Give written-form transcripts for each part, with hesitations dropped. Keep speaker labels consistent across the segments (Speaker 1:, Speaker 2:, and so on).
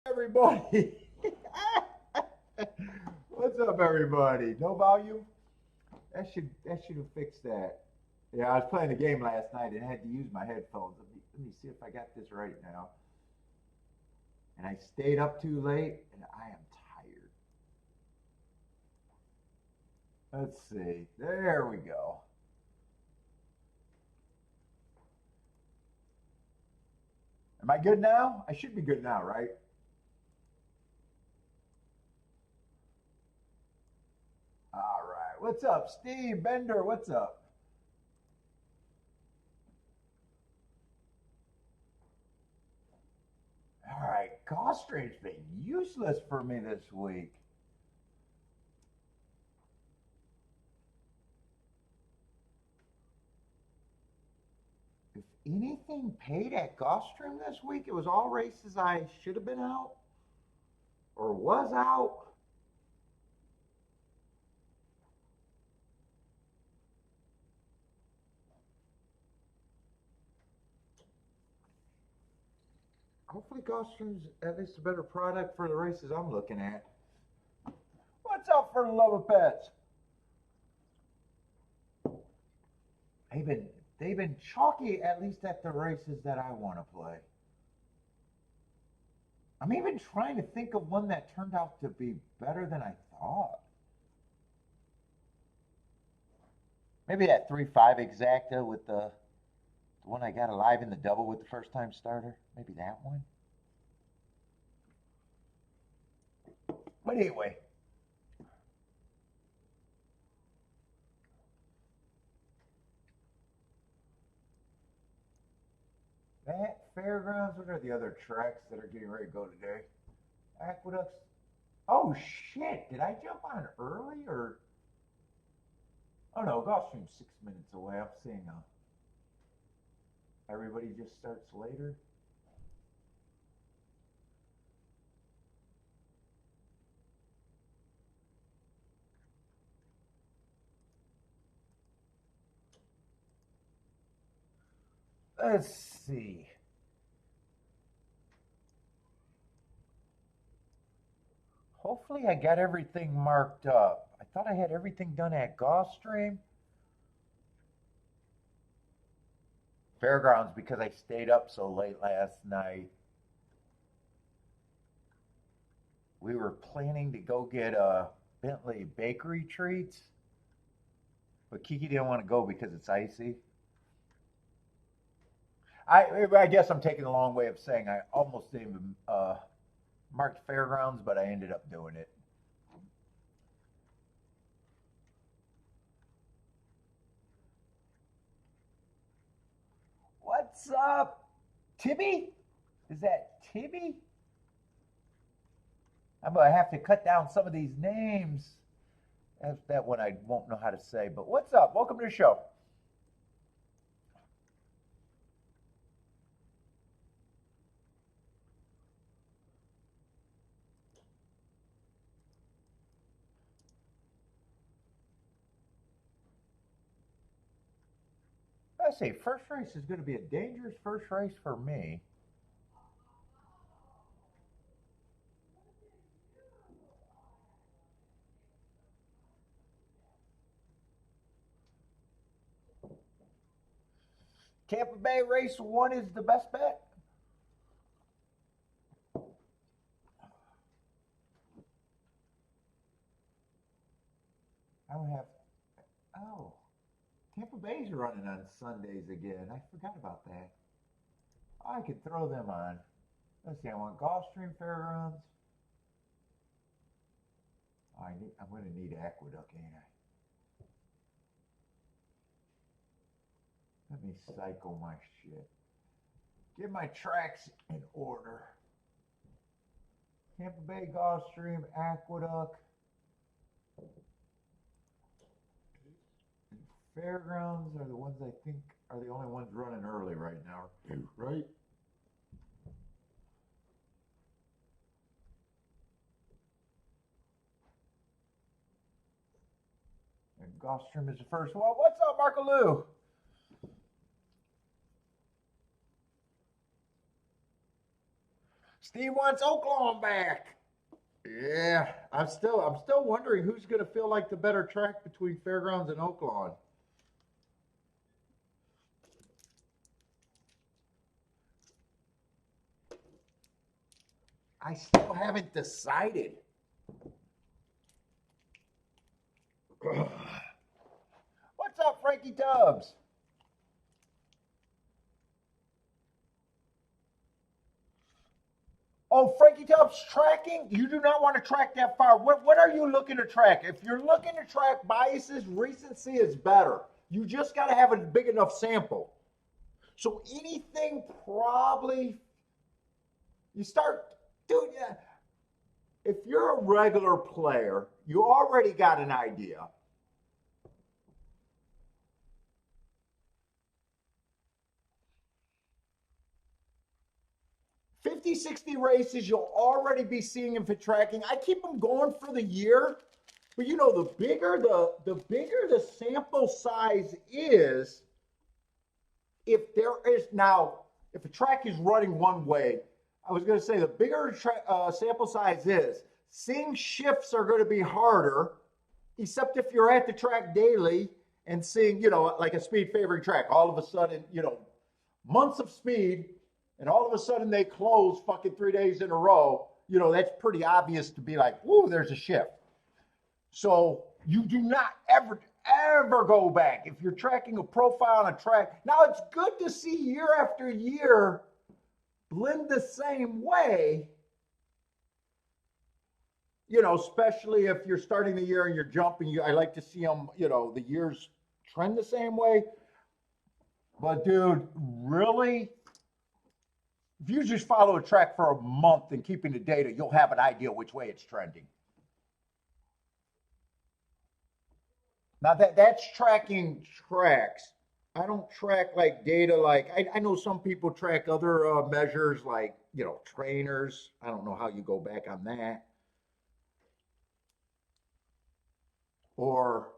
Speaker 1: Everybody. What's up, everybody? No volume? That should have fixed that. Yeah, I was playing a game last night and had to use my headphones. Let me see if I got this right now. And I stayed up too late and I am tired. Let's see. There we go. Am I good now? I should be good now, right? All right. What's up, Steve Bender? What's up? All right. Gulfstream's been useless for me this week. If anything paid at Gulfstream this week, it was all races I should have been out or was out. Hopefully, Gulfstream's at least a better product for the races I'm looking at. What's up for the love of pets? They've been they've been chalky at least at the races that I want to play. I'm even trying to think of one that turned out to be better than I thought. Maybe that 3-5 exacta with the one I got alive in the double with the first time starter. Maybe that one. But anyway, that fairgrounds. What are the other tracks that are getting ready to go today? Aqueducts. Oh shit! Did I jump on early or? Oh no, Gulfstream's 6 minutes away. I'm seeing everybody just starts later. Let's see. Hopefully I got everything marked up. I thought I had everything done at Gulfstream. Fairgrounds because I stayed up so late last night. We were planning to go get Bentley bakery treats, but Kiki didn't want to go because it's icy. I guess I'm taking a long way of saying I almost didn't even marked fairgrounds, but I ended up doing it. What's up, Tibby? Is that Tibby? I'm gonna have to cut down some of these names. That's that one I won't know how to say. But what's up? Welcome to the show. I say first race is going to be a dangerous first race for me. Tampa Bay race one is the best bet. I don't have. Oh, Tampa Bay's running on Sundays again. I forgot about that. I could throw them on. Let's see. I want Gulfstream Fairgrounds. I'm going to need Aqueduct, ain't I? Let me cycle my shit. Get my tracks in order. Tampa Bay, Gulfstream, Aqueduct, and Fairgrounds are the ones I think are the only ones running early right now. Right? And Gulfstream is the first one. What's up, Marco Lou? Steve wants Oaklawn back. Yeah, I'm still wondering who's going to feel like the better track between Fairgrounds and Oaklawn. I still haven't decided. What's up, Frankie Tubbs? Oh, Frankie Tubbs tracking? You do not want to track that far. What are you looking to track? If you're looking to track biases, recency is better. You just got to have a big enough sample. So anything probably, you start, dude, yeah. If you're a regular player, you already got an idea. 50, 60 races, you'll already be seeing them for tracking. I keep them going for the year, but you know, the bigger the sample size is, if there is now, if a track is running one way, I was going to say the bigger sample size is, seeing shifts are going to be harder, except if you're at the track daily and seeing, you know, like a speed favoring track, all of a sudden, you know, months of speed, and all of a sudden they close fucking 3 days in a row, you know, that's pretty obvious to be like, whoa, there's a shift. So you do not ever go back. If you're tracking a profile on a track, now it's good to see year after year blend the same way, you know, especially if you're starting the year and you're jumping. I like to see them, you know, the years trend the same way. But dude, really, if you just follow a track for a month and keeping the data, you'll have an idea which way it's trending. Now that's tracking tracks. I don't track like data like I know some people track other measures like, you know, trainers. I don't know how you go back on that. Or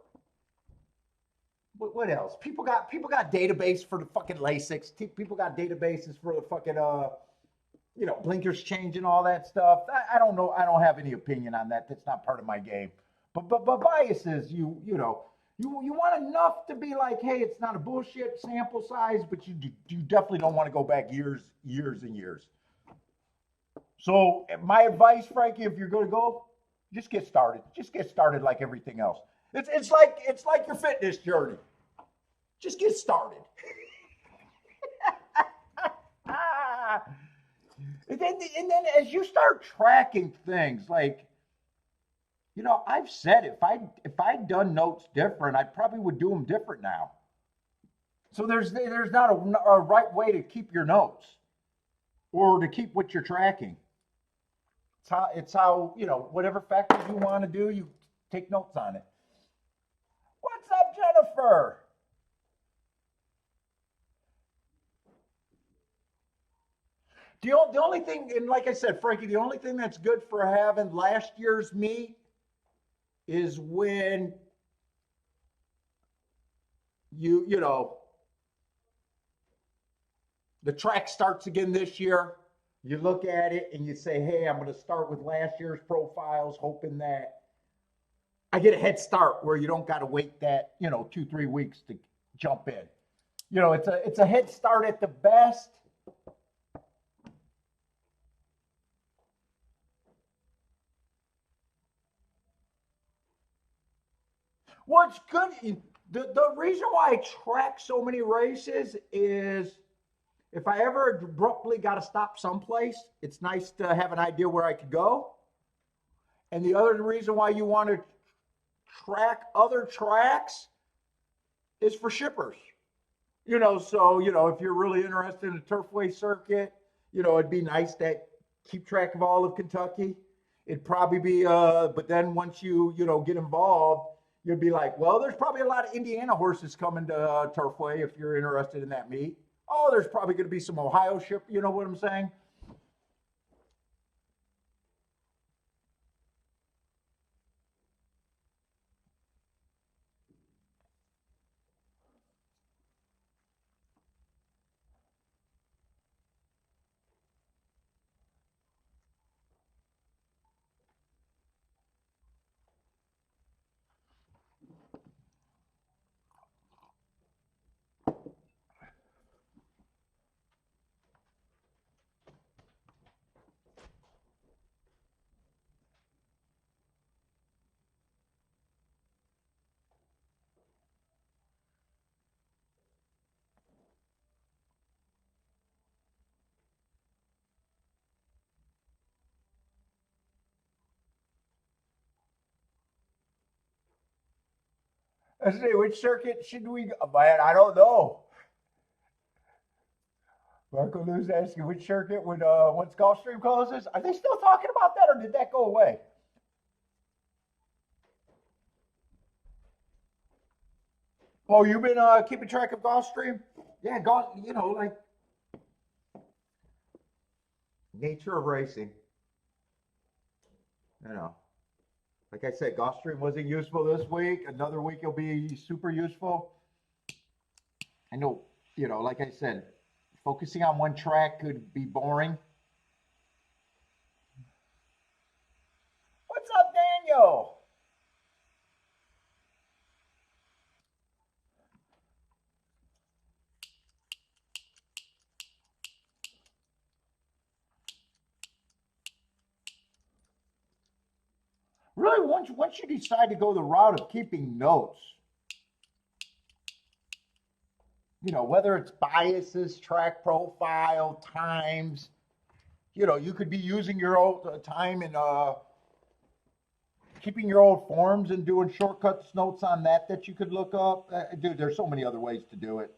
Speaker 1: what else? People got database for the fucking LASIKs. People got databases for the fucking you know, blinkers change and all that stuff. I don't know. I don't have any opinion on that. That's not part of my game. But biases, you know, you want enough to be like, hey, it's not a bullshit sample size, but you definitely don't want to go back years and years. So my advice, Frankie, if you're going to go, just get started. Just get started like everything else. It's like your fitness journey. Just get started. and then as you start tracking things, like, you know, I've said if I'd done notes different, I probably would do them different now. So there's not a right way to keep your notes or to keep what you're tracking. It's how, you know, whatever factors you want to do, you take notes on it. What's up, Jennifer? The only thing, and like I said, Frankie, the only thing that's good for having last year's meet is when you know, the track starts again this year. You look at it and you say, hey, I'm going to start with last year's profiles, hoping that I get a head start where you don't got to wait that, you know, 2-3 weeks to jump in. You know, it's a head start at the best. What's good, the reason why I track so many races is if I ever abruptly got to stop someplace, it's nice to have an idea where I could go. And the other reason why you want to track other tracks is for shippers. You know, so, you know, if you're really interested in the turfway circuit, you know, it'd be nice to keep track of all of Kentucky. It'd probably be, but then once you know, get involved, you'd be like, well, there's probably a lot of Indiana horses coming to Turfway if you're interested in that meet. Oh, there's probably going to be some Ohio ship. You know what I'm saying? Let's see, which circuit should we go? Man, I don't know. Marco Lou's asking which circuit would once Gulfstream closes. Are they still talking about that, or did that go away? Oh, you've been keeping track of Gulfstream? Yeah, you know, like nature of racing. You know, like I said, Gulfstream wasn't useful this week. Another week it'll be super useful. I know, you know, like I said, focusing on one track could be boring. What's up, Daniel? Really, once you decide to go the route of keeping notes, you know, whether it's biases, track profile, times, you know, you could be using your old time and keeping your old forms and doing shortcuts notes on that you could look up. Dude, there's so many other ways to do it.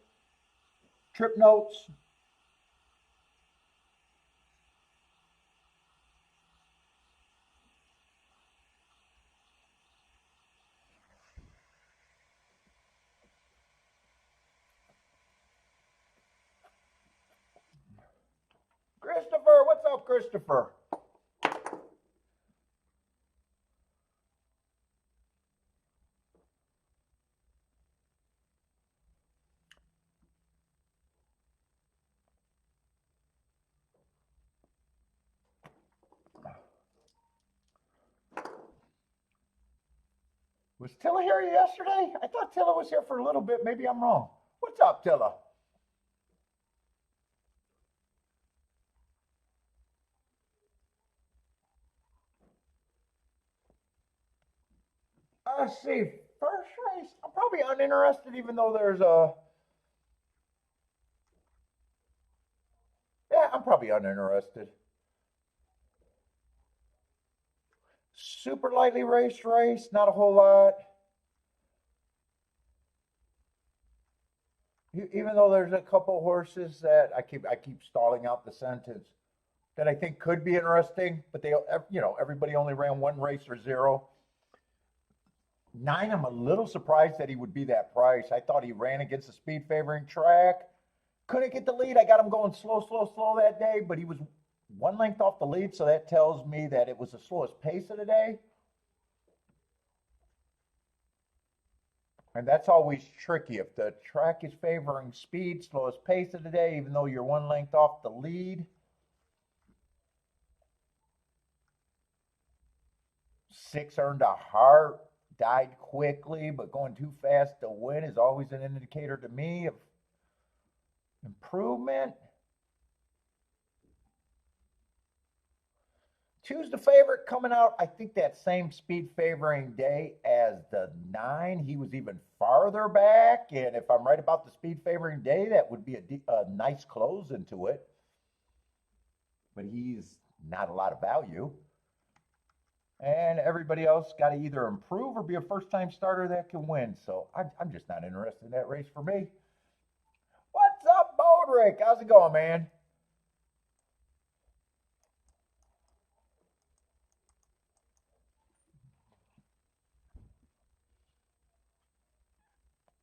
Speaker 1: Trip notes. Christopher, what's up, Christopher? Was Tilla here yesterday? I thought Tilla was here for a little bit. Maybe I'm wrong. What's up, Tilla? Let's see. First race, I'm probably uninterested, even though there's a. Yeah, I'm probably uninterested. Super lightly raced race, not a whole lot. Even though there's a couple horses that I keep stalling out the sentence that I think could be interesting, but they, you know, everybody only ran one race or zero. Nine, I'm a little surprised that he would be that price. I thought he ran against the speed favoring track. Couldn't get the lead. I got him going slow, slow, slow that day, but he was one length off the lead, so that tells me that it was the slowest pace of the day. And that's always tricky. If the track is favoring speed, slowest pace of the day, even though you're one length off the lead. Six Earned a Heart, died quickly, but going too fast to win is always an indicator to me of improvement. Choose the favorite coming out, I think that same speed favoring day as the nine. He was even farther back. And if I'm right about the speed favoring day, that would be a nice close into it. But he's not a lot of value. And everybody else got to either improve or be a first time starter that can win. So I'm just not interested in that race for me. What's up, Bodrick? How's it going, man?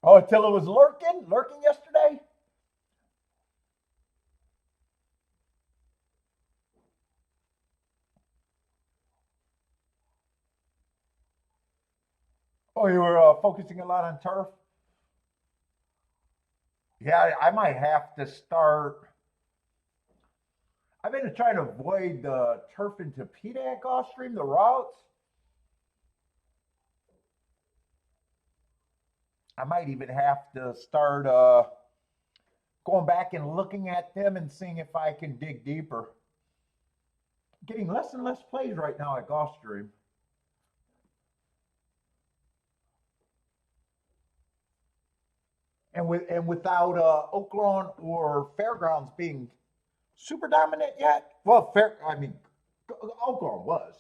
Speaker 1: Oh, Attila was lurking yesterday? Oh, you were focusing a lot on turf? Yeah, I might have to start. I've been trying to avoid the turf into PDAC off stream, the routes. I might even have to start going back and looking at them and seeing if I can dig deeper. Getting less and less plays right now at Gulfstream. And without Oaklawn or Fairgrounds being super dominant yet. Well, Oaklawn was,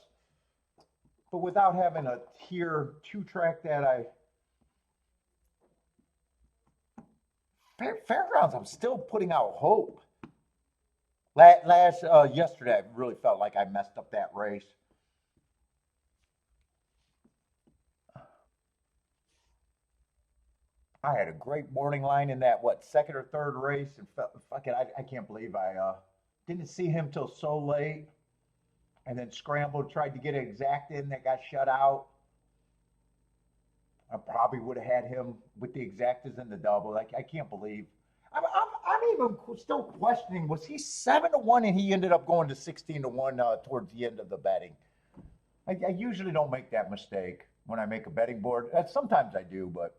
Speaker 1: but without having a tier two track that I Fairgrounds, I'm still putting out hope. Yesterday, I really felt like I messed up that race. I had a great morning line in that second or third race, and fuck it, I can't believe I didn't see him till so late, and then scrambled, tried to get an exact in that got shut out. I probably would have had him with the exactas in the double. Like I can't believe. I'm even still questioning. Was he 7-1 and he ended up going to 16-1 towards the end of the betting? I usually don't make that mistake when I make a betting board. Sometimes I do, but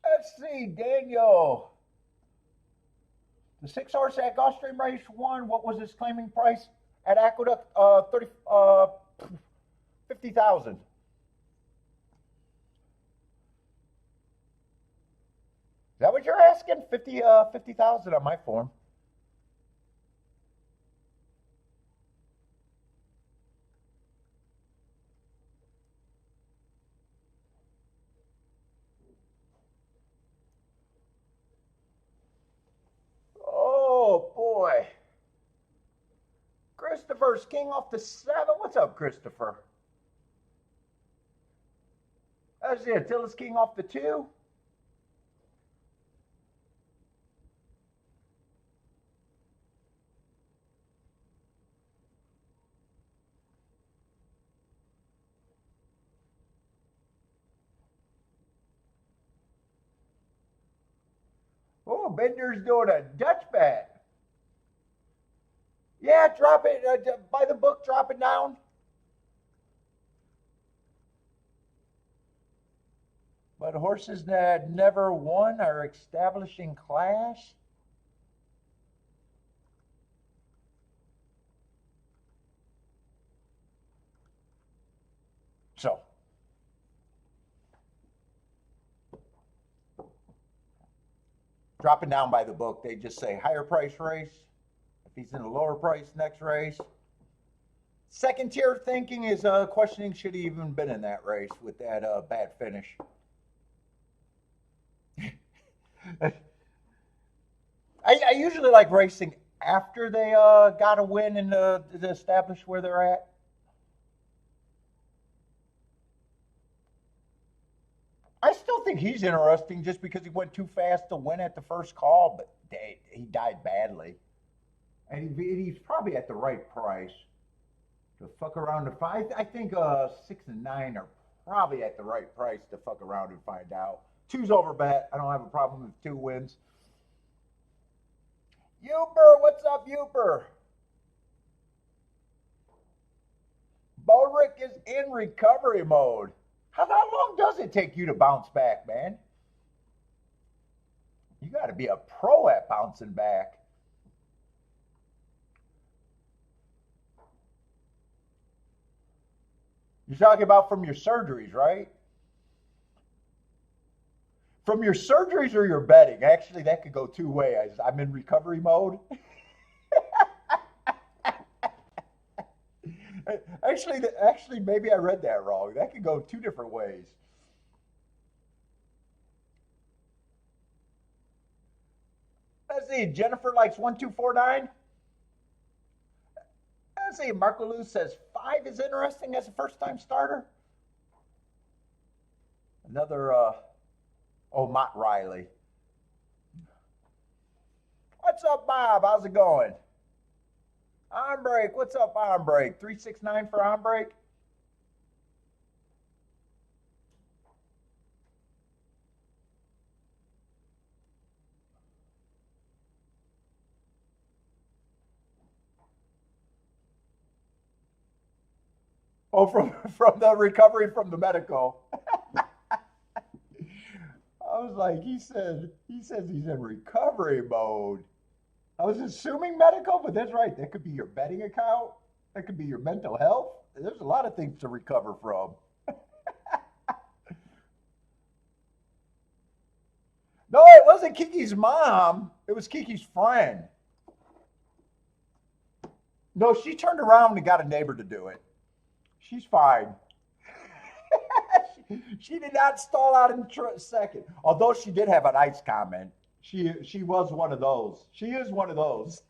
Speaker 1: let's see, Daniel. The 6 horse at Gulfstream race won. What was his claiming price at Aqueduct? 50,000. Is that what you're asking? 50,000 on my form. Oh boy. Christopher's king off the 7. What's up, Christopher? That's it. Attila's king off the 2. Oh, Bender's doing a Dutch bet. Yeah, drop it. By the book, drop it down. But horses that never won are establishing class. So, dropping down by the book, they just say higher price race. If he's in a lower price next race. Second tier thinking is questioning should he even been in that race with that bad finish. I usually like racing after they got a win and to establish where they're at. I still think he's interesting just because he went too fast to win at the first call, but he died badly. And he's probably at the right price to fuck around to find. I think 6 and 9 are probably at the right price to fuck around and find out. 2's over bet. I don't have a problem with 2 wins. Uber, what's up, Uber? Bodrick is in recovery mode. How long does it take you to bounce back, man? You got to be a pro at bouncing back. You're talking about from your surgeries, right? From your surgeries or your betting? Actually, that could go 2 ways. I'm in recovery mode. Actually, maybe I read that wrong. That could go 2 different ways. Let's see. Jennifer likes 1249. Let's see. Marco Lou says 5 is interesting as a first-time starter. Another, Mott Riley. What's up, Bob? How's it going? On break. What's up, on break? 369 for on break. Oh, from the recovery from the medical. I was like, he says he's in recovery mode. I was assuming medical, but that's right. That could be your betting account. That could be your mental health. There's a lot of things to recover from. No, it wasn't Kiki's mom. It was Kiki's friend. No, she turned around and got a neighbor to do it. She's fine. She did not stall out in second. Although she did have a nice comment. She was one of those. She is one of those.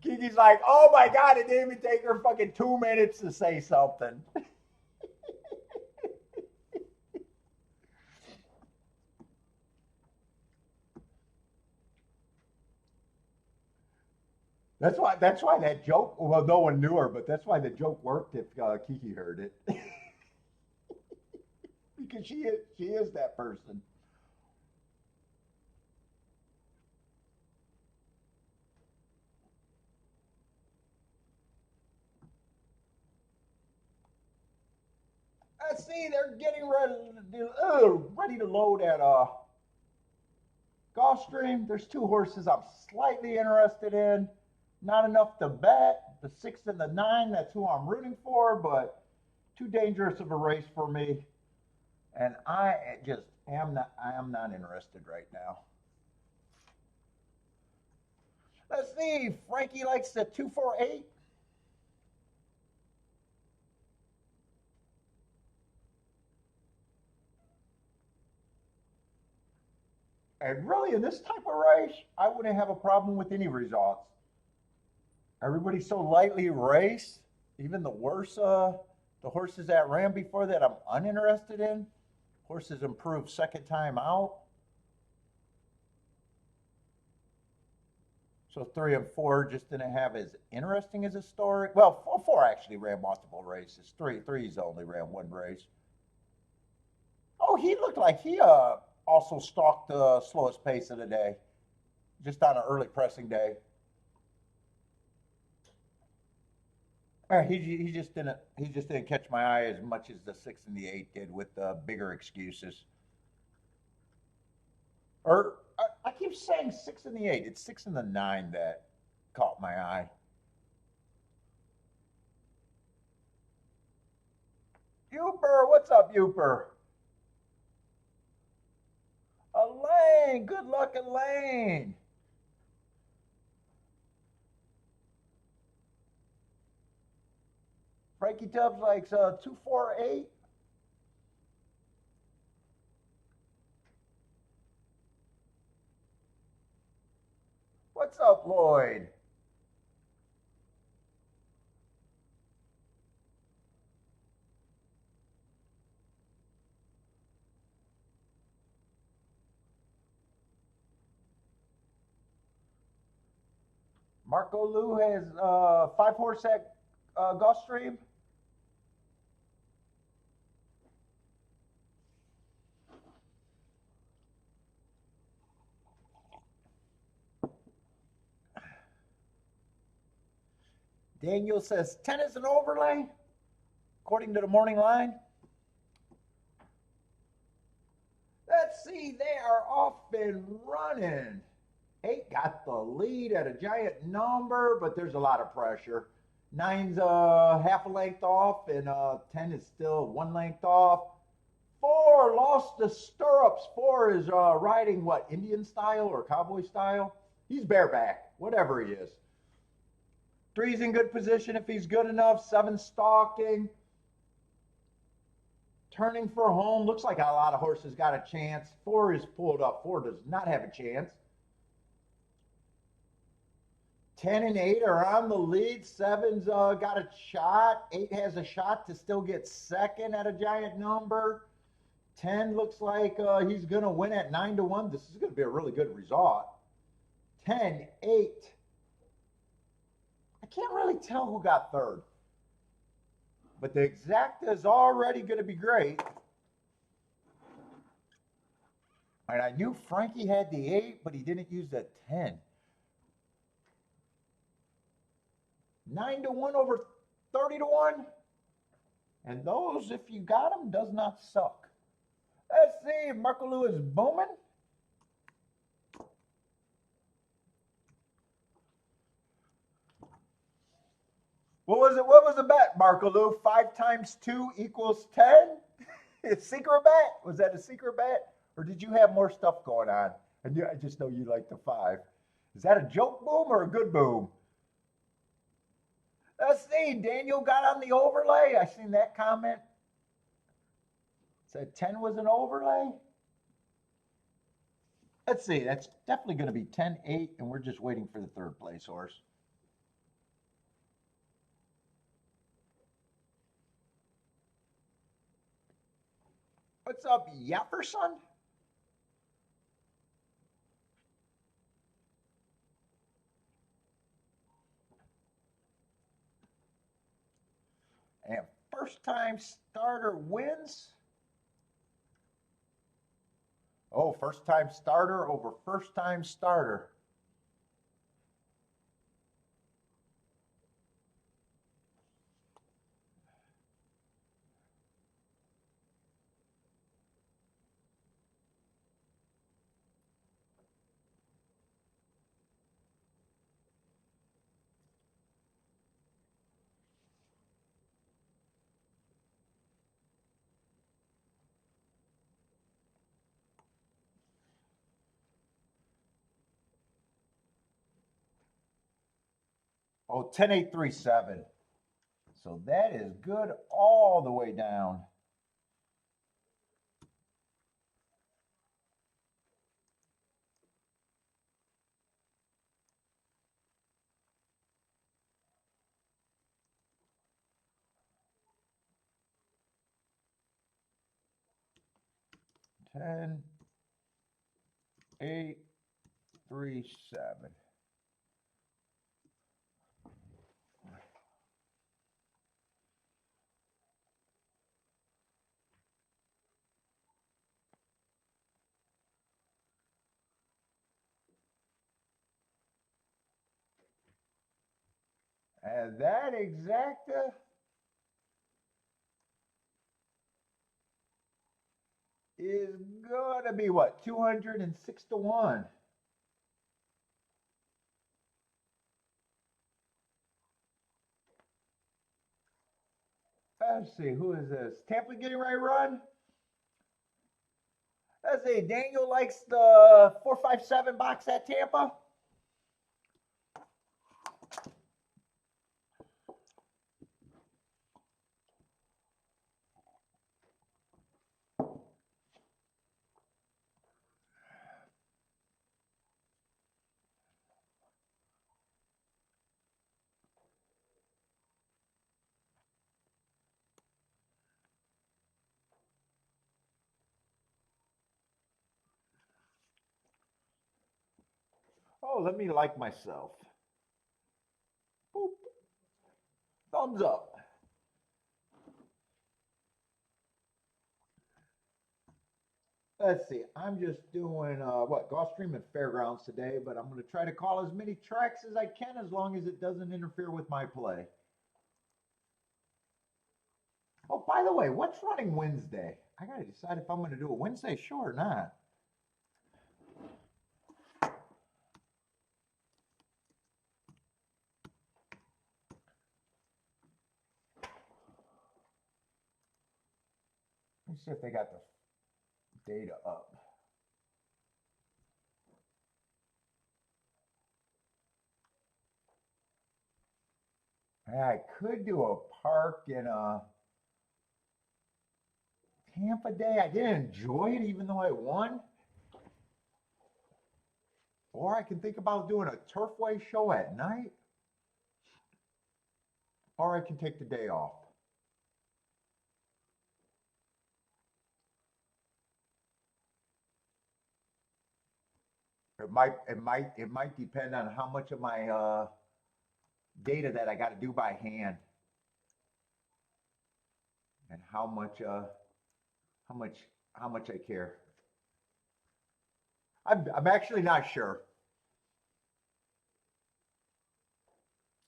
Speaker 1: Kiki's like, oh my God, it didn't even take her fucking 2 minutes to say something. That's why that joke, well, no one knew her, but that's why the joke worked if Kiki heard it. Because she is that person. Let's see, they're getting ready to load at Gulfstream. There's two horses I'm slightly interested in. Not enough to bet. The 6 and the 9, that's who I'm rooting for, but too dangerous of a race for me. And I am not interested right now. Let's see. Frankie likes the 248. And really, in this type of race, I wouldn't have a problem with any results. Everybody's so lightly raced. Even the worst, the horses that ran before that I'm uninterested in. Horses improved second time out. So 3 and 4 just didn't have as interesting as a story. Well, 4 actually ran multiple races. 3's only ran one race. Oh, he looked like he also stalked the slowest pace of the day, just on an early pressing day. He just didn't catch my eye as much as the 6 and the 8 did with bigger excuses. Or I keep saying 6 and the 8. It's 6 and the 9 that caught my eye. Uper, what's up, Uper? Elaine, good luck, Elaine. Frankie Tubbs likes 248. What's up, Lloyd? Marco Lou has 5-horse at Gulfstream. Daniel says 10 is an overlay, according to the morning line. Let's see, they are off and running. 8 got the lead at a giant number, but there's a lot of pressure. 9's half a length off, and 10 is still 1 length off. 4 lost the stirrups. 4 is riding what, Indian style or cowboy style? He's bareback, whatever he is. 3's in good position if he's good enough. 7 stalking. Turning for home. Looks like a lot of horses got a chance. 4 is pulled up. 4 does not have a chance. 10 and 8 are on the lead. 7's got a shot. 8 has a shot to still get second at a giant number. 10 looks like he's going to win at 9-1. This is going to be a really good result. 10, 8. I can't really tell who got third. But the exacta is already going to be great. And I knew Frankie had the 8, but he didn't use the 10. 9-1 over 30-1. And those, if you got them, does not suck. Let's see, Marco Lewis booming. What was the bet, Marco Lou? 5 times 2 equals 10? A secret bet? Was that a secret bet? Or did you have more stuff going on? I just know you like the 5. Is that a joke boom or a good boom? Let's see. Daniel got on the overlay. I seen that comment. Said 10 was an overlay. Let's see. That's definitely going to be 10-8, and we're just waiting for the third place horse. What's up, Jefferson? And first time starter wins. Oh, first time starter over first time starter. Oh, 10-8-3-7. So that is good all the way down. Ten, 8, 3, 7. And that exacta is gonna be what, 206 to 1. Let's see, who is this? Tampa getting ready to run? Let's see, Daniel likes the 457 box at Tampa. Oh, let me like myself. Boop. Thumbs up. Let's see, I'm just doing Gulfstream and Fairgrounds today, but I'm going to try to call as many tracks as I can as long as it doesn't interfere with my play. Oh, by the way, what's running Wednesday? I got to decide if I'm going to do a Wednesday show or not. Let me see if they got the data up. I could do a park in a Tampa day. I didn't enjoy it even though I won. Or I can think about doing a Turfway show at night. Or I can take the day off. It might depend on how much of my data that I got to do by hand, and how much how much I care. I'm actually not sure.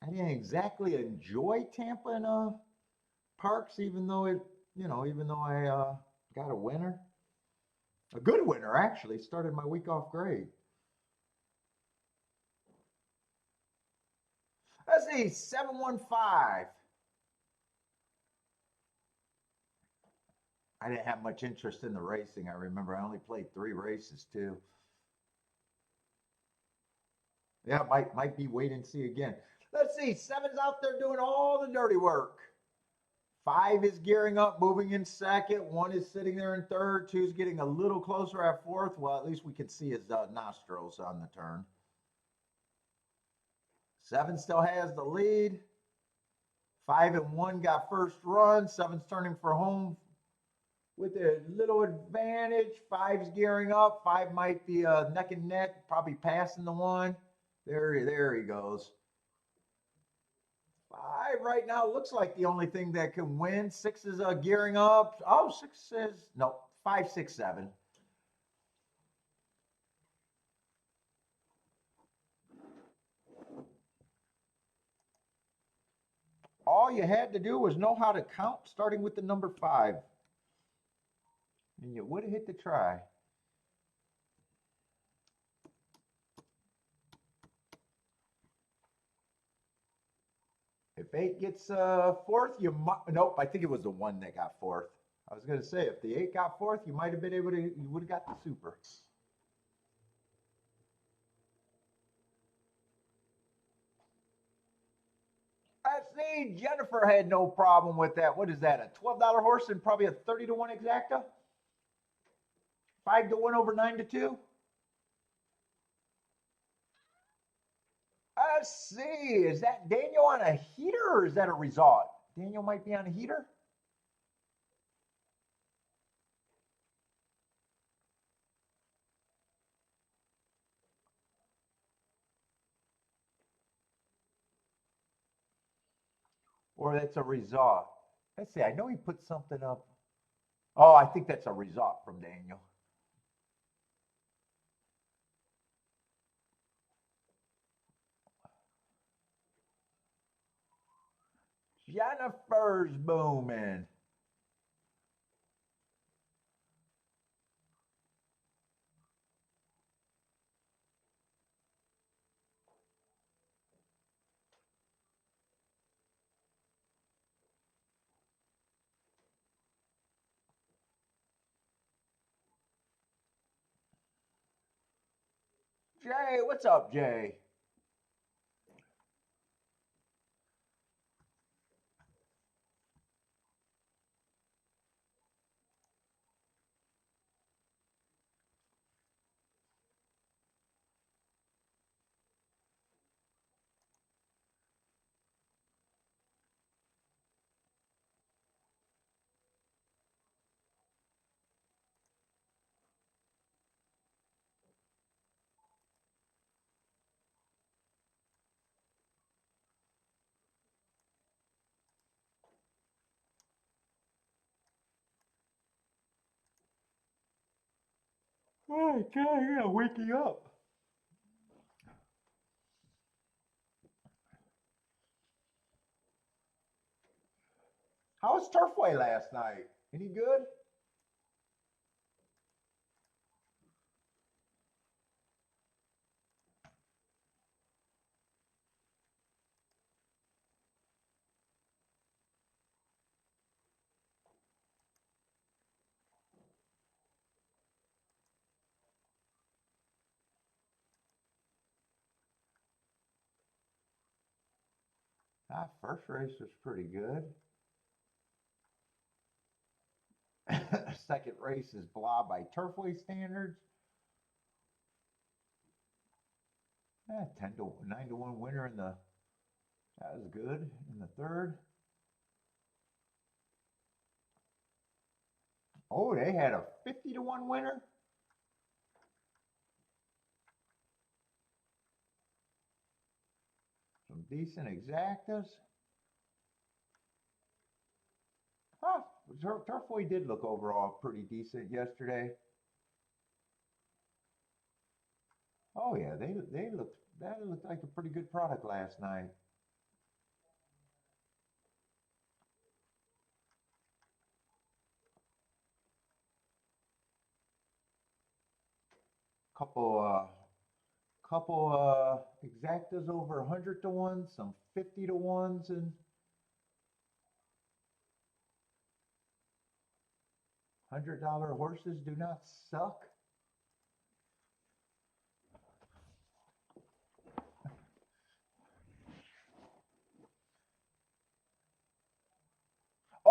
Speaker 1: I didn't exactly enjoy Tampa and parks, even though I got a winner, a good winner actually. Started my week off great. Let's see, 715. I didn't have much interest in the racing. I remember I only played 3 races too. Yeah, might be wait and see again. Let's see. Seven's out there doing all the dirty work. Five is gearing up, moving in second. One is sitting there in third. Two's getting a little closer at fourth. Well, at least we can see his nostrils on the turn. Seven still has the lead. 5 and 1 got first run. Seven's turning for home with a little advantage. Five's gearing up. Five might be neck and neck, probably passing the one. There he goes. Five right now looks like the only thing that can win. Six is gearing up. Oh, six is no. 5, 6, 7. All you had to do was know how to count, starting with the number 5, and you would have hit the try. If 8 gets fourth, you might. Nope, I think it was the 1 that got fourth. I was going to say, if the 8 got fourth, you might have been able to. You would have got the super. Let's see. Jennifer had no problem with that. What is that? A $12 horse and probably a 30 to 1 exacta. 5 to 1 over 9 to 2. Let's see. Is that Daniel on a heater or is that a result? Daniel might be on a heater. Or that's a result. Let's see. I know he put something up. Oh, I think that's a result from Daniel. Jennifer's booming. Jay, what's up, Jay? Oh, God, I gotta wake you up. How was Turfway last night? Any good? First race was pretty good. Second race is blah by Turfway standards. 10 to 9 to 1 winner in the. That was good in the third. Oh, they had a 50 to 1 winner. Some decent exactas. Huh. Turfway did look overall pretty decent yesterday. Oh yeah, they looked that looked like a pretty good product last night. Couple exactas over 100 to 1, some 50 to 1s, and $100 horses do not suck.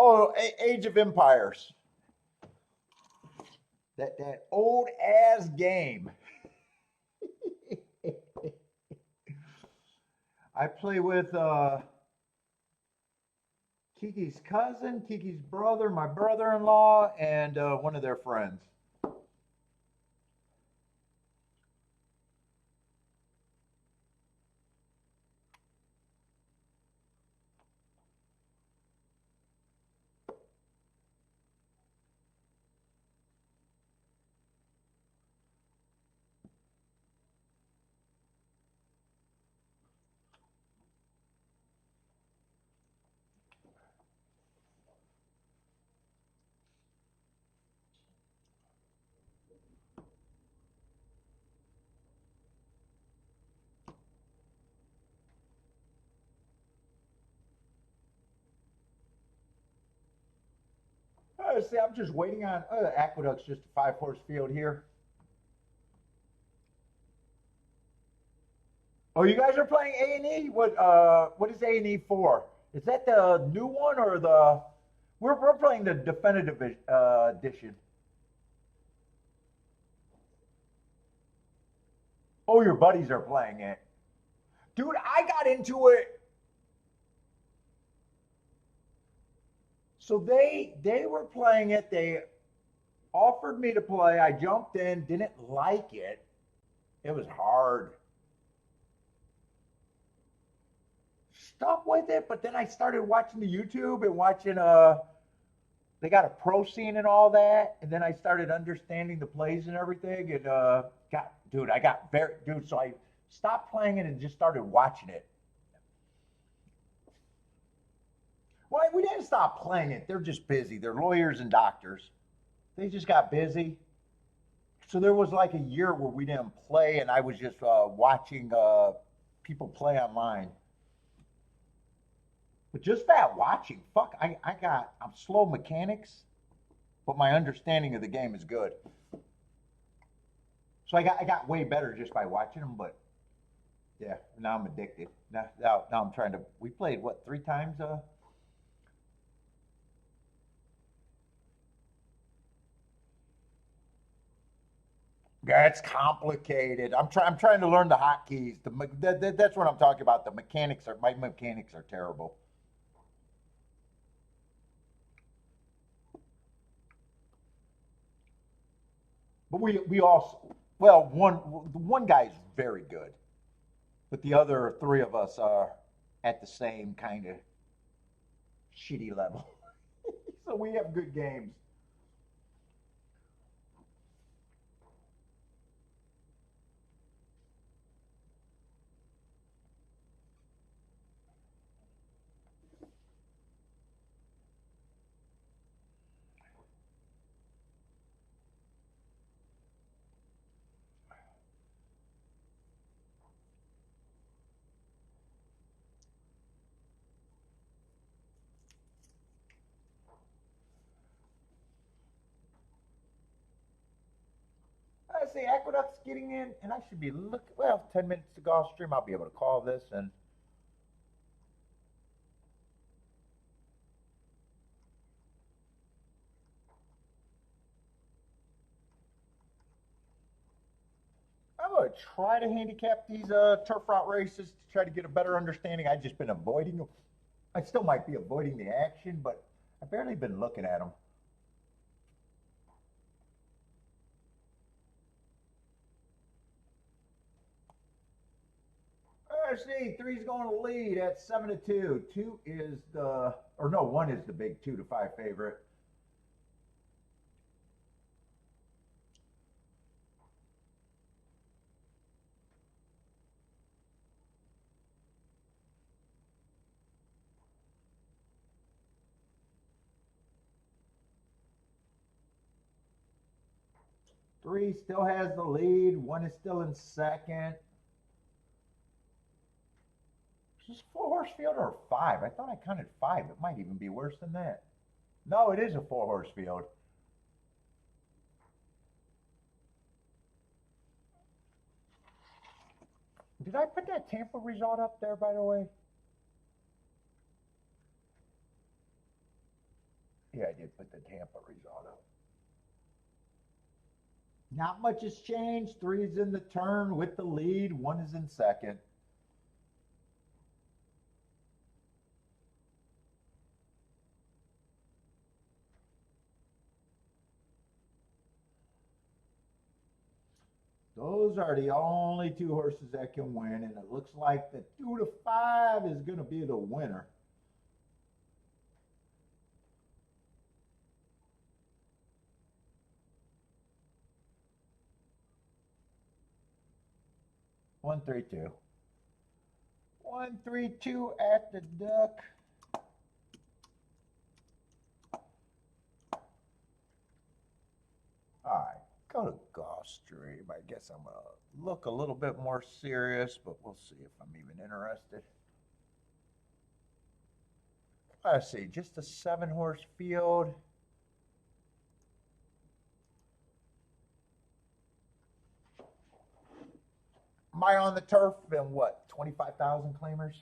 Speaker 1: Oh, Age of Empires. That old ass game. I play with Kiki's cousin, Kiki's brother, my brother-in-law, and one of their friends. See, I'm just waiting on Aqueduct's just a 5-horse field here. Oh, you guys are playing A&E? What is A&E for? Is that the new one or the? We're playing the definitive edition. Oh, your buddies are playing it, dude. I got into it. So they were playing it. They offered me to play. I jumped in. Didn't like it. It was hard. Stuck with it, but then I started watching the YouTube and watching they got a pro scene and all that, and then I started understanding the plays and everything, and I got very dude. So I stopped playing it and just started watching it. Well, we didn't stop playing it. They're just busy. They're lawyers and doctors. They just got busy. So there was like a year where we didn't play, and I was just watching people play online. But just that watching, fuck, I'm slow mechanics, but my understanding of the game is good. So I got way better just by watching them, but yeah, now I'm addicted. Now I'm trying to. We played what 3 times? Yeah, it's complicated. I'm trying to learn the hotkeys. That's what I'm talking about. My mechanics are terrible. But we also well one guy's very good, but the other 3 of us are at the same kind of shitty level. So we have good games. I say Aqueduct's getting in, and I should be looking. Well, 10 minutes to Gulfstream, I'll be able to call this and. 'm gonna try to handicap these turf route races to try to get a better understanding. I've just been avoiding them. I still might be avoiding the action, but I've barely been looking at them. Let's see, three's going to lead at 7-2. Two is the, or no, one is the big 2-5 favorite. Three still has the lead. One is still in second. Is this 4-horse field or 5? I thought I counted 5. It might even be worse than that. No, it is a 4-horse field. Did I put that Tampa result up there, by the way? Tampa Risotto. Not much has changed. 3 is in the turn with the lead. 1 is in second. Those are the only 2 horses that can win, and it looks like the 2 to 5 is going to be the winner. One, 3, 2. 1, 3, 2 at the duck. All right, go to Gulfstream. I guess I'm going to look a little bit more serious, but we'll see if I'm even interested. Let's see, just a 7-horse field. Am I on the turf and what, 25,000 claimers?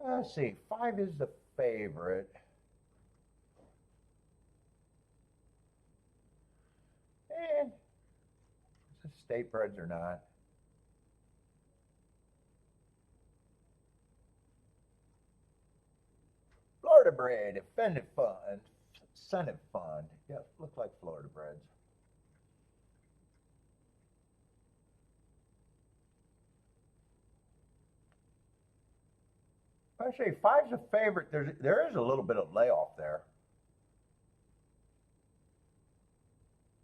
Speaker 1: Let's see, 5 is the favorite. And is it state breds or not? Florida bred, offended fund, Senate fund. Yeah, look like Florida breds. I say 5's a favorite. There is a little bit of layoff there.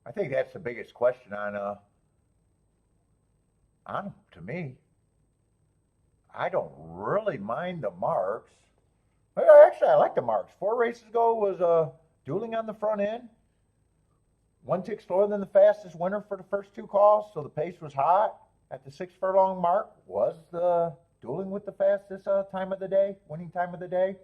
Speaker 1: I think that's the biggest question on to me. I don't really mind the marks. Actually, I like the marks. 4 races ago was dueling on the front end. 1 tick slower than the fastest winner for the first 2 calls, so the pace was hot. At the 6 furlong mark was the dueling with the fastest time of the day, winning time of the day.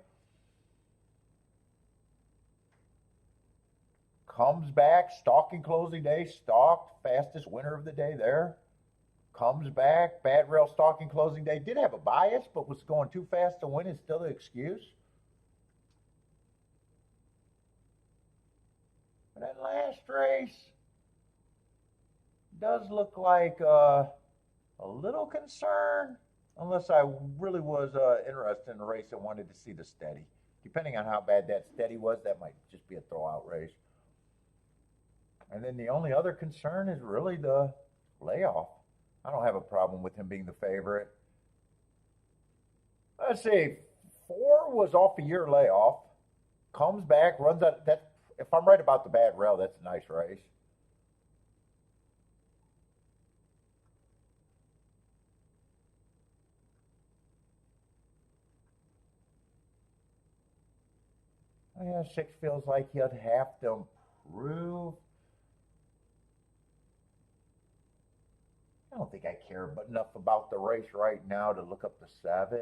Speaker 1: Comes back, stalking closing day, stalked, fastest winner of the day there. Comes back, bad rail stalking closing day. Did have a bias, but was going too fast to win is still the excuse. But that last race does look like a little concern, unless I really was interested in the race and wanted to see the steady. Depending on how bad that steady was, that might just be a throwout race. And then the only other concern is really the layoff. I don't have a problem with him being the favorite. Let's see, 4 was off a year layoff. Comes back, runs out. If I'm right about the bad rail, that's a nice race. Yeah, 6 feels like he'd have to improve. I don't think I care enough about the race right now to look up the 7.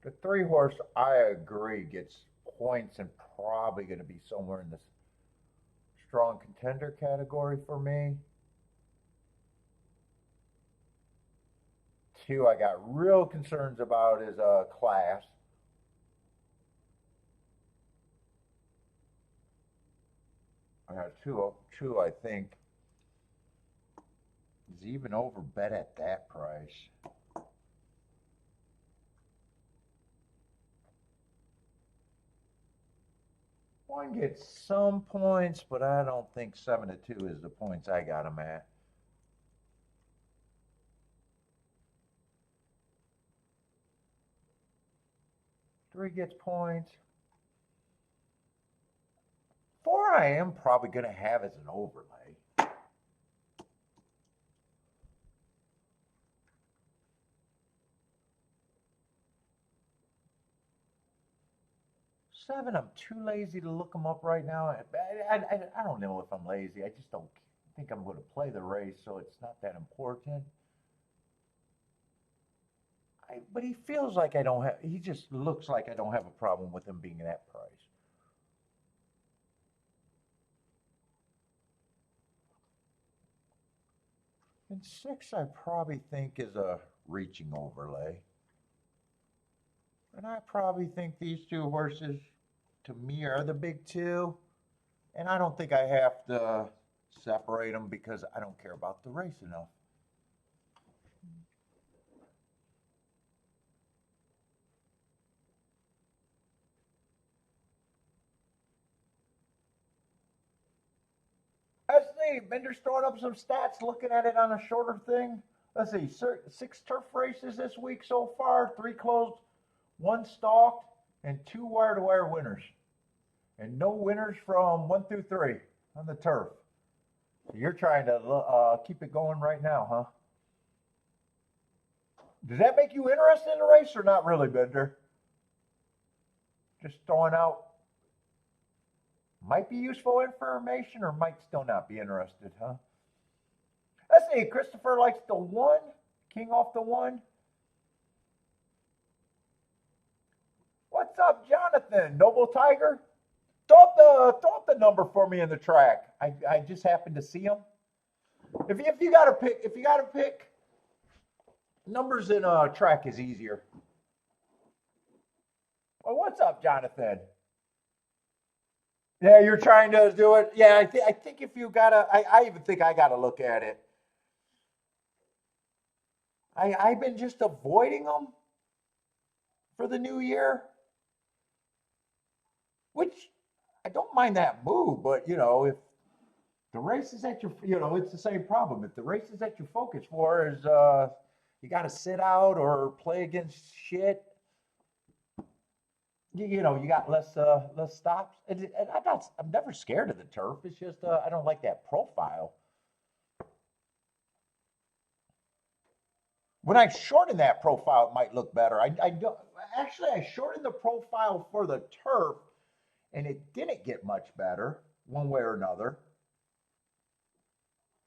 Speaker 1: The 3 horse, I agree, gets points and probably going to be somewhere in the strong contender category for me. 2, I got real concerns about is class. I got two, I think, is even over bet at that price. One gets some points, but I don't think 7 to 2 is the points I got him at. Three gets points. 4 I am probably going to have as an overlay. 7, I'm too lazy to look them up right now. I don't know if I'm lazy. I just don't think I'm going to play the race, so it's not that important. But he feels like I don't have, he just looks like I don't have a problem with him being that price. And 6, I probably think is a reaching overlay. And I probably think these two horses, to me, are the big two. And I don't think I have to separate them because I don't care about the race enough. Let's see. Bender's throwing up some stats, looking at it on a shorter thing. Let's see. 6 turf races this week so far, 3 closed, 1 stalked, and 2 wire-to-wire winners. And no winners from 1 through 3 on the turf. So you're trying to keep it going right now, huh? Does that make you interested in the race or not really, Bender? Just throwing out might be useful information or might still not be interested, huh? Let's see. Christopher likes the 1. King off the 1. What's up, Jonathan? Noble Tiger? Throw up the number for me in the track. I just happened to see him. If you gotta pick, numbers in a track is easier. Well, what's up, Jonathan? Yeah, you're trying to do it. Yeah, I think if you gotta, I even think I gotta look at it. I've been just avoiding them for the new year, which I don't mind that move, but if the races that it's the same problem. If the races that you focus for is you got to sit out or play against shit, you got less stops. And I'm never scared of the turf. It's just I don't like that profile. When I shorten that profile, it might look better. I don't actually. I shortened the profile for the turf, and it didn't get much better one way or another.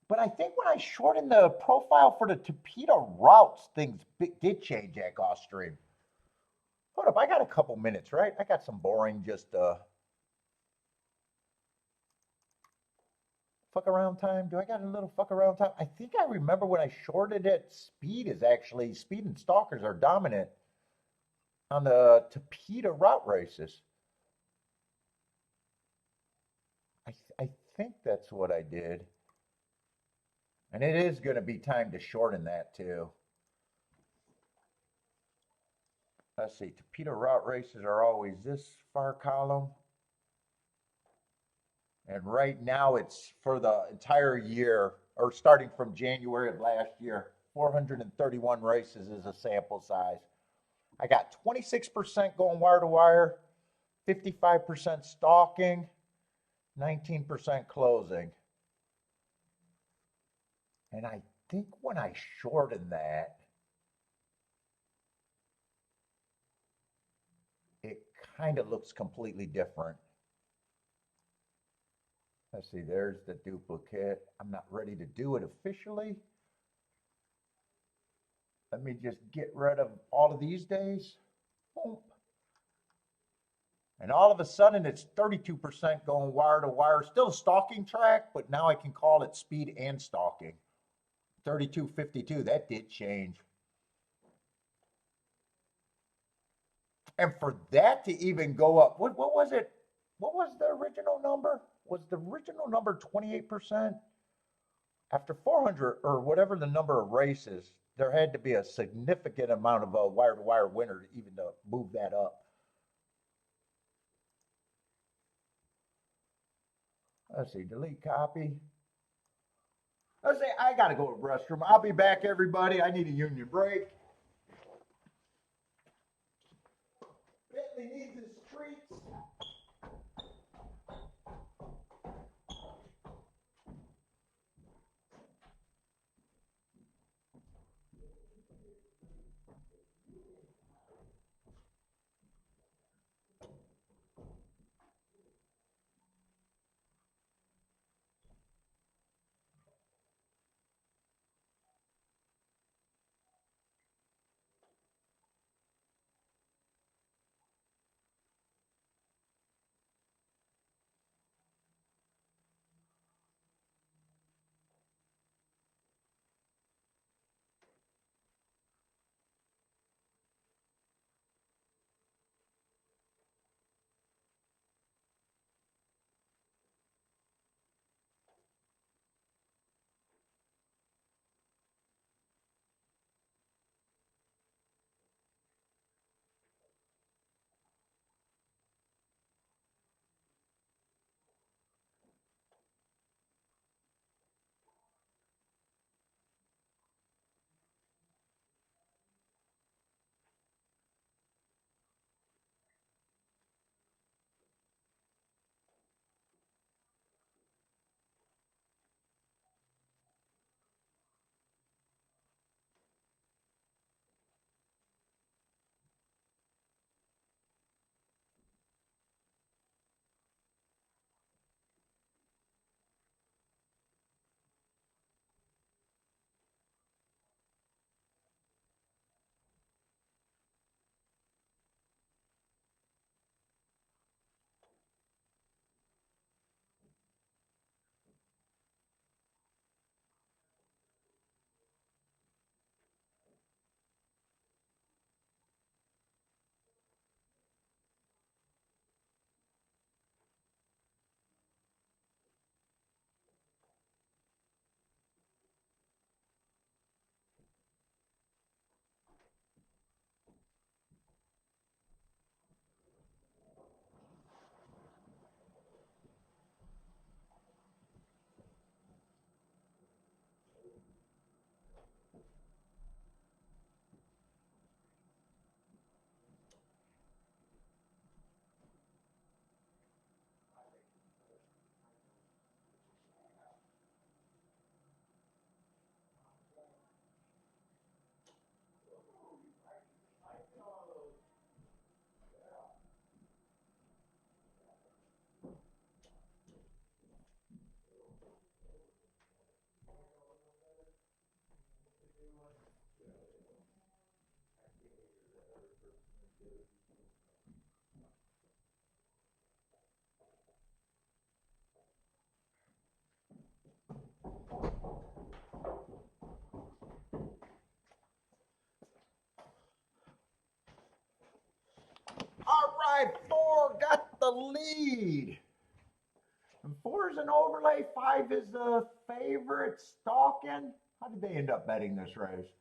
Speaker 1: But I think when I shortened the profile for the Tapeta routes, things did change at Gulfstream. Hold up, I got a couple minutes, right? I got some boring just fuck around time. Do I got a little fuck around time? I think I remember when I shorted it, speed and stalkers are dominant on the Tapeta route races. I think that's what I did. And it is going to be time to shorten that too. Let's see, Tapeta route races are always this far column. And right now it's for the entire year, or starting from January of last year, 431 races is a sample size. I got 26% going wire to wire, 55% stalking, 19% closing. And I think when I shorten that, it kind of looks completely different. Let's see, there's the duplicate. I'm not ready to do it officially. Let me just get rid of all of these days. Boom. And all of a sudden, it's 32% going wire to wire. Still a stalking track, but now I can call it speed and stalking. 32-52, that did change. And for that to even go up, what was it? What was the original number? Was the original number 28%? After 400 or whatever the number of races, there had to be a significant amount of wire-to-wire winner even to move that up. Let's see, delete copy. Let's say I got to go to the restroom. I'll be back, everybody. I need a union break. Bentley needs his treats. lead. And 4 is an overlay. 5 is the favorite. Stalking. How did they end up betting this race?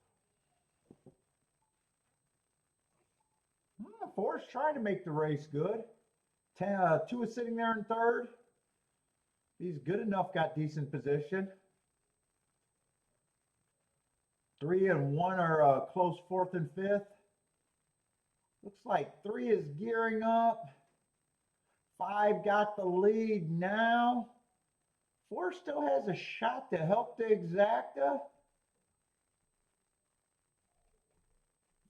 Speaker 1: 4 is trying to make the race good. 2 is sitting there in third. He's good enough, got decent position. 3 and 1 are close fourth and fifth. Looks like 3 is gearing up. 5 got the lead now. 4 still has a shot to help the exacta.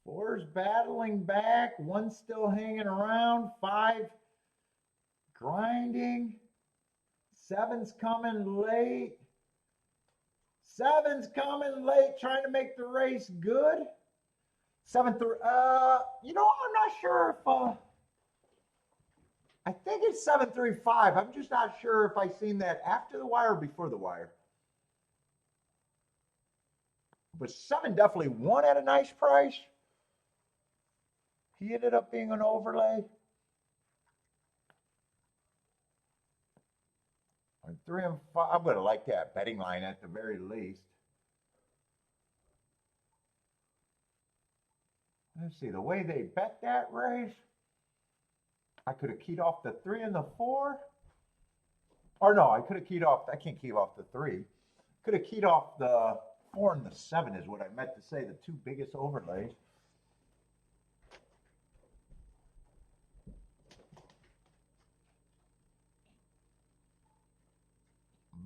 Speaker 1: 4's battling back. 1's still hanging around. 5 grinding. 7's coming late. 7's coming late, trying to make the race good. 7 through, I'm not sure if, I think it's 735. I'm just not sure if I seen that after the wire or before the wire. But 7 definitely won at a nice price. He ended up being an overlay. And 3 and 5, I'm going to like that betting line at the very least. Let's see, the way they bet that race, I could have keyed off the 3 and the 4. Or no, I could have keyed off, I can't key off the 3. Could have keyed off the 4 and the 7 is what I meant to say, the 2 biggest overlays.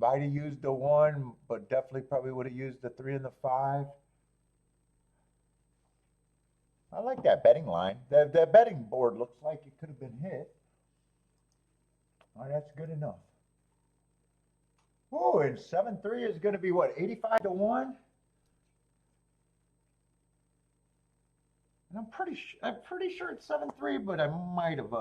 Speaker 1: Might have used the 1, but definitely probably would have used the 3 and the 5. I like that betting line. The betting board looks like it could have been hit. All right, that's good enough. Oh, and 7-3 is going to be what, 85 to 1? And I'm pretty sure it's 7-3, but I might have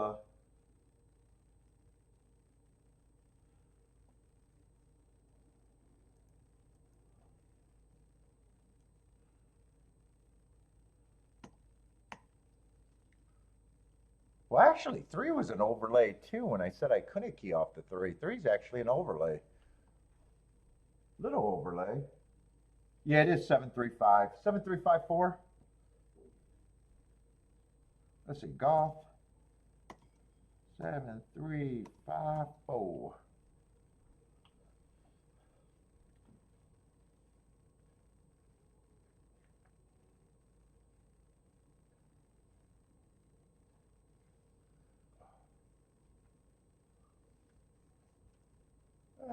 Speaker 1: Well, actually, 3 was an overlay too when I said I couldn't key off the 3. 3's actually an overlay. Little overlay. Yeah, it is 735. 7354. Let's see, golf. 7354.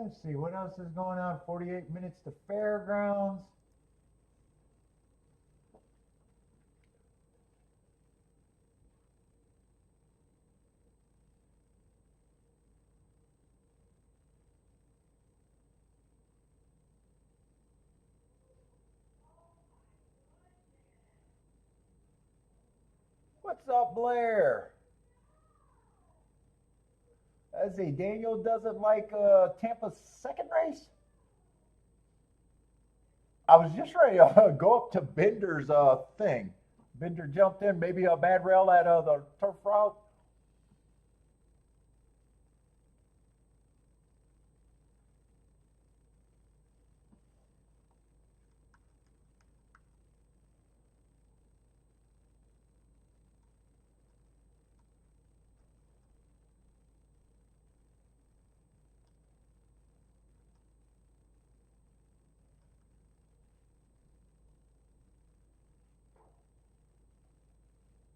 Speaker 1: Let's see, what else is going on? 48 minutes to fairgrounds. What's up, Blair? Let's see, Daniel doesn't like Tampa's second race. I was just ready to go up to Bender's thing. Bender jumped in, maybe a bad rail at the turf route.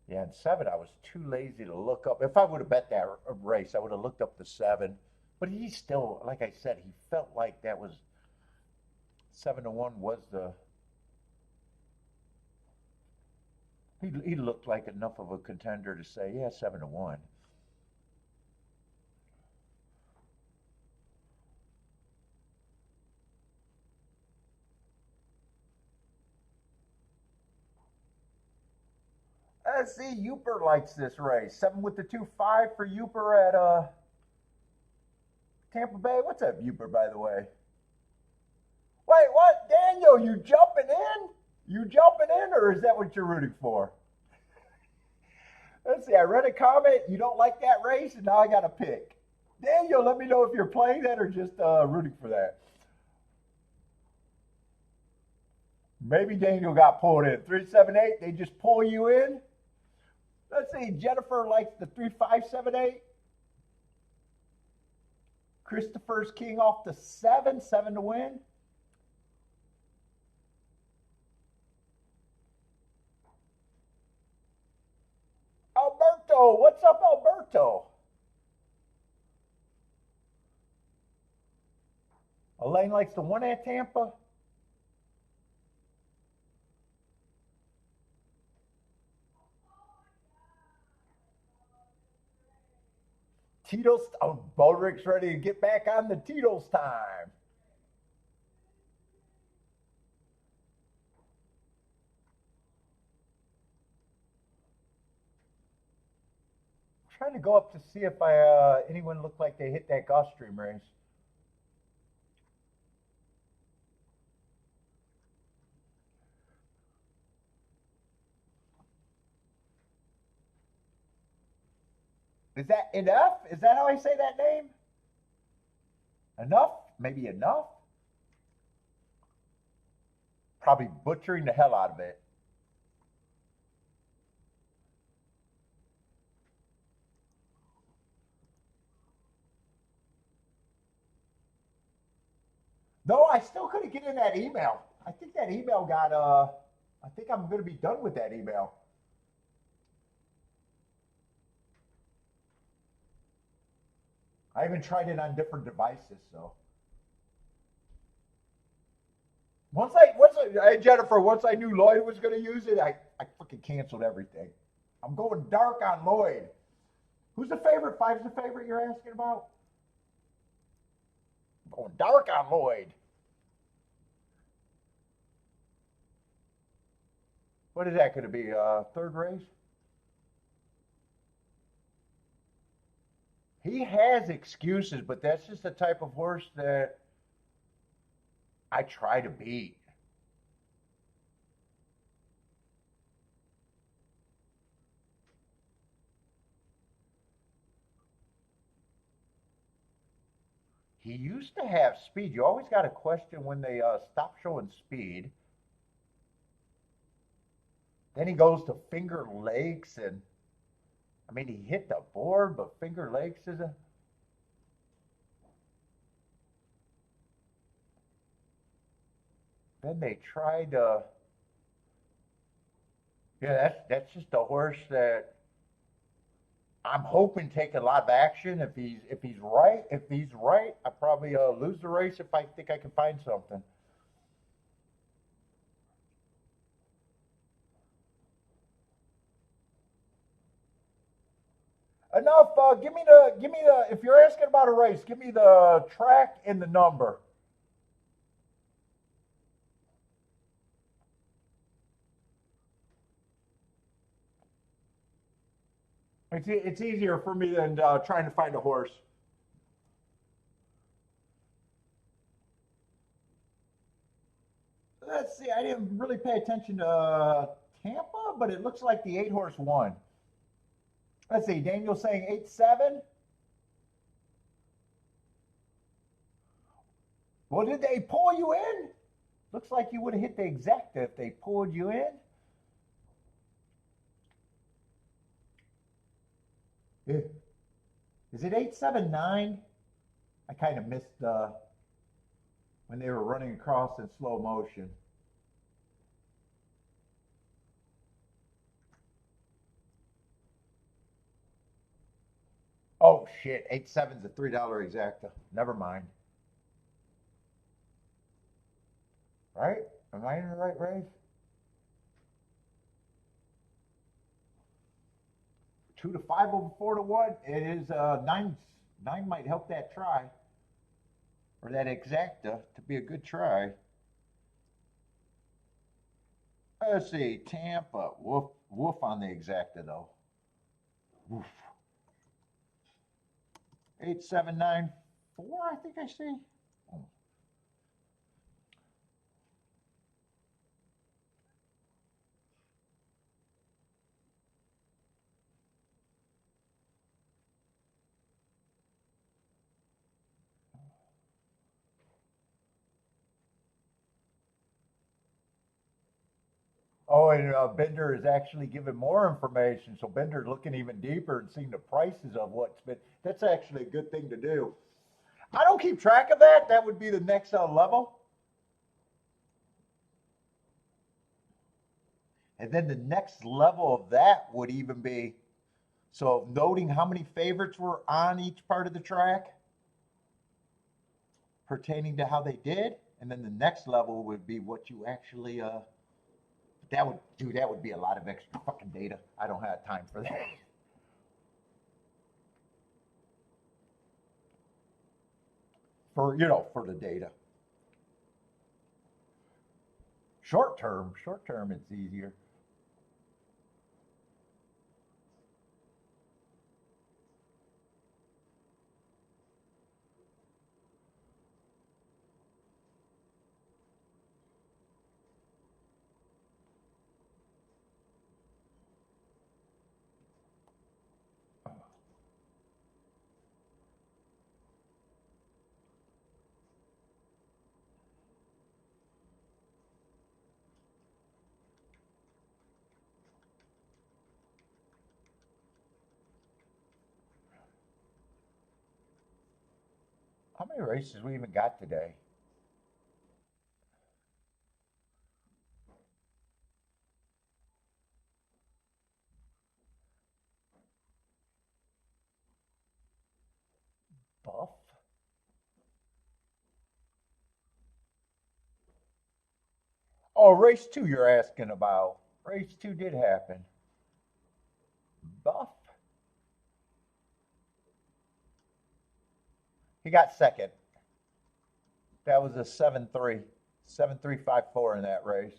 Speaker 1: Yeah, and 7, I was too lazy to look up. If I would have bet that race, I would have looked up the 7. But he still, like I said, he felt like that was 7 to 1 was the. He looked like enough of a contender to say, yeah, 7 to 1. Let's see, Uper likes this race. 7 with the 2-5 for Uper at Tampa Bay. What's up, Uper, by the way? Wait, what? Daniel, you jumping in? You jumping in, or is that what you're rooting for? Let's see. I read a comment. You don't like that race, and now I got to pick. Daniel, let me know if you're playing that or just rooting for that. Maybe Daniel got pulled in. 378, they just pull you in. Let's see. Jennifer likes the 3578. Christopher's king off the 7 to win. Alberto, what's up, Alberto? Elaine likes the 1 at Tampa. Tito's, oh, Baldrick's ready to get back on the Tito's time. I'm trying to go up to see if anyone looked like they hit that Gulfstream race. Is that enough? Is that how I say that name? Enough? Maybe enough? Probably butchering the hell out of it. No, I still couldn't get in that email. I think that email got I think I'm gonna be done with that email. I even tried it on different devices, so hey, Jennifer, once I knew Lloyd was gonna use it, I fucking canceled everything. I'm going dark on Lloyd. Who's the favorite? Five's the favorite you're asking about? I'm going dark on Lloyd. What is that going to be? Third race? He has excuses, but that's just the type of horse that I try to beat. He used to have speed. You always got to question when they stop showing speed. Then he goes to Finger Lakes, and I mean, he hit the board, but Finger Lakes is a. Then they tried. Yeah, that's just a horse that I'm hoping take a lot of action. If he's right, I probably lose the race if I think I can find something. Enough. Give me the. If you're asking about a race, give me the track and the number. It's easier for me than trying to find a horse. Let's see. I didn't really pay attention to Tampa, but it looks like the 8 horse won. Let's see. Daniel saying 8-7. Well, did they pull you in? Looks like you would have hit the exacta if they pulled you in. Yeah. Is it 8-7-9? I kind of missed when they were running across in slow motion. Oh shit, 8-7's a $3 exacta. Never mind. Right? Am I in the right race? 2 to 5 over 4 to 1. It is nine. Nine might help that try or that exacta to be a good try. Let's see, Tampa. Woof, woof on the exacta though. Woof. 8-7-9-4. I think I see. Oh. Oh, and Bender is actually giving more information. So Bender's looking even deeper and seeing the prices of what's been. That's actually a good thing to do. I don't keep track of that. That would be the next level. And then the next level of that would even be so noting how many favorites were on each part of the track pertaining to how they did. And then the next level would be what you actually that would be a lot of extra fucking data. I don't have time for that. For the data. Short term, it's easier. How many races we even got today? Buff. Oh, race two you're asking about. Race two did happen. Buff. He got second. That was a 7-3. 7-3-5-4 in that race.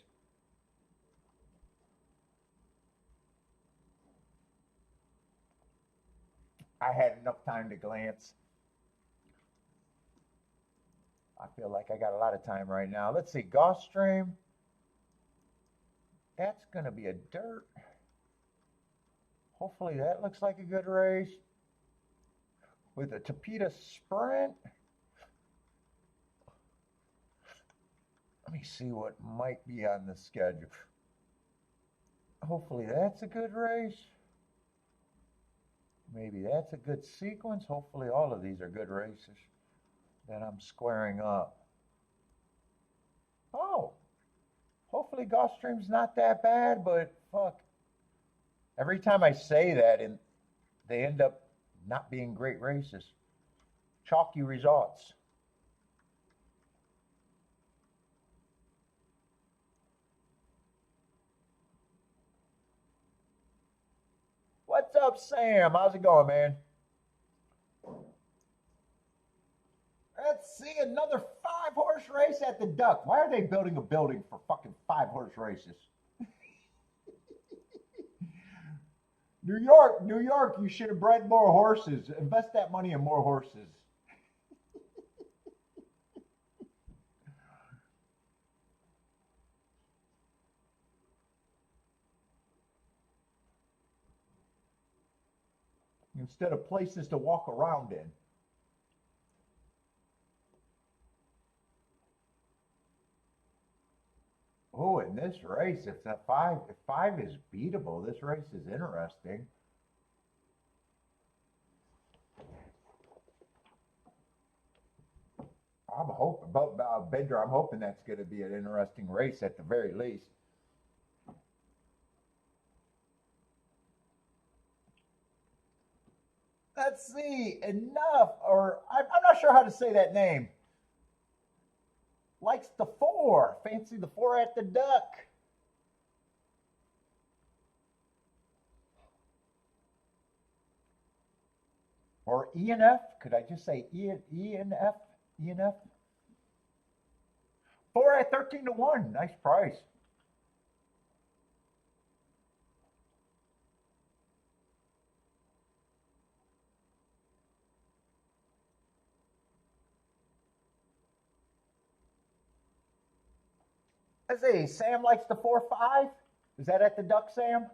Speaker 1: I had enough time to glance. I feel like I got a lot of time right now. Let's see, Gulfstream. That's going to be a dirt. Hopefully that looks like a good race. With a Tapita Sprint. Let me see what might be on the schedule. Hopefully that's a good race. Maybe that's a good sequence. Hopefully all of these are good races that I'm squaring up. Oh, hopefully Gulfstream's not that bad, but fuck. Every time I say that, and they end up not being great races. Chalky results. What's up, Sam? How's it going, man? Let's see another 5-horse race at the Duck. Why are they building a building for fucking 5-horse races? New York, you should have bred more horses. Invest that money in more horses. Instead of places to walk around in. Oh, in this race, if five is beatable, this race is interesting. I'm hoping, Bender, I'm hoping that's going to be an interesting race at the very least. Let's see, enough, or I'm not sure how to say that name. Likes the 4. Fancy the 4 at the Duck. Or ENF? Could I just say ENF? ENF? 4 at 13 to 1. Nice price. Let's see. Sam likes the 4-5. Is that at the Duck, Sam?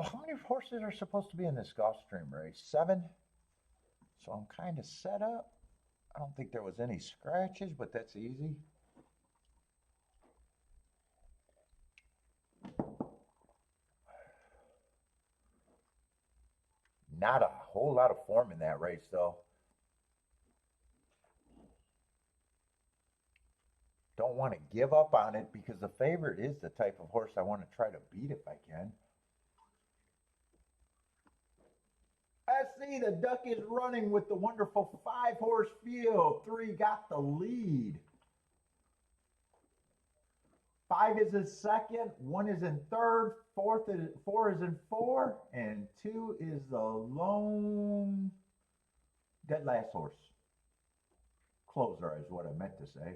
Speaker 1: how many horses are supposed to be in this Gulfstream race? 7. So I'm kind of set up. I don't think there was any scratches, but that's easy. Not a whole lot of form in that race, though. Don't want to give up on it because the favorite is the type of horse I want to try to beat if I can. I see the duck is running with the wonderful 5-horse field. 3 got the lead. 5 is in second, 1 is in third, 4 is in 4, and 2 is the lone dead last horse. Closer is what I meant to say.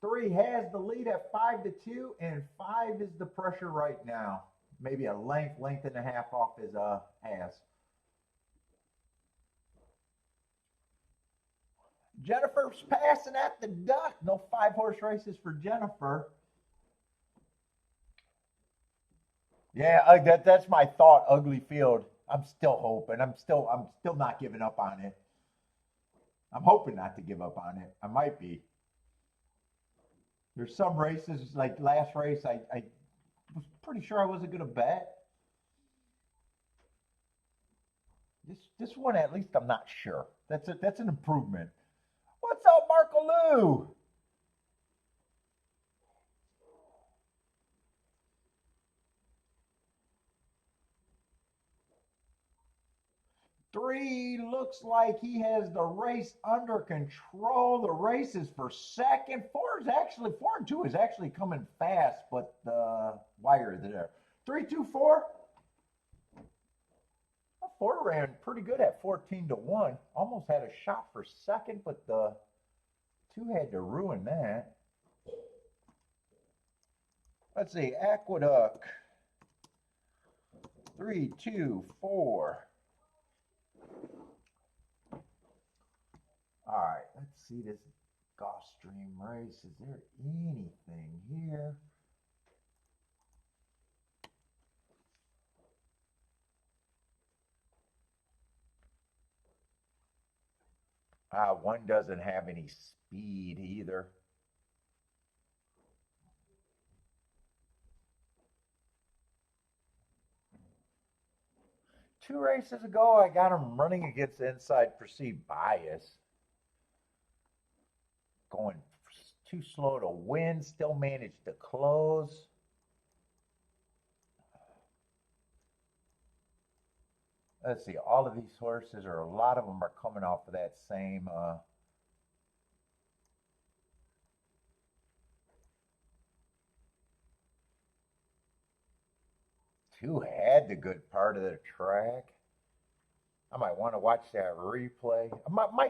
Speaker 1: 3 has the lead at 5-2, and 5 is the pressure right now. Maybe a length and a half off his ass. Jennifer's passing at the duck. No 5-horse races for Jennifer. Yeah, that's my thought. Ugly field. I'm still hoping. I'm still not giving up on it. I'm hoping not to give up on it. I might be. There's some races, like last race, I was pretty sure I wasn't going to bet. This one, at least, I'm not sure. That's an improvement. What's up, Marco Lou? Three looks like he has the race under control. The race is for second. 4 and 2 is actually coming fast, but the wire there. 3, 2, 4. 4 ran pretty good at 14-1. Almost had a shot for second, but the 2 had to ruin that. Let's see, Aqueduct. 3, 2, 4. All right, let's see this Gulfstream race. Is there anything here? One doesn't have any speed either. Two races ago, I got him running against inside perceived bias. Going too slow to win, still managed to close. Let's see, all of these horses, or a lot of them, are coming off of that same Two had the good part of the track. I might want to watch that replay. My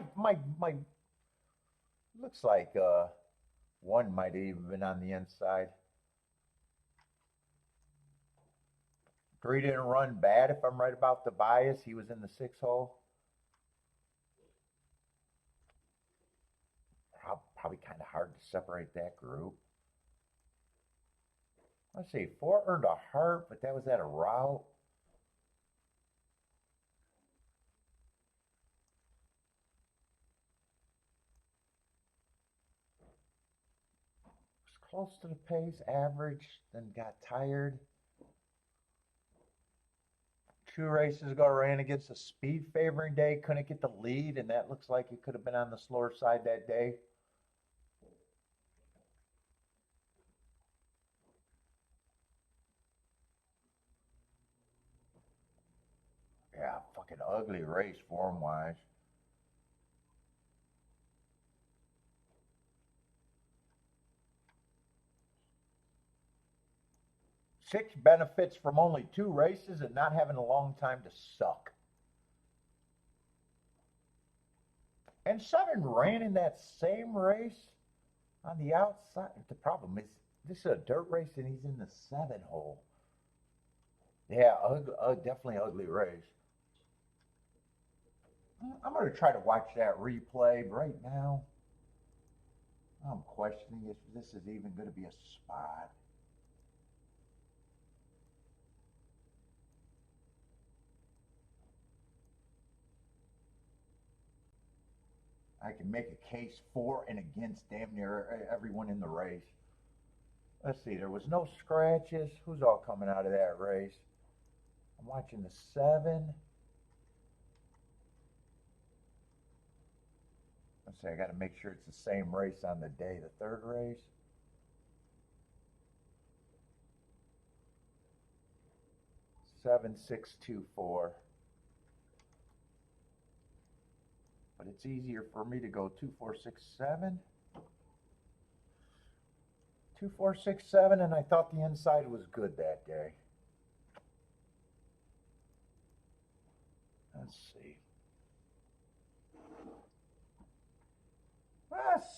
Speaker 1: looks like one might have even been on the inside. 3 didn't run bad, if I'm right about the bias. He was in the 6 hole. Probably kind of hard to separate that group. Let's see, 4 earned a heart, but that was at a route. Was close to the pace, average, then got tired. 2 races ago, ran against a speed favoring day, couldn't get the lead, and that looks like it could have been on the slower side that day. Yeah, fucking ugly race form-wise. Six benefits from only 2 races and not having a long time to suck. And 7 ran in that same race on the outside. The problem is, this is a dirt race and he's in the 7 hole. Yeah, definitely ugly race. I'm going to try to watch that replay. But right now, I'm questioning if this is even going to be a spot. I can make a case for and against damn near everyone in the race. Let's see, there was no scratches. Who's all coming out of that race? I'm watching the 7. Let's see, I got to make sure it's the same race on the day, the 3rd race. Seven, 6, 2, 4. But it's easier for me to go 2, 4, 6, 7. 2, 4, 6, 7, and I thought the inside was good that day. Let's see.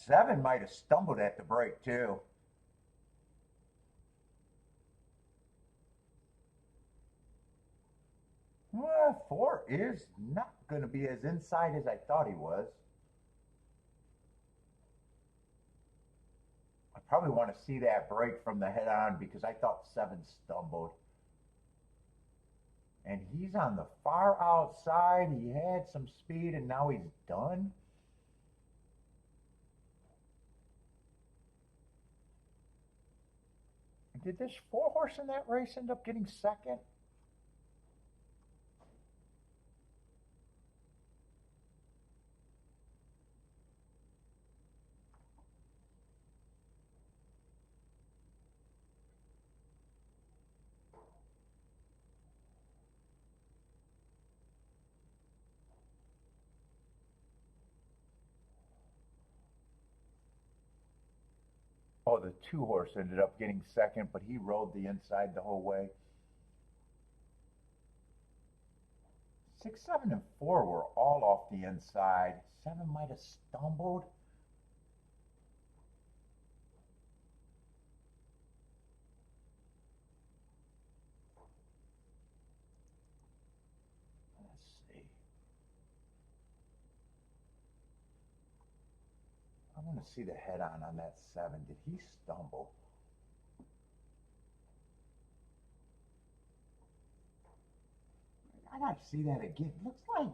Speaker 1: 7 might have stumbled at the break too. Well, 4 is not going to be as inside as I thought he was. I probably want to see that break from the head on because I thought 7 stumbled. And he's on the far outside. He had some speed and now he's done. Did this 4 horse in that race end up getting second? Oh, the 2 horse ended up getting second, but he rode the inside the whole way. 6, 7, and 4 were all off the inside. 7 might have stumbled. Let's see. I want to see the head on that 7. Did he stumble? I gotta see that again. Looks like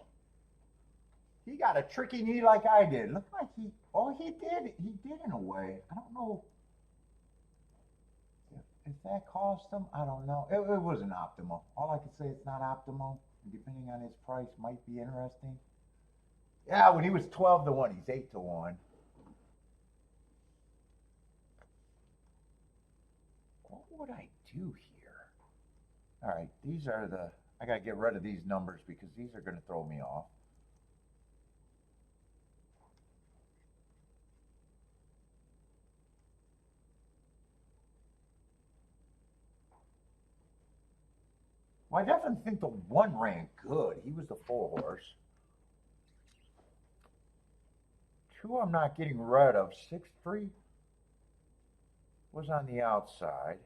Speaker 1: he got a tricky knee like I did. Looked like he did. He did in a way. I don't know if that cost him. I don't know. It wasn't optimal. All I can say it's not optimal. Depending on his price, might be interesting. Yeah, when he was 12 to 1, he's 8 to 1. What would I do here? All right, these are the. I got to get rid of these numbers because these are going to throw me off. Well, I definitely think the 1 ran good. He was the 4 horse. 2 I'm not getting rid of. 6, 3 was on the outside.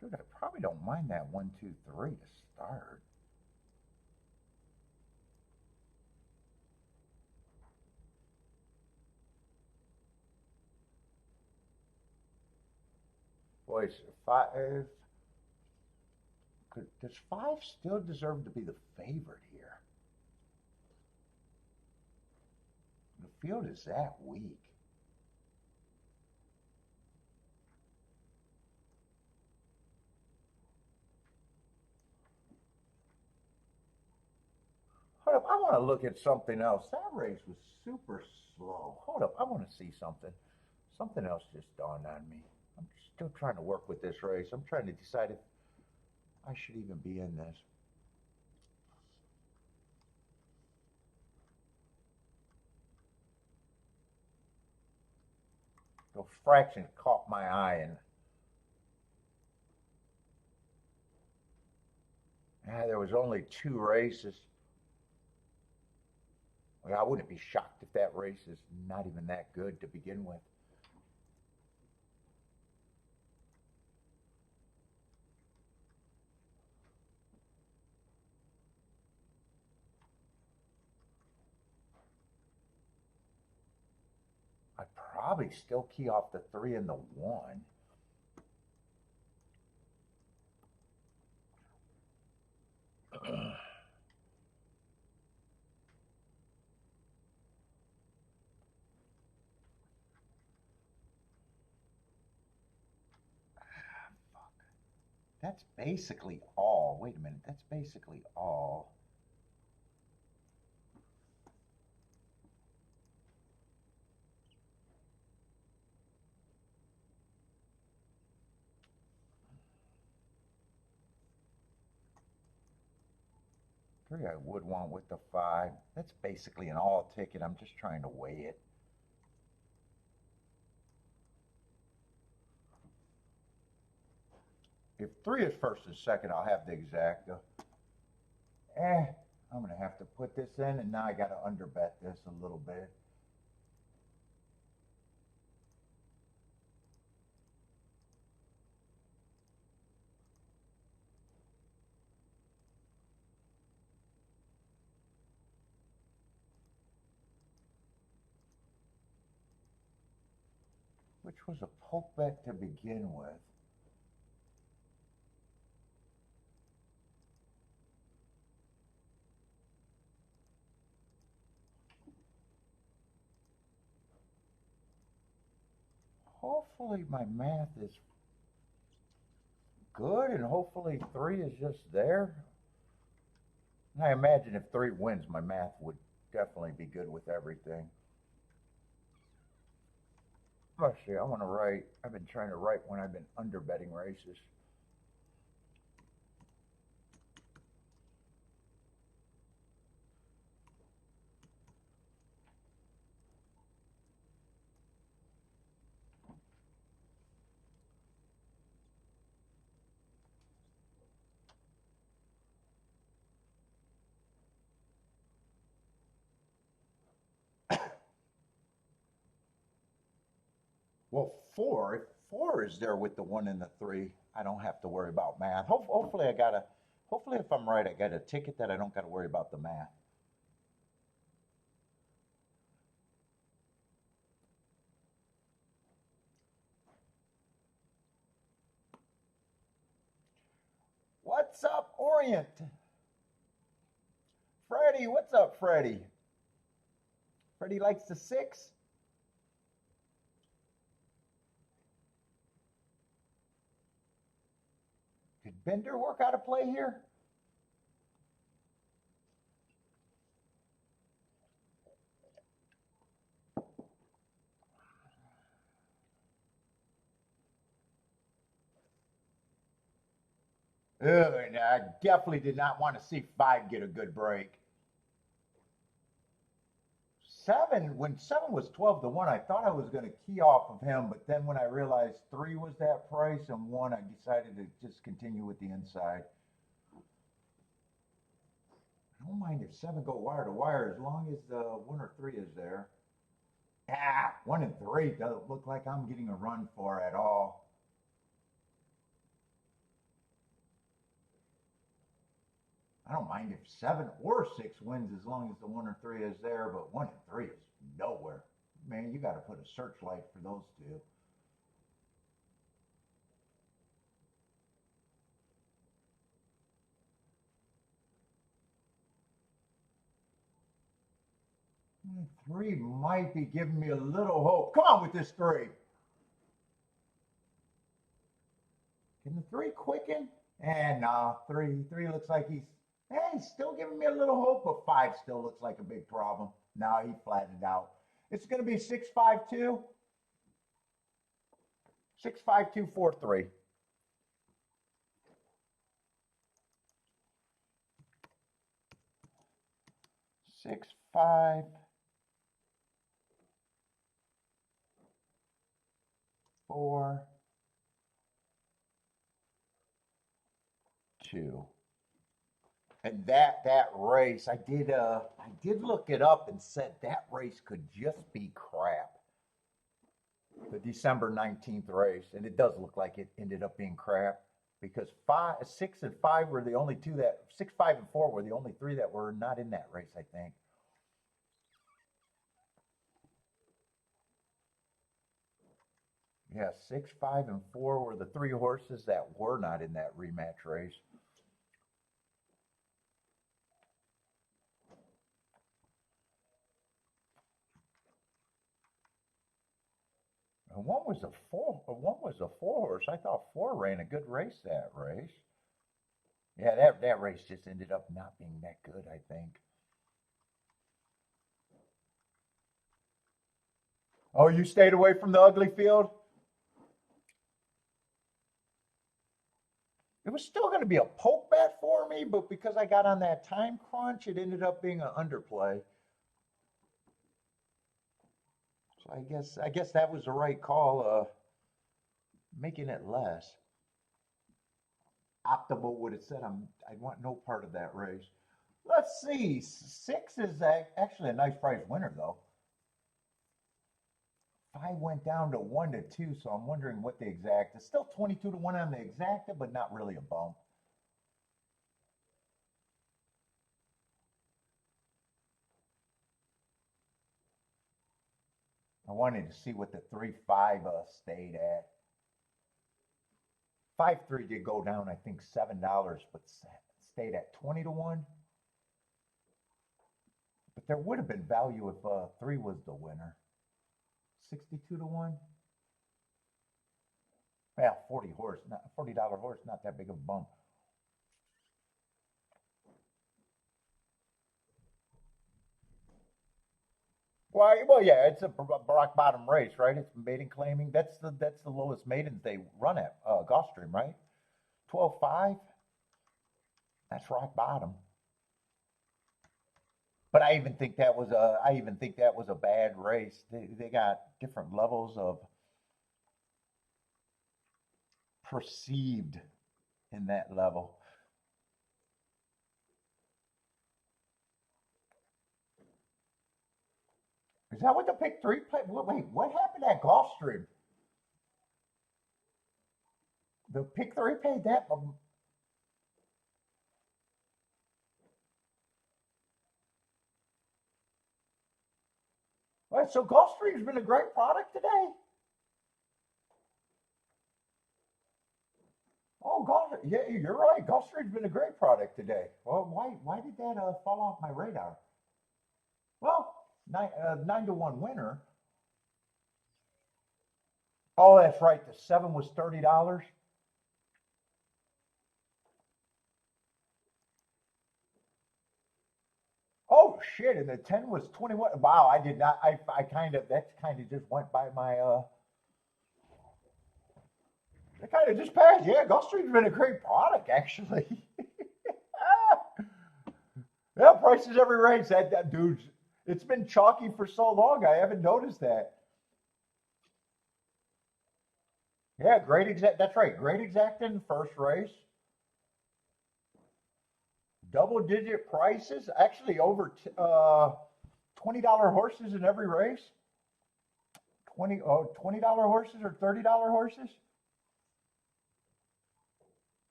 Speaker 1: Dude, I probably don't mind that 1, 2, 3 to start. Boys, 5. Does 5 still deserve to be the favorite here? The field is that weak. Hold up, I want to look at something else. That race was super slow. Hold up, I want to see something. Something else just dawned on me. I'm still trying to work with this race. I'm trying to decide if I should even be in this. The fraction caught my eye, and there was only 2 races. Well, I wouldn't be shocked if that race is not even that good to begin with. I probably still key off the 3 and the 1. That's basically all. Wait a minute. That's basically all. Three I would want with the 5. That's basically an all ticket. I'm just trying to weigh it. If 3 is first and second, I'll have the exacta. I'm going to have to put this in, and now I got to underbet this a little bit. Which was a poke bet to begin with. Hopefully my math is good, and hopefully 3 is just there. And I imagine if 3 wins, my math would definitely be good with everything. Let's see, I want to write. I've been trying to write when I've been underbetting races. Well, 4, if 4 is there with the 1 and the 3, I don't have to worry about math. Hopefully if I'm right, I got a ticket that I don't got to worry about the math. What's up, Orient? Freddie, what's up, Freddie? Freddie likes the 6. Did Bender work out a play here? And I definitely did not want to see 5 get a good break. 7, when 7 was 12 to 1, I thought I was going to key off of him, but then when I realized 3 was that price and 1, I decided to just continue with the inside. I don't mind if 7 go wire to wire as long as 1 or 3 is there. 1 and 3 doesn't look like I'm getting a run for at all. I don't mind if 7 or 6 wins as long as the 1 or 3 is there, but 1 and 3 is nowhere. Man, you got to put a searchlight for those 2. And 3 might be giving me a little hope. Come on with this 3. Can the 3 quicken? And no, 3 looks like he's still giving me a little hope, but 5 still looks like a big problem. Now he flattened out. It's going to be 6-5-2. 6-5-2-4-3. 6-5. 4, 2. And that race, I did look it up and said that race could just be crap. The December 19th race, and it does look like it ended up being crap because 6 and 5 were the only 2 that 6, 5, and 4 were the only 3 that were not in that race, I think. Yeah, 6, 5, and 4 were the three horses that were not in that rematch race. And one was a four horse. I thought 4 ran a good race that race. Yeah, that race just ended up not being that good, I think. Oh, you stayed away from the ugly field? It was still going to be a poke bet for me, but because I got on that time crunch, it ended up being an underplay. So I guess that was the right call, making it less. Optimal would have said I want no part of that race. Let's see. 6 is actually a nice price winner though. 5 went down to 1 to 2, so I'm wondering what the exact. It's still 22 to 1 on the exacta, but not really a bump. I wanted to see what the 3-5 stayed at. 5-3 did go down, I think $7, but stayed at 20 to 1. But there would have been value if 3 was the winner. 62 to 1. Well, $40 horse, not that big of a bump. Well, yeah, it's a rock bottom race, right? It's maiden claiming. That's the lowest maidens they run at Gulfstream, right? 12.5. That's rock bottom. But I even think that was a bad race. They got different levels of perceived in that level. Is that what the pick three played? Wait, what happened at Gulfstream? The pick three paid that. Right, so Gulfstream's been a great product today. Oh, Gulf, yeah, you're right. Gulfstream's been a great product today. Well, why did that fall off my radar? Well, 9 to 1 winner. Oh, that's right. The 7 was $30. Oh shit! And the 10 was 21. Wow, I did not. I kind of that kind of just went by my. It kind of just passed. Yeah, Gulfstream's been a great product actually. Yeah, prices every race. That dude. It's been chalky for so long. I haven't noticed that. Yeah, great exact. That's right. Great exact in the first race. Double digit prices. Actually, over $20 horses in every race. $20 horses or $30 horses.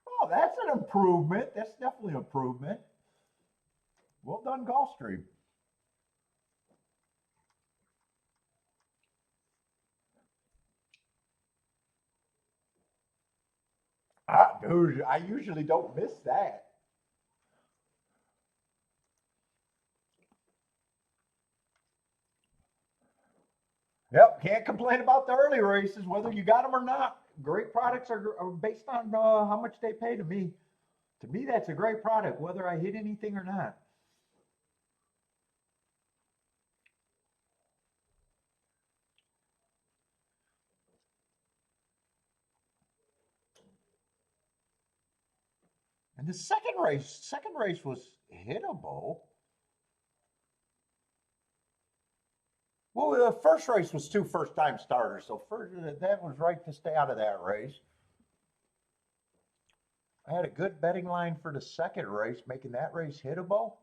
Speaker 1: Oh, that's an improvement. That's definitely an improvement. Well done, Gulfstream. Ah, dude, I usually don't miss that. Yep, can't complain about the early races, whether you got them or not. Great products are based on how much they pay to me. To me, that's a great product, whether I hit anything or not. And the second race was hittable. Well, the first race was 2 first-time starters, so that was right to stay out of that race. I had a good betting line for the second race, making that race hittable.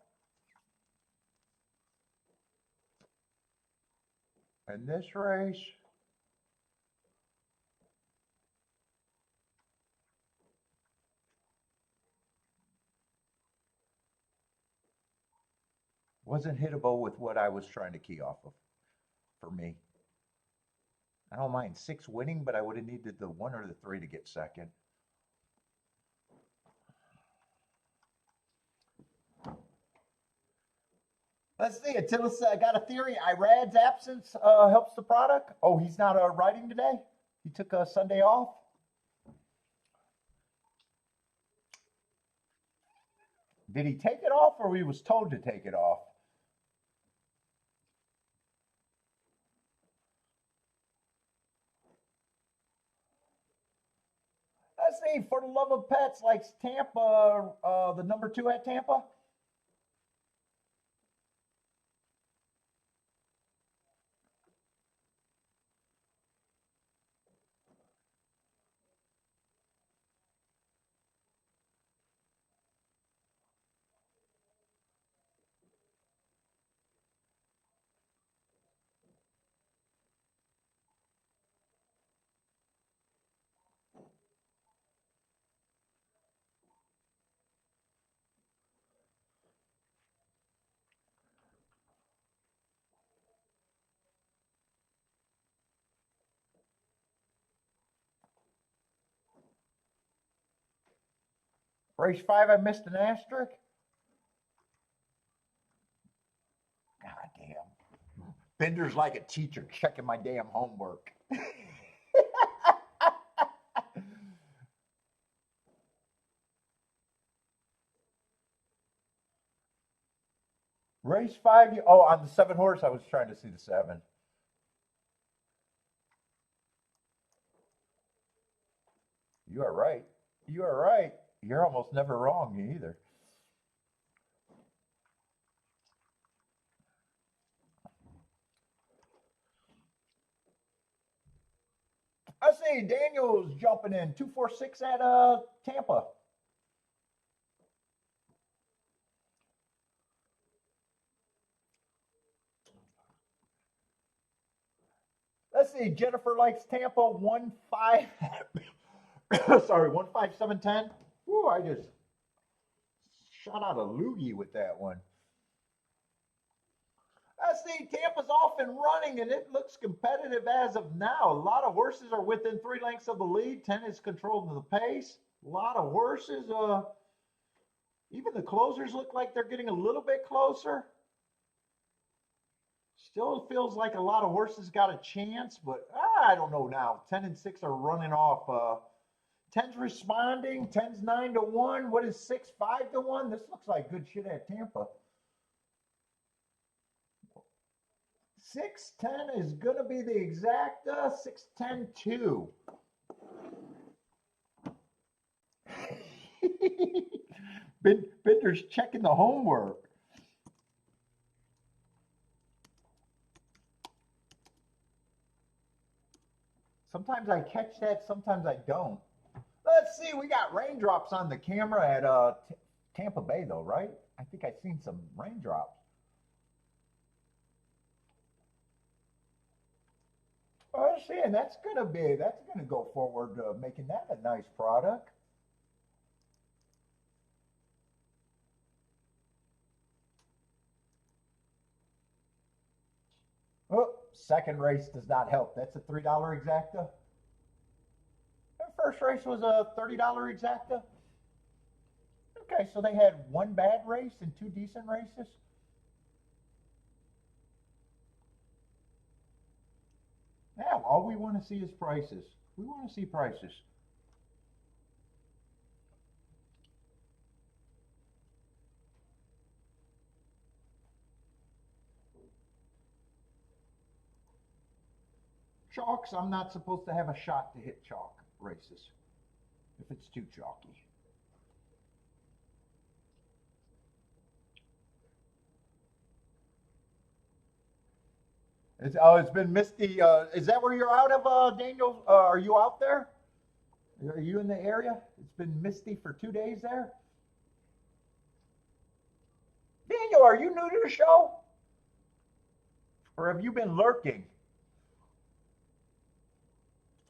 Speaker 1: And this race, wasn't hittable with what I was trying to key off of for me. I don't mind 6 winning, but I would have needed the 1 or the 3 to get second. Let's see. Attilis got a theory. Irad's absence helps the product. Oh, he's not riding today? He took a Sunday off? Did he take it off or he was told to take it off? Let's see. For the love of pets, likes Tampa, the number 2 at Tampa. Race 5, I missed an asterisk. God damn. Bender's like a teacher checking my damn homework. Race 5. Oh, on the 7 horse, I was trying to see the 7. You are right. You are right. You're almost never wrong either. I see Daniel's jumping in 246 at Tampa. Let's see. Jennifer likes Tampa 1-5. Sorry, 15710. Woo, I just shot out a loogie with that one. I see Tampa's off and running, and it looks competitive as of now. A lot of horses are within 3 lengths of the lead. 10 is controlling the pace. A lot of horses. Even the closers look like they're getting a little bit closer. Still feels like a lot of horses got a chance, but I don't know now. 10 and 6 are running off. 10's responding. 10's 9-1. What is 6, 5-1? This looks like good shit at Tampa. 6-10 is going to be the exact 6-10-2. Bender's checking the homework. Sometimes I catch that, sometimes I don't. Let's see, we got raindrops on the camera at Tampa Bay, though, right? I think I've seen some raindrops. Oh, I see, and that's gonna go forward, making that a nice product. Oh, second race does not help. That's a $3 exacta. The first race was a $30 exacta. Okay, so they had 1 bad race and 2 decent races. Yeah, all we want to see is prices. We want to see prices. Chalks, I'm not supposed to have a shot to hit chalk races if it's too chalky. It's been misty. Is that where you're out of, Daniel? Are you out there? Are you in the area? It's been misty for 2 days there. Daniel, are you new to the show? Or have you been lurking?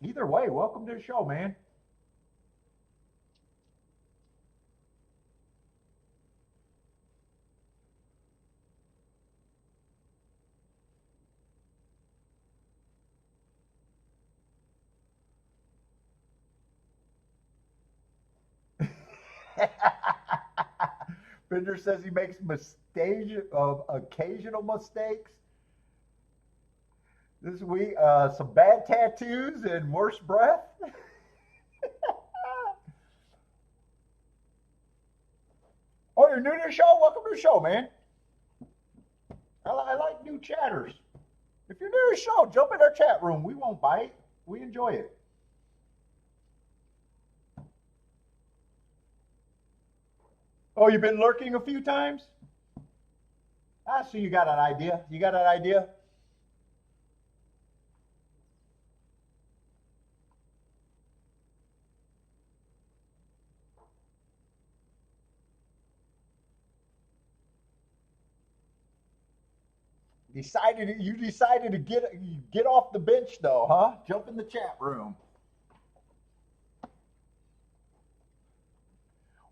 Speaker 1: Either way, welcome to the show, man. Bender says he makes occasional mistakes. This week, some bad tattoos and worse breath. Oh, you're new to the show? Welcome to the show, man. I like new chatters. If you're new to the show, jump in our chat room. We won't bite. We enjoy it. Oh, you've been lurking a few times? Ah, so you got an idea. You got an idea? You decided to get off the bench though, huh? Jump in the chat room.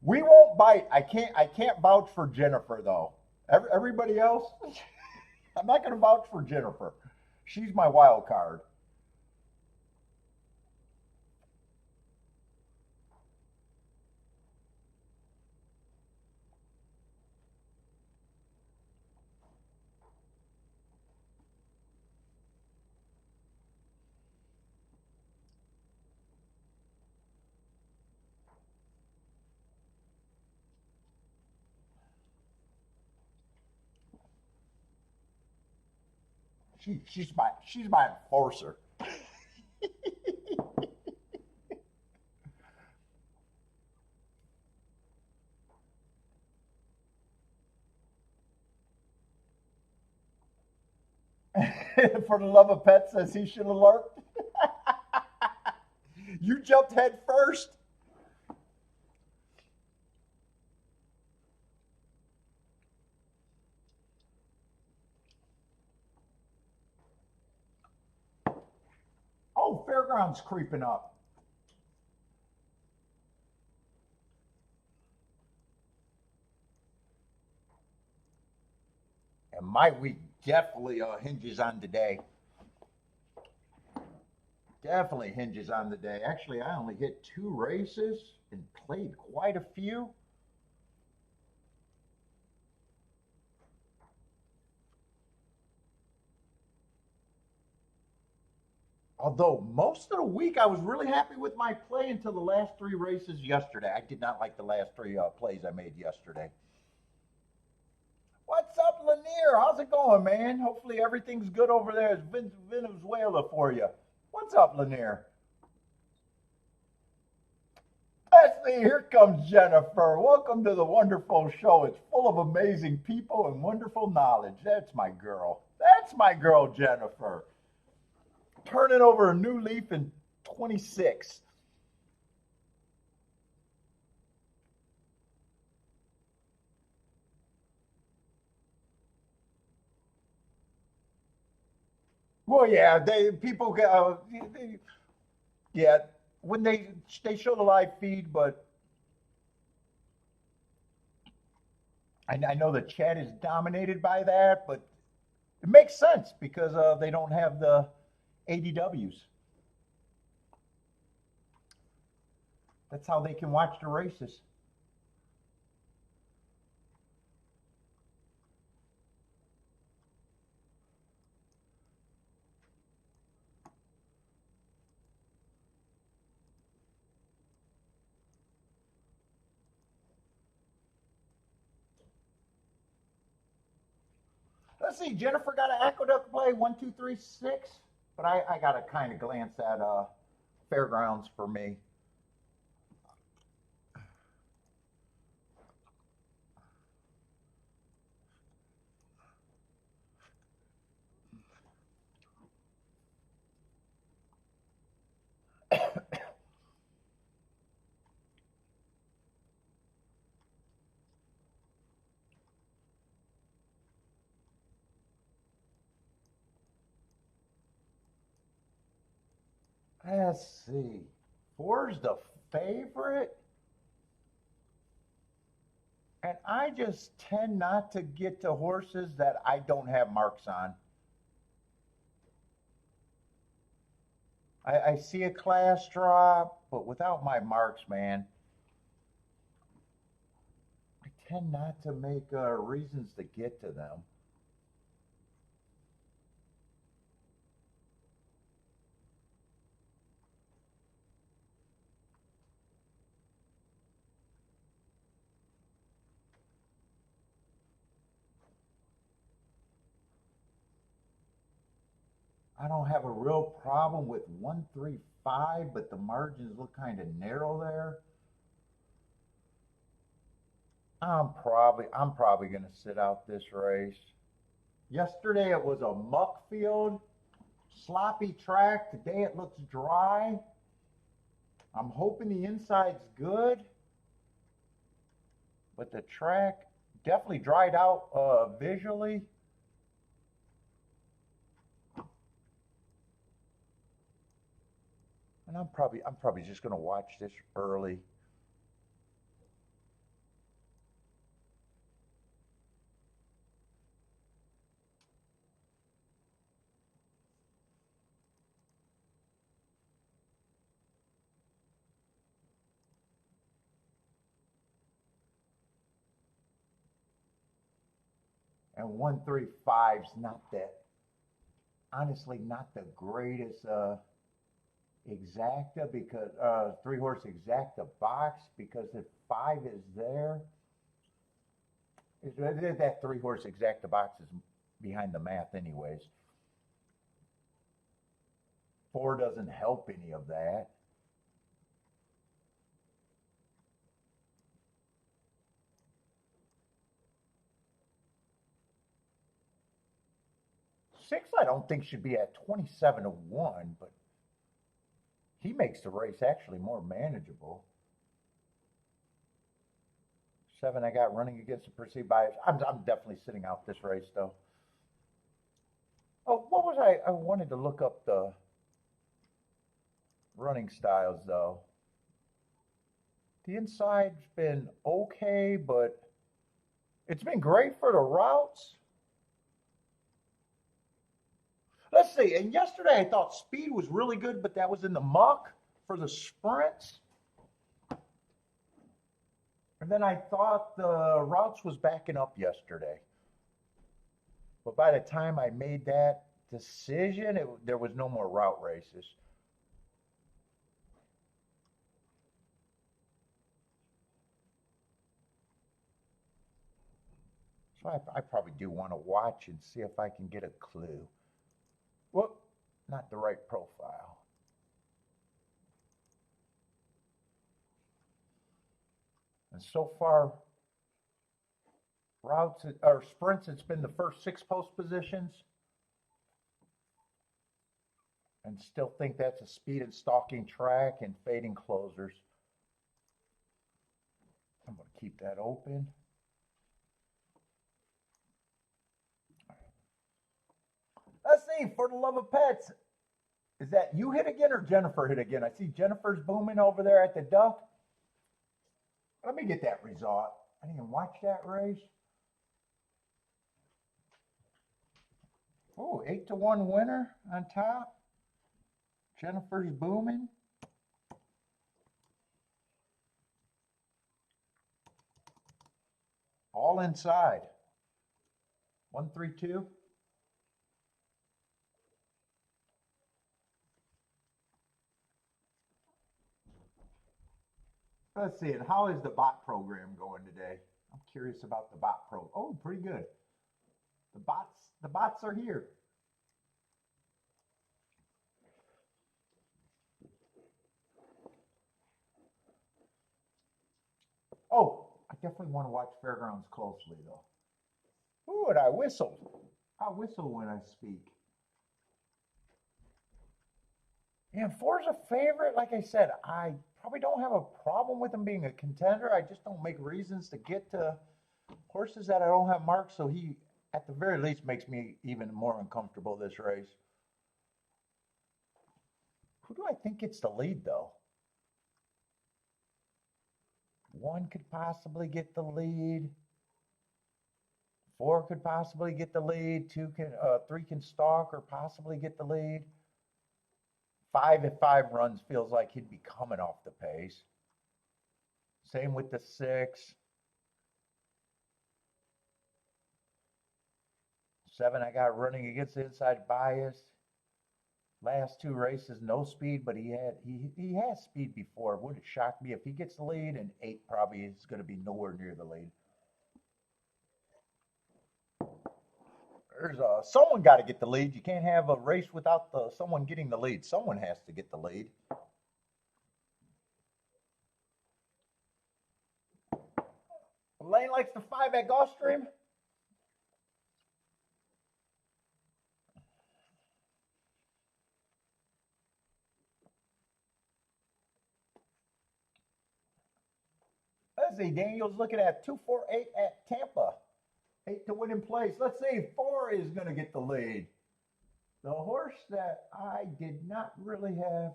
Speaker 1: We won't bite. I can't vouch for Jennifer though. Everybody else, I'm not going to vouch for Jennifer. She's my wild card. She's my enforcer. For the love of pets, says he should have lurked. You jumped head first. Oh, fairgrounds creeping up. And my week definitely hinges on today. Definitely hinges on the day. Actually, I only hit 2 races and played quite a few. Although most of the week I was really happy with my play until the last 3 races yesterday. I did not like the last 3 plays I made yesterday. What's up, Lanier? How's it going, man? Hopefully everything's good over there. It's Venezuela for you. What's up, Lanier? Let's see, here comes Jennifer. Welcome to the wonderful show. It's full of amazing people and wonderful knowledge. That's my girl. That's my girl, Jennifer. Turning over a new leaf in 26. Well, yeah, yeah, when they show the live feed, but I know the chat is dominated by that, but it makes sense because they don't have the ADWs. That's how they can watch the races. Let's see, Jennifer got an Aqueduct play 1, 2, 3, 6, but I got to kind of glance at fairgrounds for me. Let's see. Four's the favorite. And I just tend not to get to horses that I don't have marks on. I see a class drop, but without my marks, man. tend not to make reasons to get to them. I don't have a real problem with 135, but the margins look kind of narrow there. I'm probably going to sit out this race. Yesterday it was a muck field, sloppy track. Today it looks dry. I'm hoping the inside's good, but the track definitely dried out visually. And I'm probably just going to watch this early. And 135's not that, honestly, not the greatest exacta, because 3-horse exacta box, because if 5 is there, that 3-horse exacta box is behind the math anyways. 4 doesn't help any of that. Six, I don't think should be at 27-1, but he makes the race actually more manageable. 7, I got running against the perceived bias. I'm definitely sitting out this race though. Oh, what was I wanted to look up the running styles though. The inside's been okay, but it's been great for the routes. Let's see. And yesterday I thought speed was really good, but that was in the muck for the sprints. And then I thought the routes was backing up yesterday. But by the time I made that decision, there was no more route races. So I probably do want to watch and see if I can get a clue. Whoop, not the right profile. And so far, routes or sprints, it's been the first 6 post positions. And still think that's a speed and stalking track and fading closers. I'm going to keep that open. Let's see, for the love of pets, is that you hit again or Jennifer hit again? I see Jennifer's booming over there at the duck. Let me get that result. I didn't even watch that race. Oh, 8-1 winner on top. Jennifer's booming. All inside. 132. Let's see it. How is the bot program going today? I'm curious about the bot pro. Oh, pretty good. The bots are here. Oh, I definitely want to watch Fairgrounds closely though. Ooh, and I whistled. I whistle when I speak. Yeah, 4's a favorite. Like I said, I probably don't have a problem with him being a contender. I just don't make reasons to get to horses that I don't have marked. So he, at the very least, makes me even more uncomfortable this race. Who do I think gets the lead, though? 1 could possibly get the lead. 4 could possibly get the lead. 3 can stalk or possibly get the lead. 5, if 5 runs, feels like he'd be coming off the pace. Same with the 6. 7 I got running against the inside bias. Last 2 races, no speed, but he has speed before. Would it shock me if he gets the lead? And 8 probably is going to be nowhere near the lead. There's someone got to get the lead. You can't have a race without someone getting the lead. Someone has to get the lead. Lane likes the 5 at Gulfstream. Let's see. Daniel's looking at 248 at Tampa. 8 to win in place. Let's see. 4 is going to get the lead. The horse that I did not really have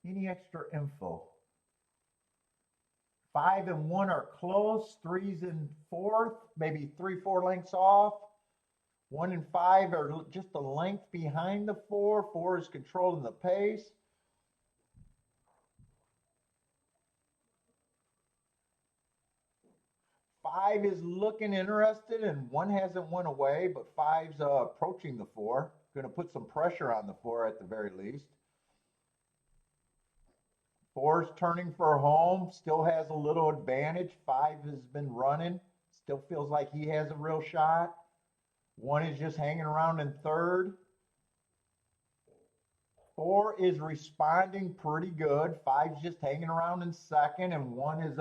Speaker 1: any extra info. 5 and 1 are close. 3's in 4th, maybe 3-4 lengths off. 1 and 5 are just a length behind the 4. 4 is controlling the pace. Five is looking interested, and 1 hasn't won away, but 5's approaching the 4. Going to put some pressure on the 4 at the very least. 4's turning for home, still has a little advantage. 5 has been running, still feels like he has a real shot. 1 is just hanging around in 3rd. 4 is responding pretty good. 5's just hanging around in 2nd, and 1 is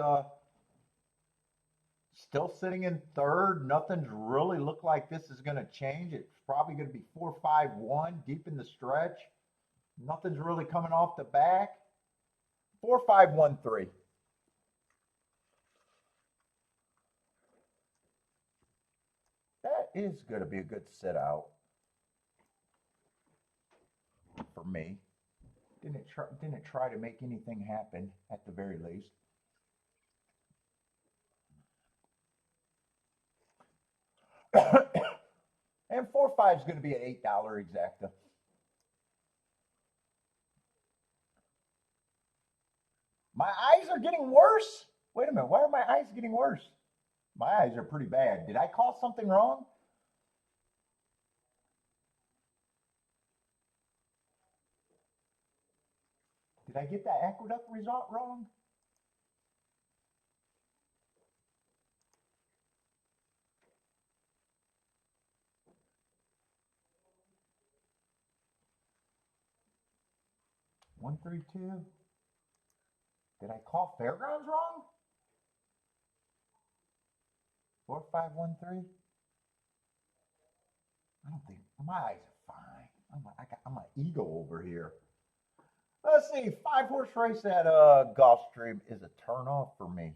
Speaker 1: still sitting in 3rd. Nothing's really looked like this is going to change. It's probably going to be 4-5-1 deep in the stretch. Nothing's really coming off the back. 4-5-1-3. That is going to be a good sit out for me. Didn't try to make anything happen at the very least. And 4-5 is going to be an $8 exacta. My eyes are getting worse. Wait a minute. Why are my eyes getting worse? My eyes are pretty bad. Did I call something wrong? Did I get that Aqueduct result wrong? One, 3, 2. Did I call Fairgrounds wrong? 4-5-1-3. I don't think my eyes are fine. I'm an ego over here. Let's see. 5-horse race at Gulfstream is a turn off for me.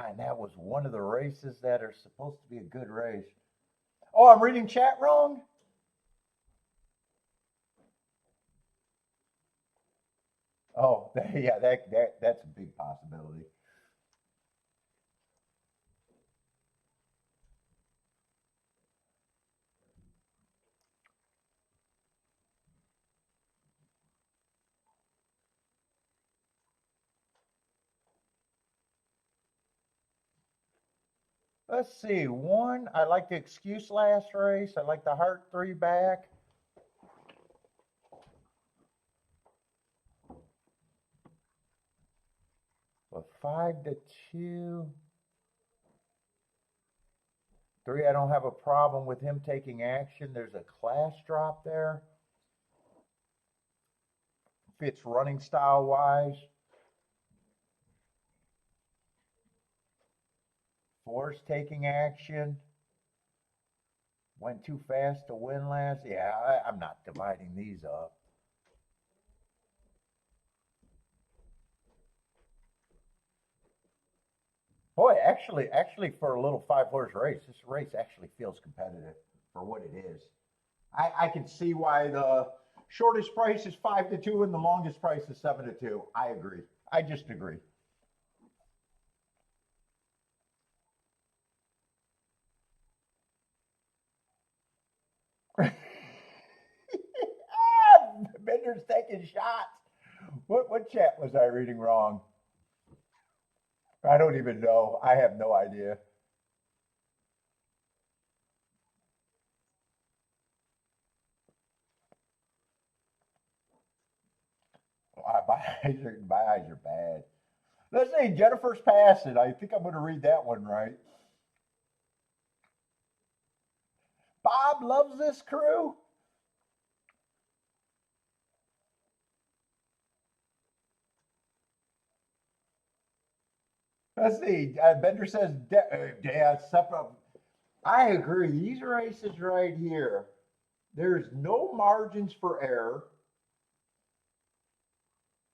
Speaker 1: And that was one of the races that are supposed to be a good race. Oh, I'm reading chat wrong? Oh, yeah, that's a big possibility. Let's see. 1, I like the excuse last race. I like the heart 3 back. But 5-2. 3, I don't have a problem with him taking action. There's a class drop there. Fits running style wise. 4's taking action. Went too fast to win last. Yeah, I'm not dividing these up. Boy, actually, for a little 5-horse race, this race actually feels competitive for what it is. I can see why the shortest price is 5-2 and the longest price is 7-2. I agree. I just agree. Bender's taking shots. What chat was I reading wrong? I don't even know. I have no idea. My eyes are bad. Let's see, Jennifer's passing. I think I'm going to read that one right. Bob loves this crew. Let's see. Bender says, "Dad, separate." I agree. These races right here, there's no margins for error.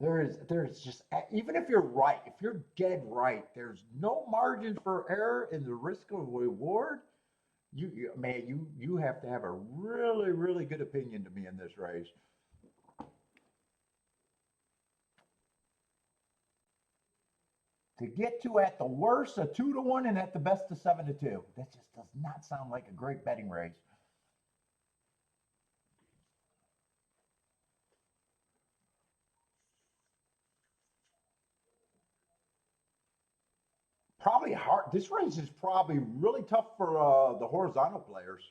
Speaker 1: There's just even if you're right, if you're dead right, there's no margin for error in the risk of reward. You have to have a really good opinion to me in this race. To get to at the worst a 2-1 and at the best a 7-2. That just does not sound like a great betting race. Probably hard. This race is probably really tough for the horizontal players.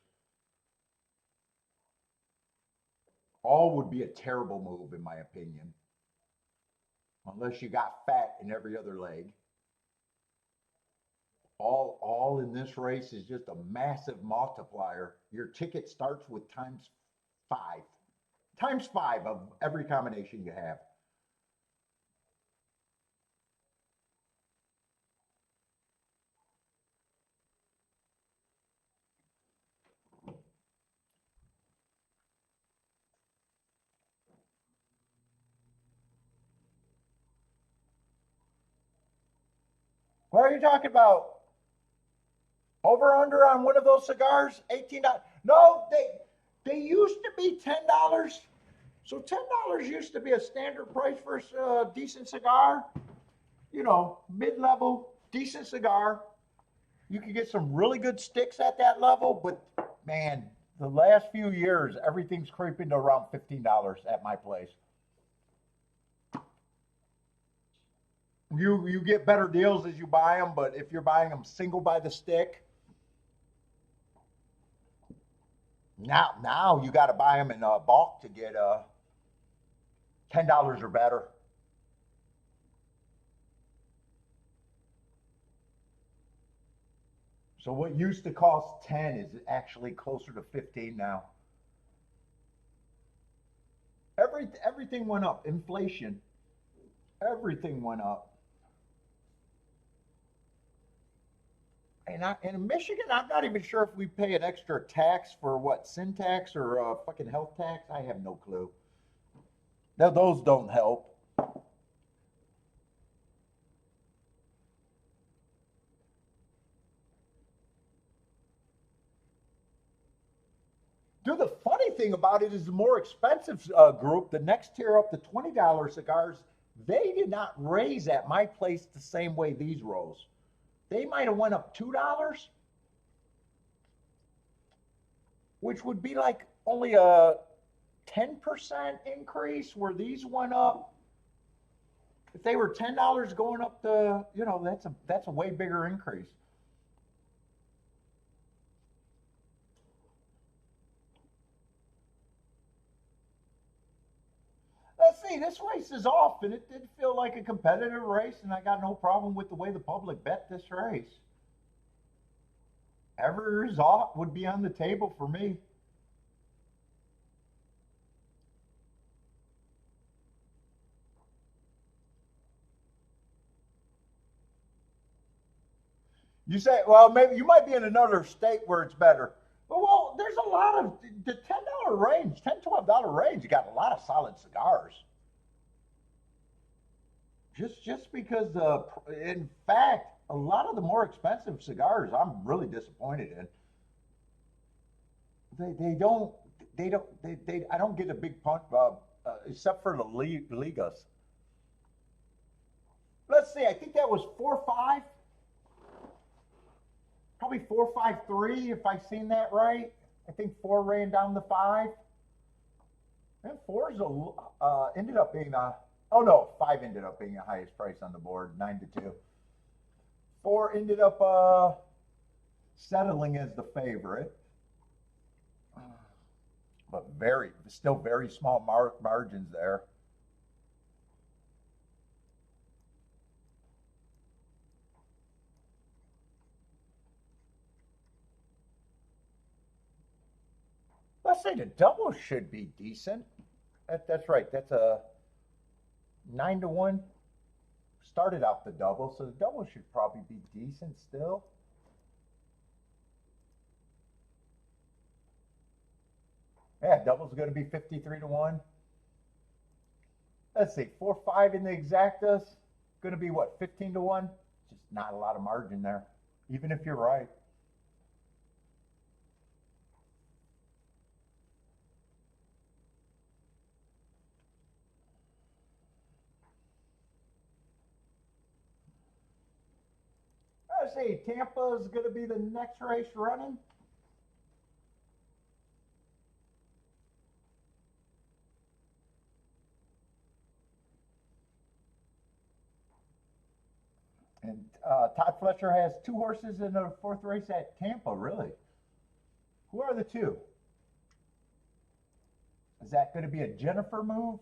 Speaker 1: All would be a terrible move, in my opinion, unless you got fat in every other leg. All in this race is just a massive multiplier. Your ticket starts with times five of every combination you have. What are you talking about? Over under on one of those cigars, $18. No, they used to be $10. So $10 used to be a standard price for a decent cigar. Mid-level, decent cigar. You could get some really good sticks at that level, but man, the last few years, everything's creeping to around $15 at my place. You get better deals as you buy them, but if you're buying them single by the stick, now you got to buy them in bulk to get $10 or better. So what used to cost 10 is actually closer to 15 now. Everything went up. Inflation. Everything went up. And in Michigan, I'm not even sure if we pay an extra tax for what, sin tax or fucking health tax. I have no clue. Now those don't help. Dude, the funny thing about it is the more expensive group, the next tier up, the $20 cigars, they did not raise at my place the same way these rose. They might have went up $2, which would be like only a 10% increase where these went up. If they were $10 going up to, that's a way bigger increase. Let's see, this race is off, and it did feel like a competitive race, and I got no problem with the way the public bet this race. Every result would be on the table for me. You say, well, maybe you might be in another state where it's better. Well, there's a lot of the $10 range, $10, $12 range. You got a lot of solid cigars. Just because in fact, a lot of the more expensive cigars, I'm really disappointed in. They don't they I don't get a big punch except for the Ligas. Let's see. I think that was 4.5, probably 4.53 if I seen that right. I think four ran down the five. And four's ended up being a Oh no, 5 ended up being the highest price on the board, 9-2. 4 ended up settling as the favorite, but still very small margins there. Let's say the double should be decent. That's right. That's a 9-1. Started out the double, so the double should probably be decent still. Yeah, double's going to be 53-1. Let's see, 4-5 in the exactas. Going to be what, 15-1? Just not a lot of margin there, even if you're right. Let's see, Tampa is going to be the next race running. And Todd Fletcher has 2 horses in a 4th race at Tampa, really. Who are the 2? Is that going to be a Jennifer move?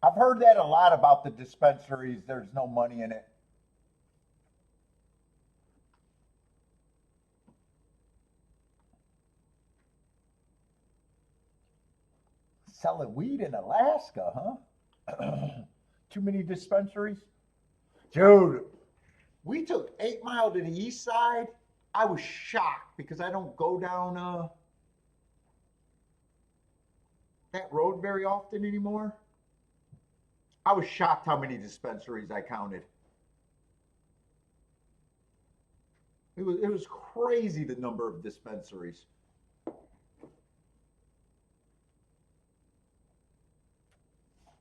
Speaker 1: I've heard that a lot about the dispensaries. There's no money in it. Selling weed in Alaska, huh? Too many dispensaries? Dude, we took 8 Mile to the east side. I was shocked because I don't go down that road very often anymore. I was shocked how many dispensaries I counted. It was crazy the number of dispensaries.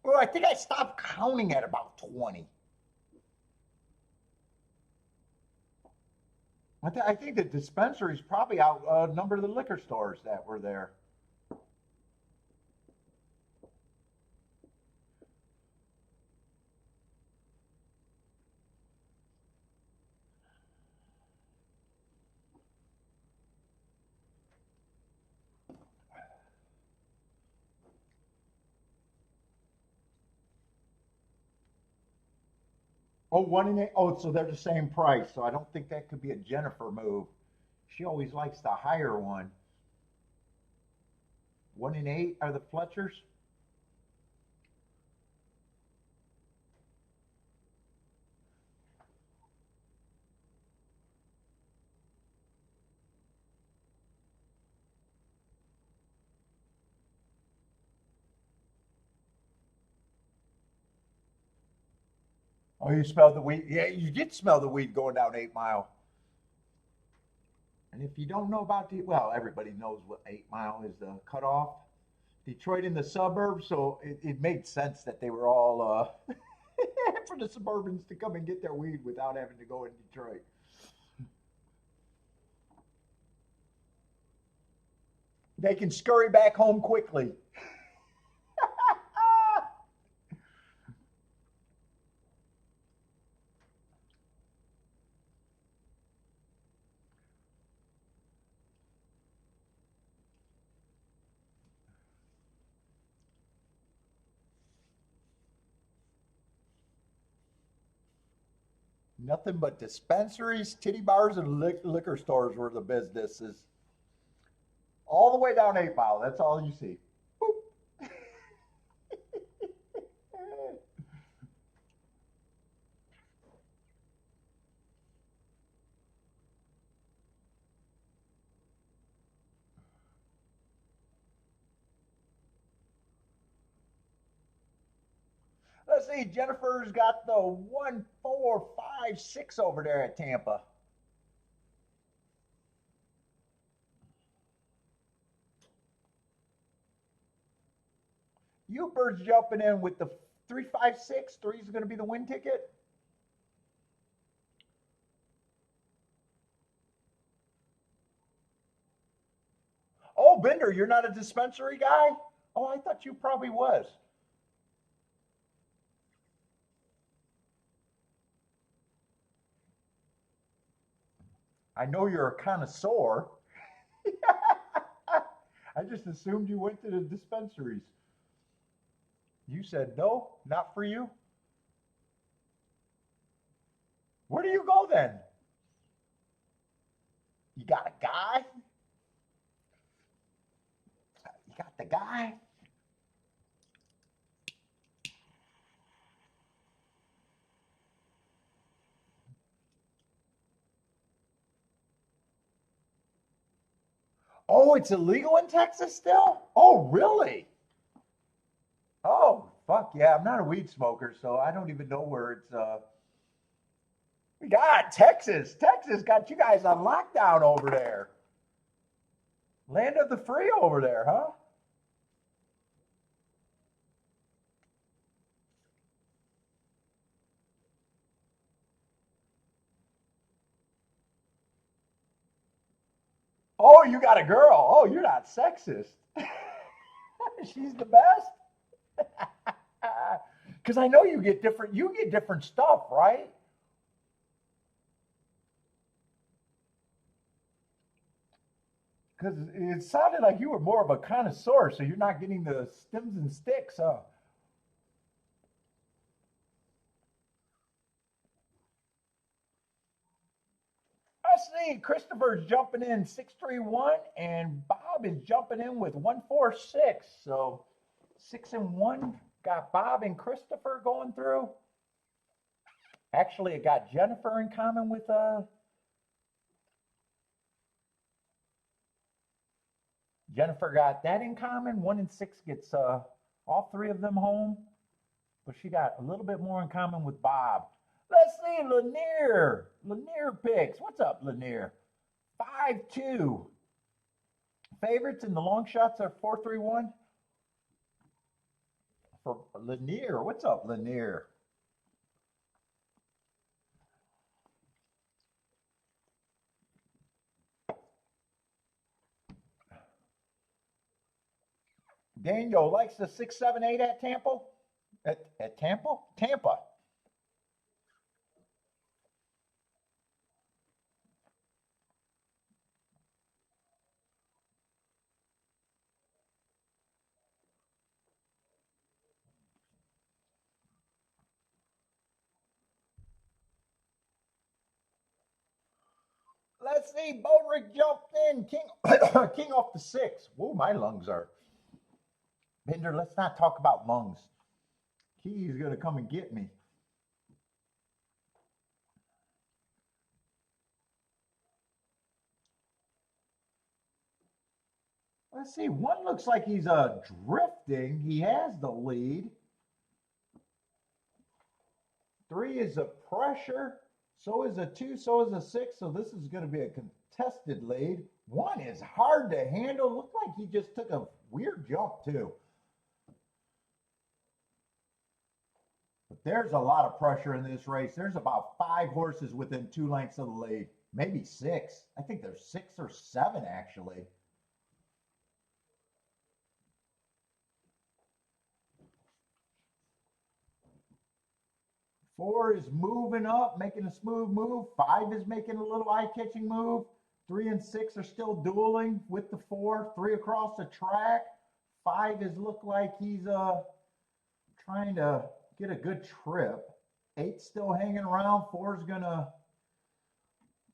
Speaker 1: Well, I think I stopped counting at about 20. I think the dispensaries probably outnumber the liquor stores that were there. Oh, 1-8. Oh, so they're the same price. So I don't think that could be a Jennifer move. She always likes the higher one. 1-8 are the Fletchers. Oh, you smelled the weed. Yeah, you did smell the weed going down 8 Mile. And if you don't know about well, everybody knows what 8 Mile is the cutoff. Detroit in the suburbs, so it made sense that they were all for the suburbans to come and get their weed without having to go in Detroit. They can scurry back home quickly. Nothing but dispensaries, titty bars, and liquor stores were the businesses. All the way down 8 Mile. That's all you see. Boop. Let's see. Jennifer's got the 1, 4, 5, 6 over there at Tampa. You birds jumping in with the 356. Three is going to be the win ticket. Oh, Bender, you're not a dispensary guy? Oh, I thought you probably was. I know you're a connoisseur. I just assumed you went to the dispensaries. You said no, not for you. Where do you go then? You got a guy? You got the guy? Oh, it's illegal in Texas still? Oh, really? Oh, fuck yeah. I'm not a weed smoker, so I don't even know where it's God, Texas. Texas got you guys on lockdown over there. Land of the free over there, huh? Oh, you got a girl. Oh, you're not sexist. She's the best. Because I know you get different stuff, right? Because it sounded like you were more of a connoisseur, so you're not getting the stems and sticks, huh? I see Christopher's jumping in 631 and Bob is jumping in with 146. So 6 and 1 got Bob and Christopher going through. Actually, it got Jennifer in common with Jennifer got that in common. 1 and 6 gets all three of them home, but she got a little bit more in common with Bob. Let's see, Lanier. Lanier picks. What's up, Lanier? 5-2. Favorites in the long shots are 4-3-1 for Lanier. What's up, Lanier? Daniel likes the 6-7-8 at Tampa. At Tampa? Tampa. Let's see. Bodrick jumped in. King King off the 6. Whoa, my lungs are. Bender, let's not talk about lungs. Key's going to come and get me. Let's see. 1 looks like he's drifting. He has the lead. 3 is a pressure. So is a 2. So is a 6. So this is going to be a contested lead. 1 is hard to handle. Looked like he just took a weird jump too. But there's a lot of pressure in this race. There's about 5 horses within 2 lengths of the lead. Maybe 6. I think there's 6 or 7 actually. 4 is moving up, making a smooth move. 5 is making a little eye-catching move. 3 and 6 are still dueling with the 4. 3 across the track. 5 is look like he's trying to get a good trip. 8's still hanging around. 4 is gonna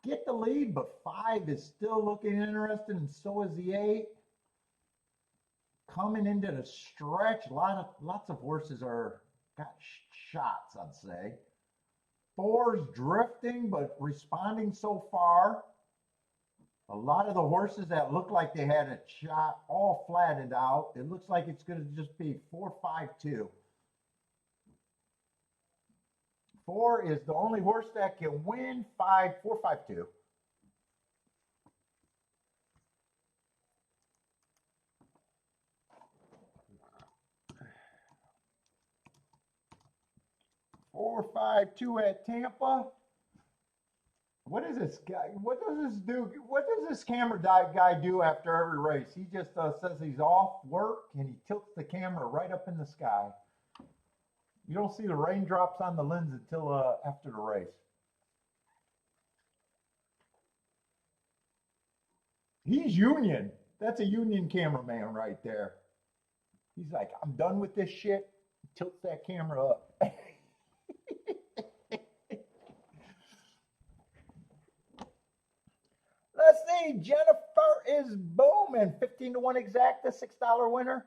Speaker 1: get the lead, but 5 is still looking interested, and so is the 8. Coming into the stretch, lots of horses are got shots, I'd say. 4's drifting, but responding so far. A lot of the horses that look like they had a shot all flattened out. It looks like it's going to just be 4-5-2. 4 is the only horse that can win 4-5-2. 452 at Tampa. What is this guy? What does this do? What does this camera guy do after every race? He just says he's off work and he tilts the camera right up in the sky. You don't see the raindrops on the lens until after the race. He's union. That's a union cameraman right there. He's like, I'm done with this shit. Tilts that camera up. Let's see. Jennifer is booming. 15-1 exact, the $6 winner.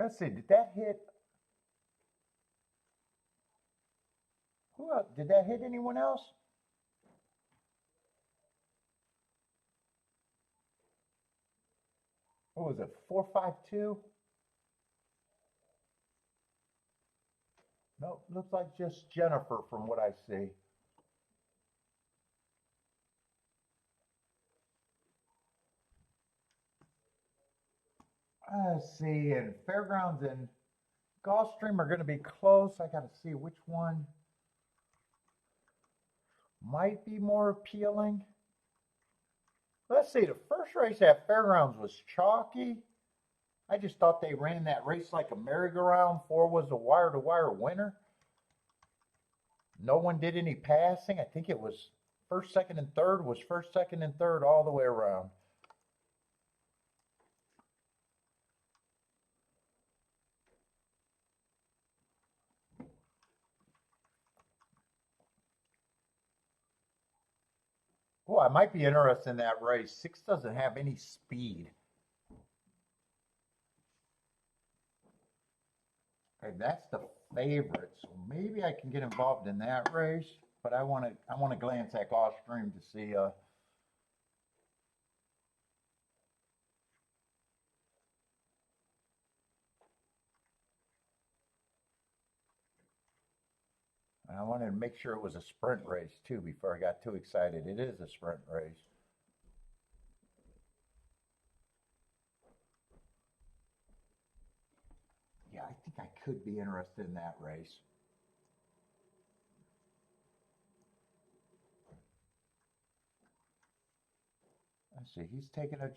Speaker 1: Let's see. Did that hit? Who else? Did that hit anyone else? What was it? 452? No, looks like just Jennifer from what I see. Let's see, and Fairgrounds and Gulfstream are going to be close. I got to see which one might be more appealing. Let's see, the first race at Fairgrounds was chalky. I just thought they ran that race like a merry-go-round. 4 was a wire-to-wire winner. No one did any passing. I think it was first, second, and third was first, second, and third all the way around. Oh, I might be interested in that race. 6 doesn't have any speed. Okay, that's the favorite, so maybe I can get involved in that race. But I want to glance at Gulfstream to see. I wanted to make sure it was a sprint race too before I got too excited. It is a sprint race. Yeah, I think I could be interested in that race. Let's see, he's taking a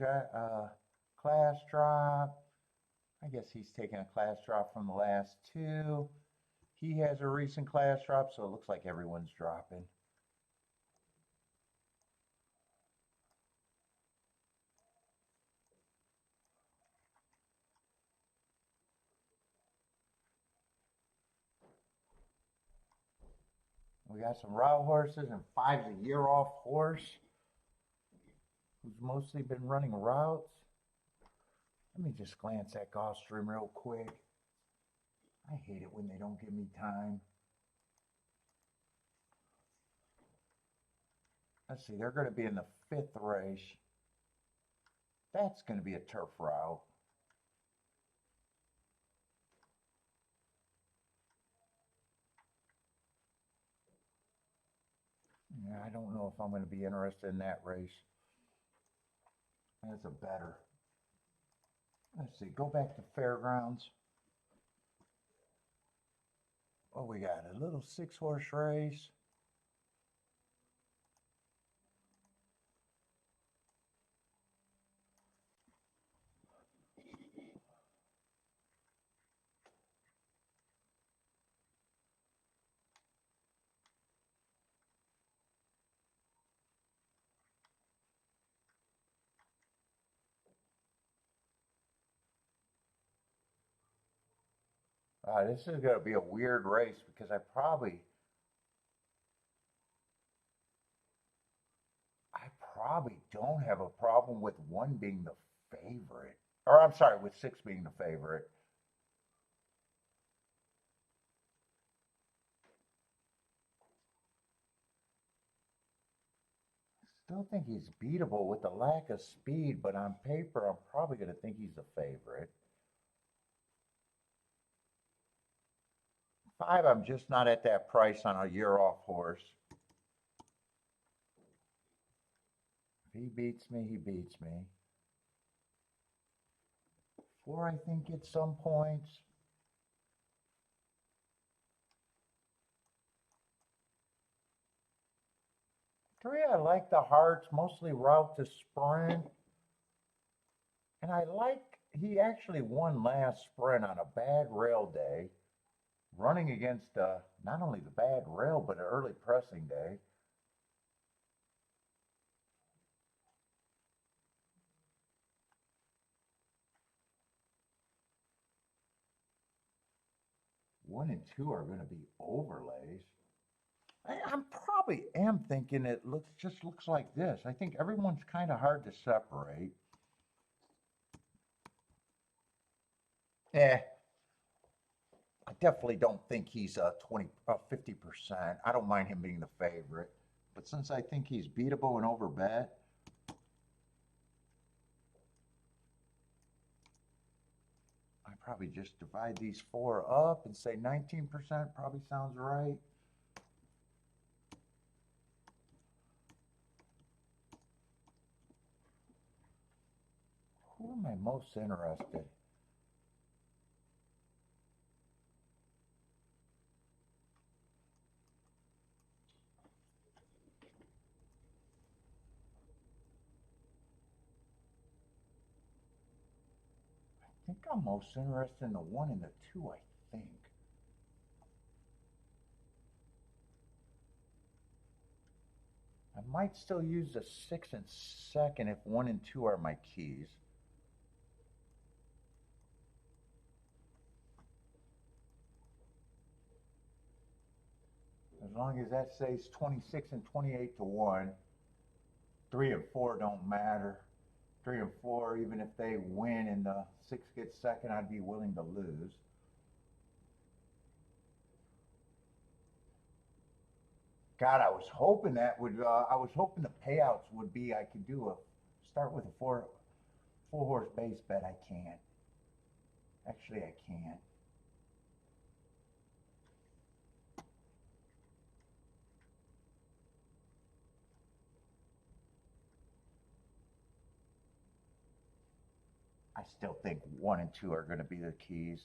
Speaker 1: class drop. I guess he's taking a class drop from the last 2. He has a recent class drop, so it looks like everyone's dropping. We got some route horses, and 5's a year-off horse who's mostly been running routes. Let me just glance at Gulfstream real quick. I hate it when they don't give me time. Let's see, they're going to be in the 5th race. That's going to be a turf route. Yeah, I don't know if I'm going to be interested in that race. That's a better. Let's see, go back to Fairgrounds. Oh, we got a little 6-horse race. This is going to be a weird race because I probably don't have a problem with 1 being the favorite. Or I'm sorry, with 6 being the favorite. Still think he's beatable with the lack of speed, but on paper, I'm probably going to think he's the favorite. 5, I'm just not at that price on a year-off horse. If he beats me, he beats me. 4, I think, gets some points. 3, I like the hearts, mostly route to sprint. And I like, he actually won last sprint on a bad rail day, running against not only the bad rail, but an early pressing day. One and two are going to be overlays. I'm probably am thinking it just looks like this. I think everyone's kind of hard to separate. I definitely don't think he's 50%. I don't mind him being the favorite, but since I think he's beatable and overbet, I probably just divide these 4 up and say 19% probably sounds right. Who am I most interested? I think I'm most interested in the 1 and the 2, I think. I might still use the 6 and 2nd if 1 and 2 are my keys. As long as that says 26 and 28 to 1, 3 and 4 don't matter. 3 and 4, even if they win and the 6 gets second, I'd be willing to lose. God, I was hoping that would. I was hoping the payouts would be. I could do start with a four horse base bet. I can't. Actually, I can't. I still think 1 and 2 are going to be the keys.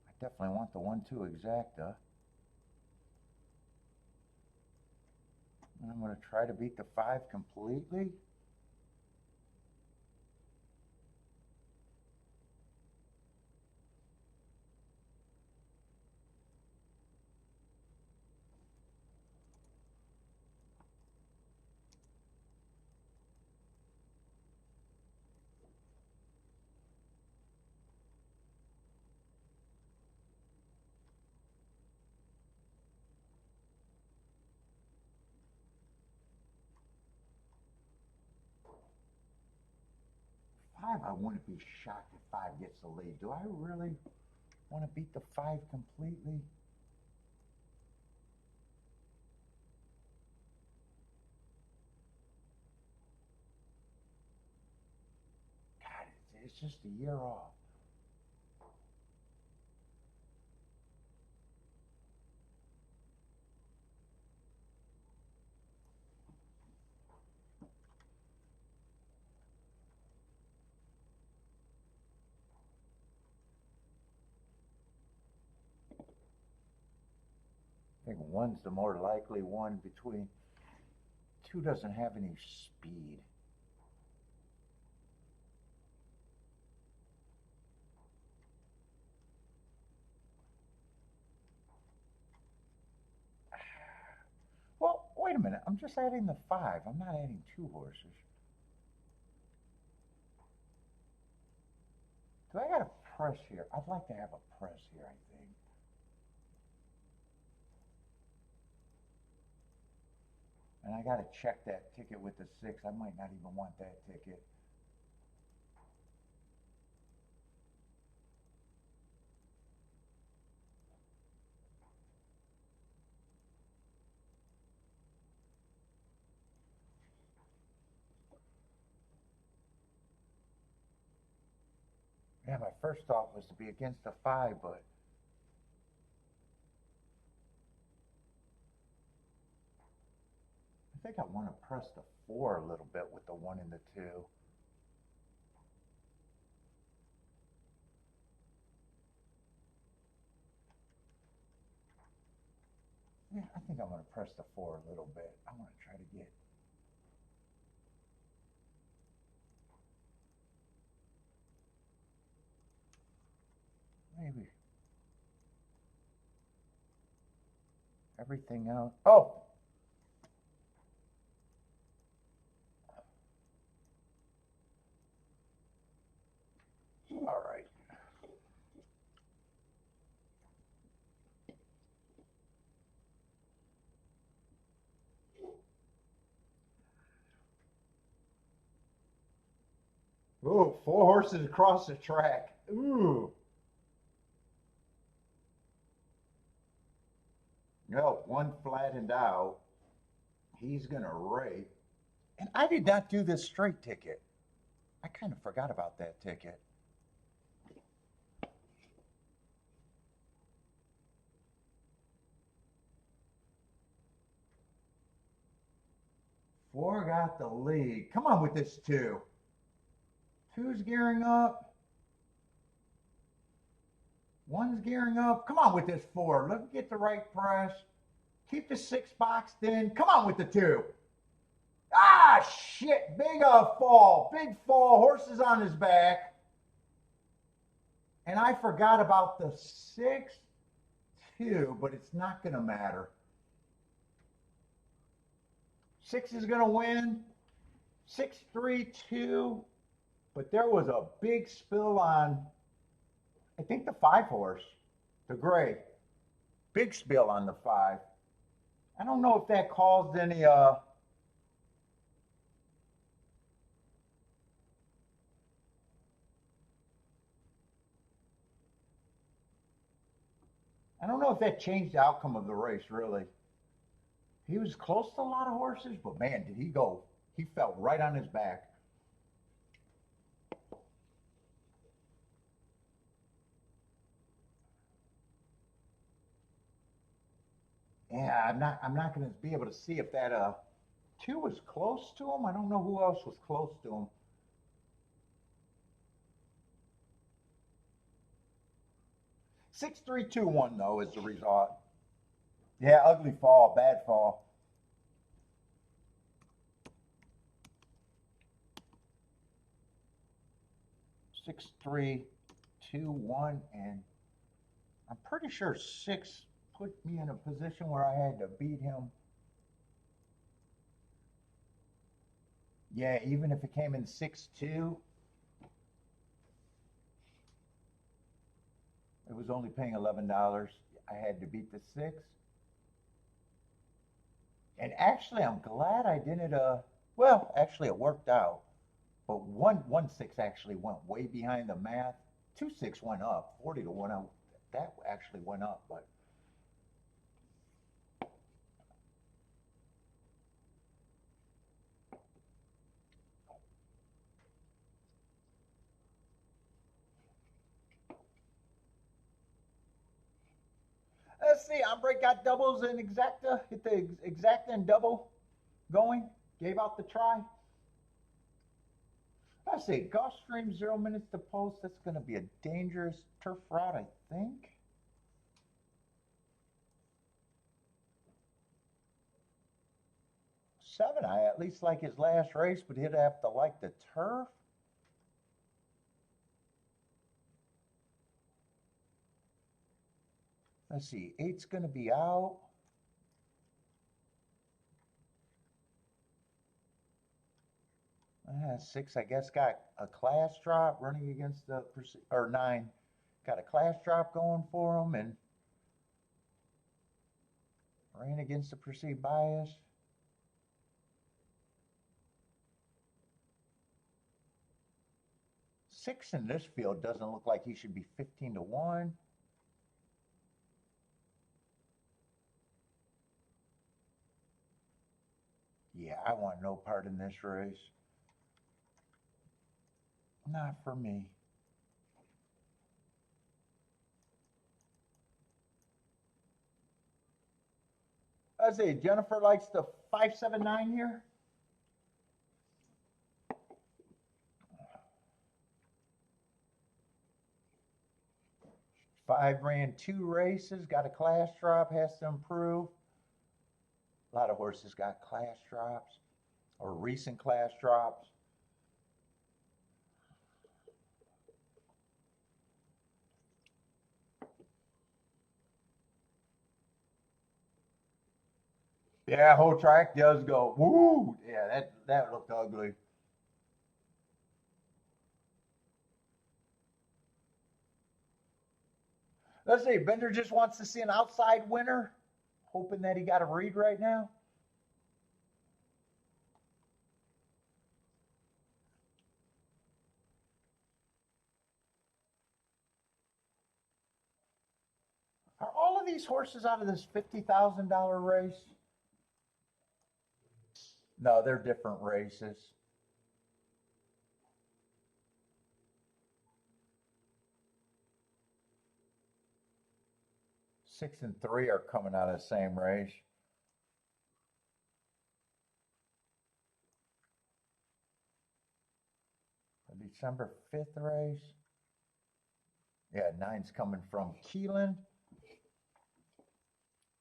Speaker 1: I definitely want the 1-2 exacta. And I'm going to try to beat the 5 completely. I wouldn't be shocked if 5 gets the lead. Do I really want to beat the 5 completely? God, it's just a year off. I think 1's the more likely one between. 2 doesn't have any speed. Well, wait a minute. I'm just adding the 5. I'm not adding 2 horses. Do I got a press here? I'd like to have a press here, I think. And I got to check that ticket with the 6. I might not even want that ticket. Yeah, my first thought was to be against the 5, but I think I want to press the 4 a little bit with the 1 and the 2. think I'm going to press the 4 a little bit. I want to try to get. Maybe. Everything else. Oh! All right. Ooh, 4 horses across the track. Ooh. No, one flattened out. He's going to rake. And I did not do this straight ticket. I kind of forgot about that ticket. Four got the lead. Come on with this 2. 2's gearing up. 1's gearing up. Come on with this 4. Let's get the right press. Keep the 6 boxed in. Come on with the 2. Ah, shit. Big fall. Big fall. Horse is on his back. And I forgot about the 6-2, but it's not going to matter. 6 is going to win. 6-3-2. But there was a big spill on, I think, the 5 horse, the gray. Big spill on the 5. I don't know if that caused any, I don't know if that changed the outcome of the race, really. He was close to a lot of horses, but man, did he go. He fell right on his back. Yeah, I'm not going to be able to see if that 2 was close to him. I don't know who else was close to him. Six, 3, 2, 1 though is the result. Yeah, ugly fall, bad fall. Six, 3, 2, 1, and I'm pretty sure 6 put me in a position where I had to beat him. Yeah, even if it came in 6-2, it was only paying $11. I had to beat the 6. And actually, I'm glad I didn't. Well, actually, it worked out. But 1-6 actually went way behind the math. 2-6 went up. 40 to 1 out. That actually went up, but. Let's see, Ombre got doubles and exacta. Hit the exacta and double going. Gave out the try. Let's see, Gulfstream 0 minutes to post. That's going to be a dangerous turf route, I think. Seven, I at least like his last race, but he'd have to like the turf. Let's see, 8's going to be out. Six, I guess, got a class drop running against the, or 9, got a class drop going for him and ran against the perceived bias. 6 in this field doesn't look like he should be 15 to 1. Yeah, I want no part in this race. Not for me. Let's see, Jennifer likes the 579 here. 5 ran 2 races, got a class drop, has to improve. A lot of horses got class drops or recent class drops. Yeah, whole track does go, woo! Yeah, that looked ugly. Let's see, Bender just wants to see an outside winner, hoping that he got a read right now. Are all of these horses out of this $50,000 race? No, they're different races. 6 and 3 are coming out of the same race. The December 5th race. Yeah, 9's coming from Keelan.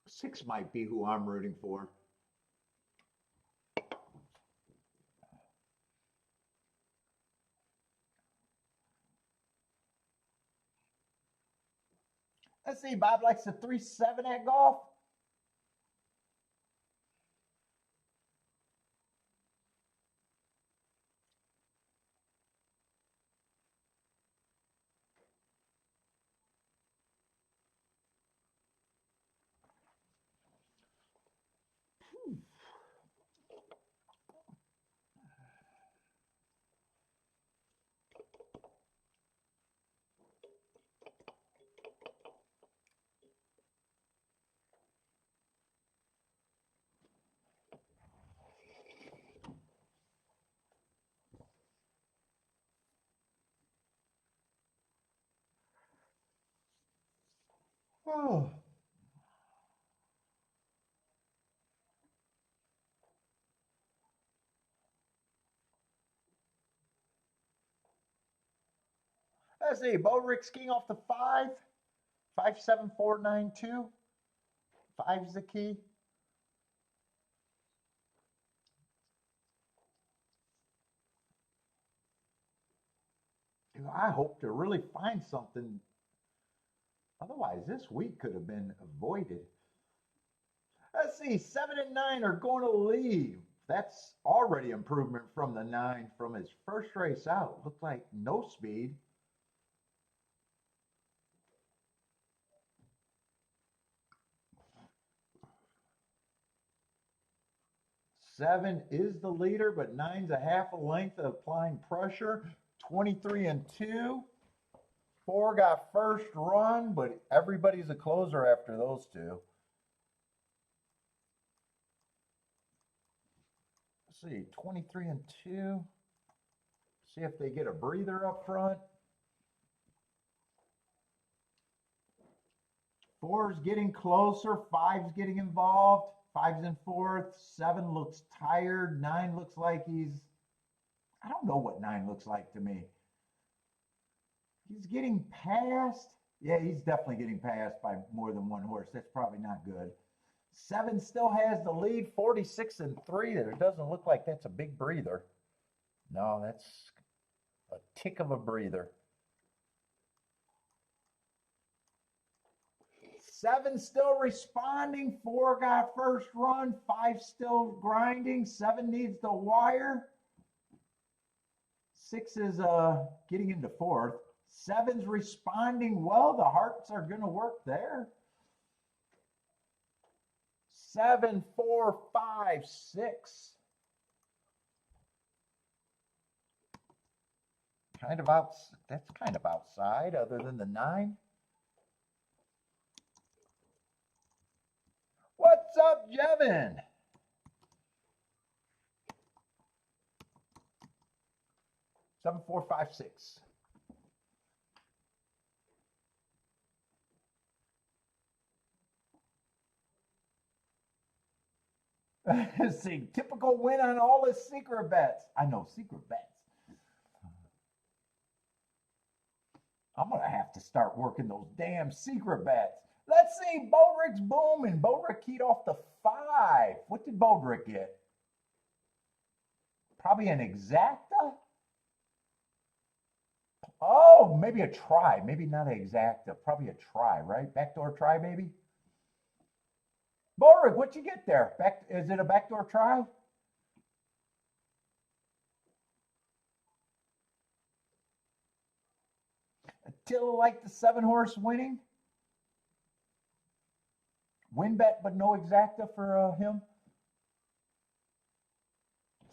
Speaker 1: 6 might be who I'm rooting for. Let's see, Bob likes the 3-7 at golf. Oh. Let's see, Bo Rick's king off the 5. 57492. 5's the key. I hope to really find something. Otherwise, this week could have been avoided. Let's see, 7 and 9 are going to leave. That's already improvement from the 9 from his first race out. Looked like no speed. Seven is the leader, but 9's a half a length of applying pressure. 23 and 2. 4 got first run, but everybody's a closer after those two. Let's see, 23 and 2. See if they get a breather up front. 4's getting closer. 5's getting involved. 5's in 4th. 7 looks tired. 9 looks like I don't know what 9 looks like to me. He's getting passed. Yeah, he's definitely getting passed by more than one horse. That's probably not good. 7 still has the lead, 46 and 3. It doesn't look like that's a big breather. No, that's a tick of a breather. 7 still responding. 4 got first run. 5 still grinding. 7 needs the wire. 6 is getting into 4th. 7's responding well. The hearts are going to work there. 7, 4, 5, 6. That's kind of outside other than the 9. What's up, Jevin? Seven, 4, 5, 6. See, typical win on all his secret bets. I know, secret bets. I'm going to have to start working those damn secret bets. Let's see, Bo Rick's booming. Bo Rick keyed off the 5. What did Bodrick get? Probably an exacta? Oh, maybe a try. Maybe not an exacta. Probably a try, right? Backdoor try, maybe? Bodrick, what'd you get there? Is it a backdoor try? Attila like the 7-horse winning? Win bet, but no exacta for him?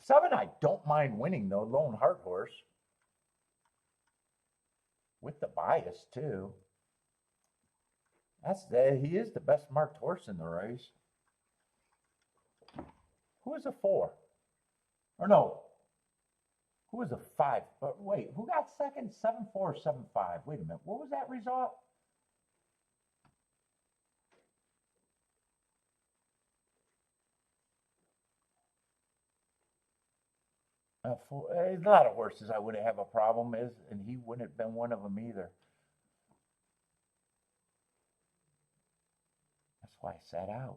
Speaker 1: 7, I don't mind winning, though. Lone Heart Horse. With the bias, too. He is the best marked horse in the race. Who is a 4? Or no. Who was a 5? But wait, who got second? 7-4 or 7-5? Wait a minute. What was that result? A lot of horses I wouldn't have a problem with, and he wouldn't have been one of them either. That's why I sat out.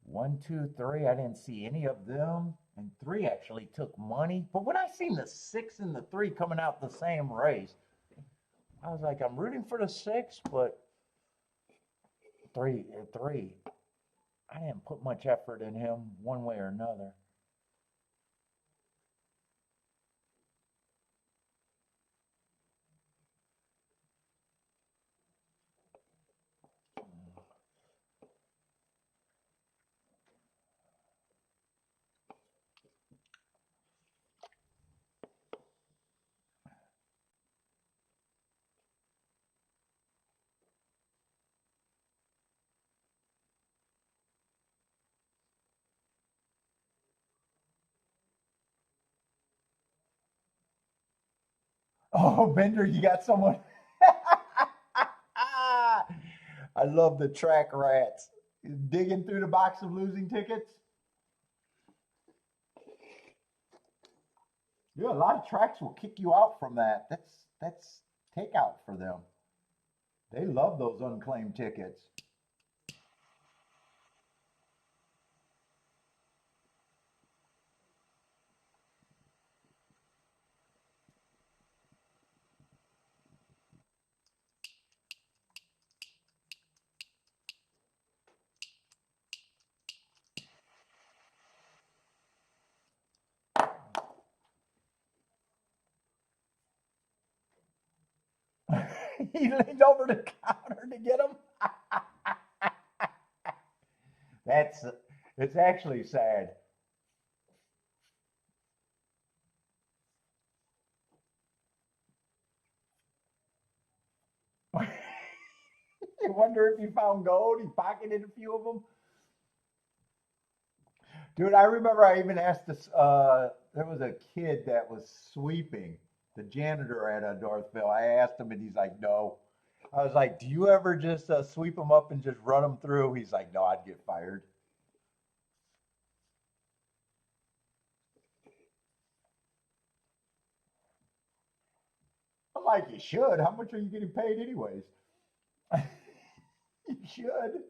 Speaker 1: 1, 2, 3. I didn't see any of them, and 3 actually took money. But when I seen the 6 and the 3 coming out the same race, I was like, I'm rooting for the 6, but 3. I didn't put much effort in him one way or another. Oh, Bender, you got someone. I love the track rats. Digging through the box of losing tickets. Yeah, a lot of tracks will kick you out from that. That's takeout for them. They love those unclaimed tickets. He leaned over the counter to get them. It's actually sad. I wonder if he found gold. He pocketed a few of them. Dude, I remember I even asked this. There was a kid that was sweeping, the janitor at Northville. I asked him, and he's like, "No." I was like, "Do you ever just sweep them up and just run them through?" He's like, "No, I'd get fired." I'm like, "You should. How much are you getting paid, anyways?" You should.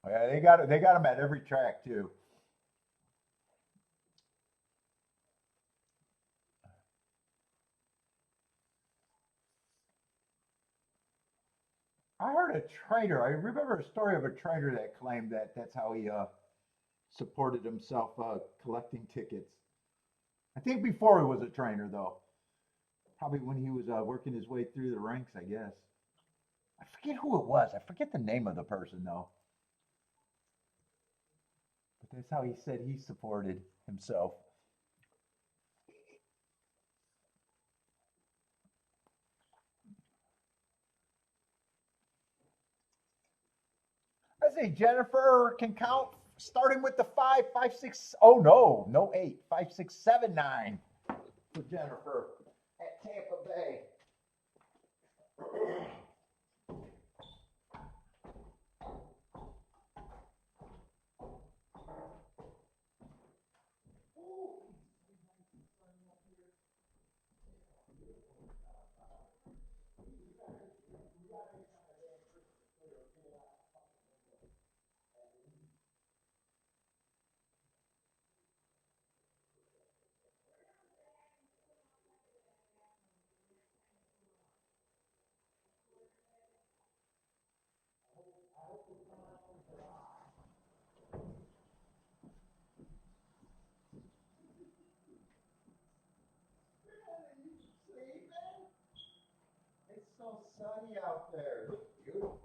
Speaker 1: Oh, yeah, they got them at every track too. I heard a trader. I remember a story of a trader that claimed that that's how he supported himself collecting tickets. I think before he was a trainer, though. Probably when he was working his way through the ranks, I guess. I forget who it was. I forget the name of the person, though. But that's how he said he supported himself. I say Jennifer can count starting with the 5, 5, 6. Oh, no, no 8. 5, 6, 7, 9 for Jennifer at Tampa Bay. so sunny out there. Looks beautiful.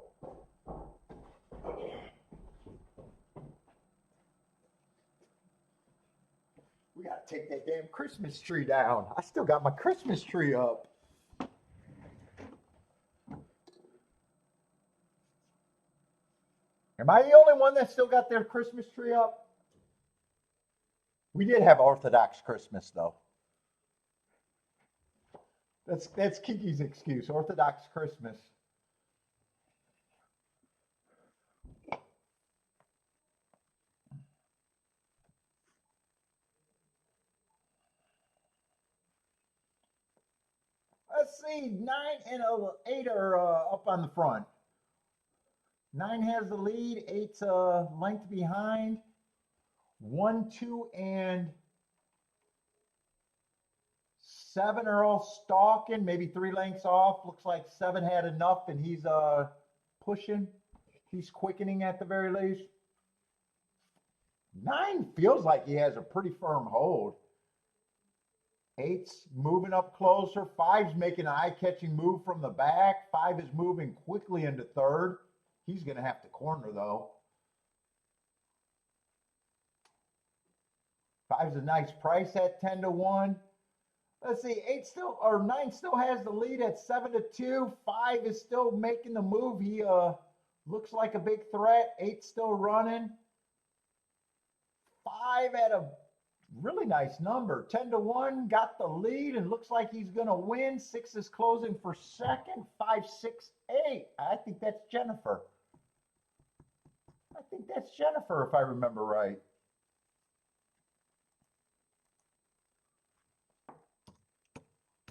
Speaker 1: We gotta take that damn Christmas tree down. I still got my Christmas tree up. Am I the only one that still got their Christmas tree up? We did have Orthodox Christmas though. That's Kiki's excuse. Orthodox Christmas. Let's see, 9 and 8 are up on the front. 9 has the lead, 8's a length behind. 1, 2, and 7 are all stalking, maybe 3 lengths off. Looks like 7 had enough, and he's pushing. He's quickening at the very least. 9 feels like he has a pretty firm hold. 8's moving up closer. 5's making an eye-catching move from the back. 5 is moving quickly into third. He's going to have to corner, though. 5's a nice price at 10-1. Let's see, 9 still has the lead at 7-2. 5 is still making the move. He looks like a big threat. 8's still running. 5 at a really nice number. 10-1, got the lead and looks like he's going to win. 6 is closing for second. 5, 6, 8. I think that's Jennifer. If I remember right.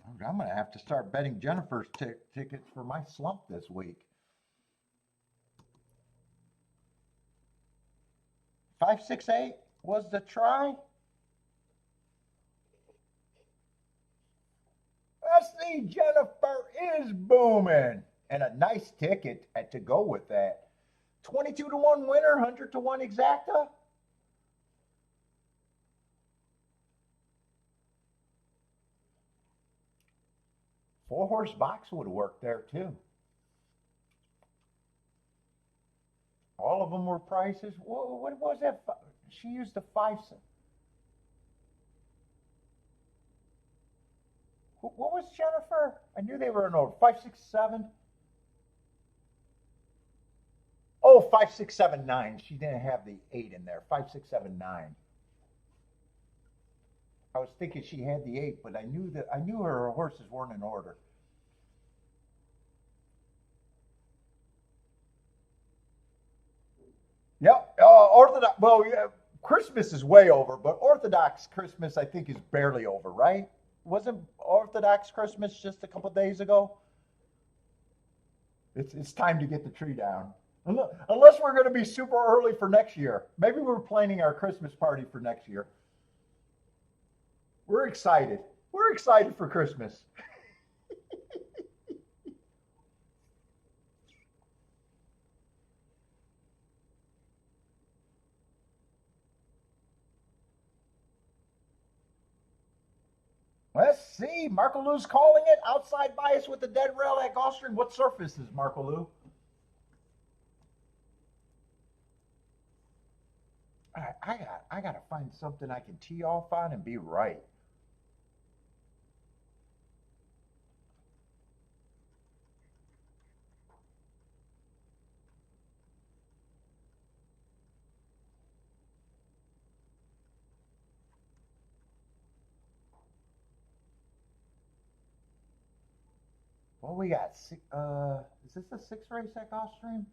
Speaker 1: I'm going to have to start betting Jennifer's tickets for my slump this week. 5, 6, 8 was the try. Let's see, Jennifer is booming. And a nice ticket to go with that. 22-1 winner, 100-1 exacta. Four-horse box would work there too. All of them were prices. What was that? She used the 5. What was Jennifer? I knew they were in order. 5, 6, 7. Oh, 5, 6, 7, 9. She didn't have the 8 in there. 5, 6, 7, 9. I was thinking she had the 8, but I knew her horses weren't in order. Yep. Orthodox. Well, yeah, Christmas is way over, but Orthodox Christmas I think is barely over, right? Wasn't Orthodox Christmas just a couple days ago? It's time to get the tree down. Unless we're going to be super early for next year. Maybe we're planning our Christmas party for next year. We're excited. We're excited for Christmas. Let's see. Marco Lou's calling it. Outside bias with the dead rail at Gulfstream. What surface is Marco Lou? I got to find something I can tee off on and be right. Well, we got is this the 6th race at Gulfstream?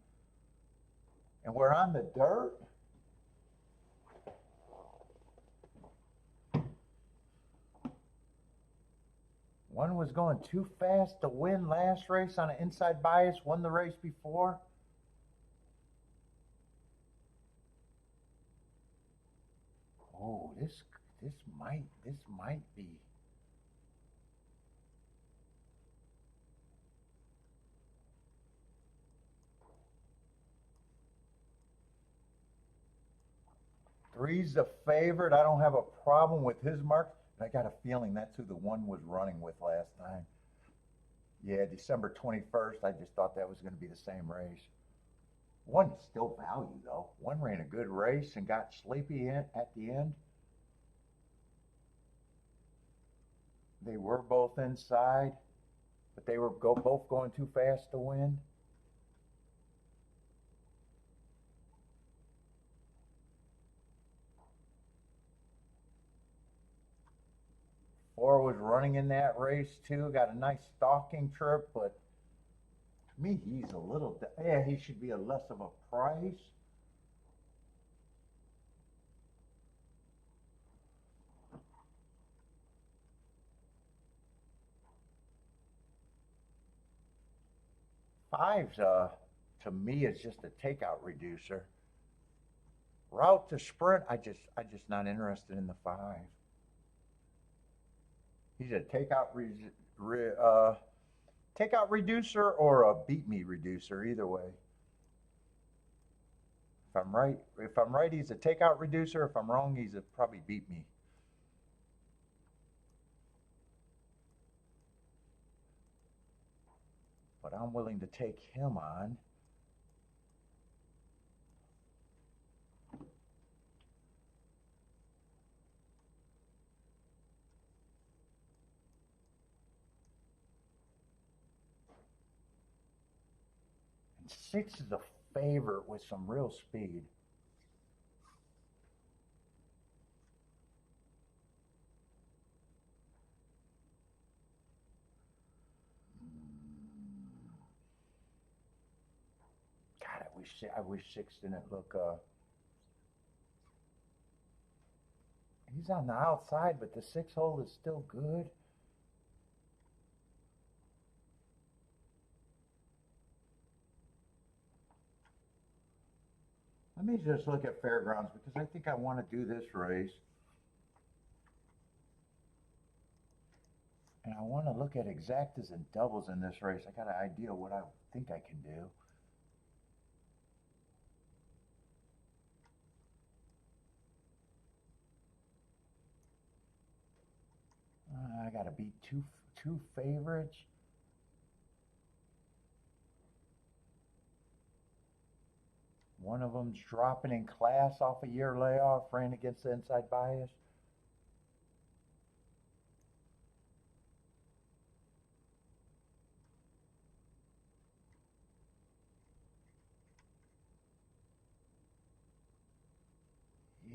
Speaker 1: And we're on the dirt? One was going too fast to win last race on an inside bias, won the race before. Oh, this might be. Three's the favorite. I don't have a problem with his mark. I got a feeling that's who the one was running with last time. Yeah, December 21st. I just thought that was going to be the same race. One is still value though. One ran a good race and got sleepy at the end. They were both inside, but they were both going too fast to win. Four was running in that race too. Got a nice stalking trip, but to me, he's a little. Yeah, he should be a less of a price. Five's to me is just a takeout reducer. Route to sprint, I just not interested in the five. He's a takeout reducer or a beat me reducer, either way. If I'm right, he's a takeout reducer. If I'm wrong, he's a probably beat me. But I'm willing to take him on. And six is a favorite with some real speed. God, I wish six didn't look. He's on the outside, but the six hole is still good. Let me just look at fairgrounds because I think I want to do this race. And I want to look at exactas and doubles in this race. I got an idea what I think I can do. I got to beat two favorites. One of them's dropping in class off a year layoff, ran against the inside bias.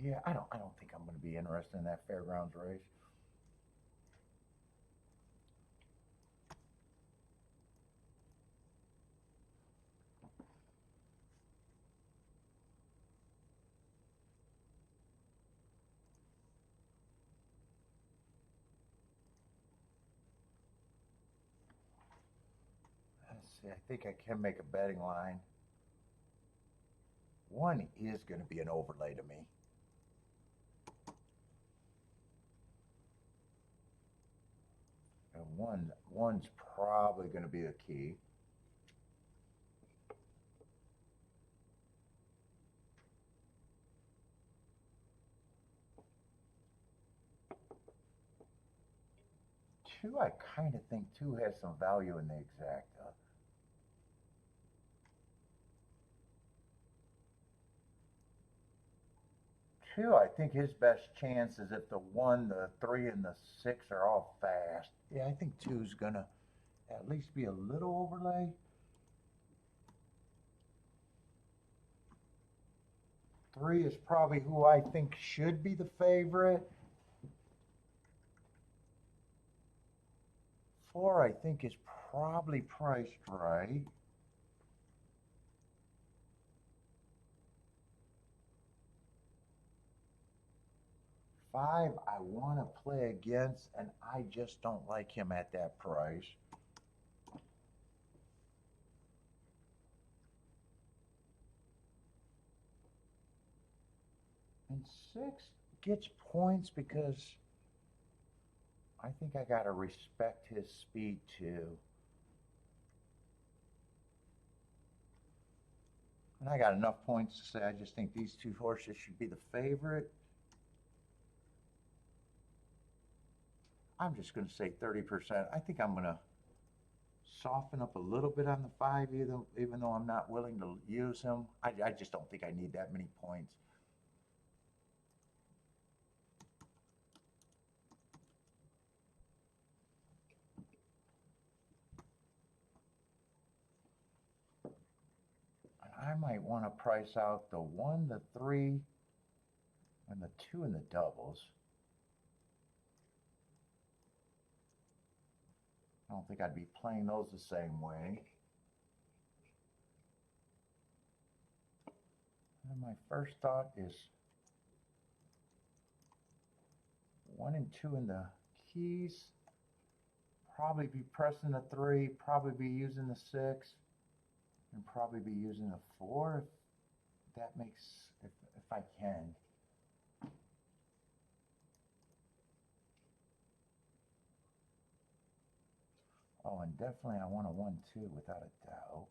Speaker 1: Yeah, I don't think I'm going to be interested in that fairgrounds race. Let's see. I think I can make a betting line. One is going to be an overlay to me. And one's probably going to be a key. Two, I kind of think two has some value in the exacta. Two, I think his best chance is if the one, the three, and the six are all fast. Yeah, I think two's gonna at least be a little overlay. Three is probably who I think should be the favorite. Four, I think, is probably priced right. Five, I want to play against, and I just don't like him at that price. And six gets points because I think I got to respect his speed too. And I got enough points to say I just think these two horses should be the favorite. I'm just going to say 30%. I think I'm going to soften up a little bit on the 5, even though I'm not willing to use him. I just don't think I need that many points. I might want to price out the 1, the 3, and the 2 in the doubles. I don't think I'd be playing those the same way. And my first thought is 1 and 2 in the keys. Probably be pressing the 3, probably be using the 6, and probably be using the 4 if that makes, if I can. Oh, and definitely I want a 1-2 without a doubt.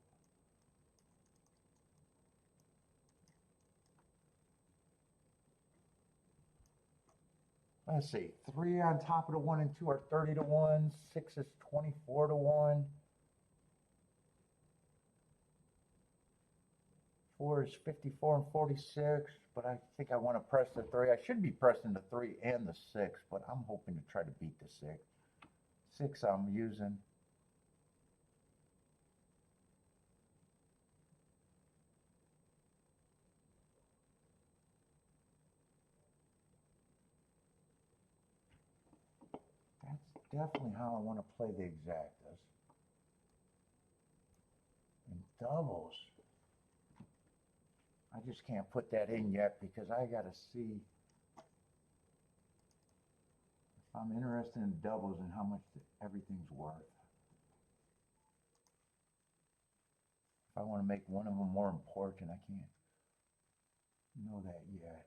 Speaker 1: Let's see, 3 on top of the 1 and 2 are 30 to 1, 6 is 24 to 1. 4 is 54 and 46, but I think I want to press the 3. I should be pressing the 3 and the 6, but I'm hoping to try to beat the 6. 6 I'm using. That's definitely how I want to play the exactas. And doubles. I just can't put that in yet because I got to see if I'm interested in doubles and how much everything's worth. If I want to make one of them more important, I can't know that yet.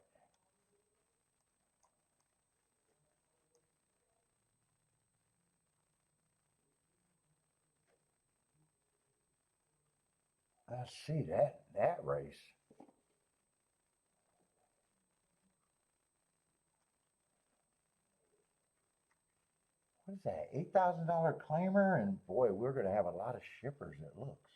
Speaker 1: Let's see that race. What is that? $8,000 claimer, and boy, we're going to have a lot of shippers. It looks.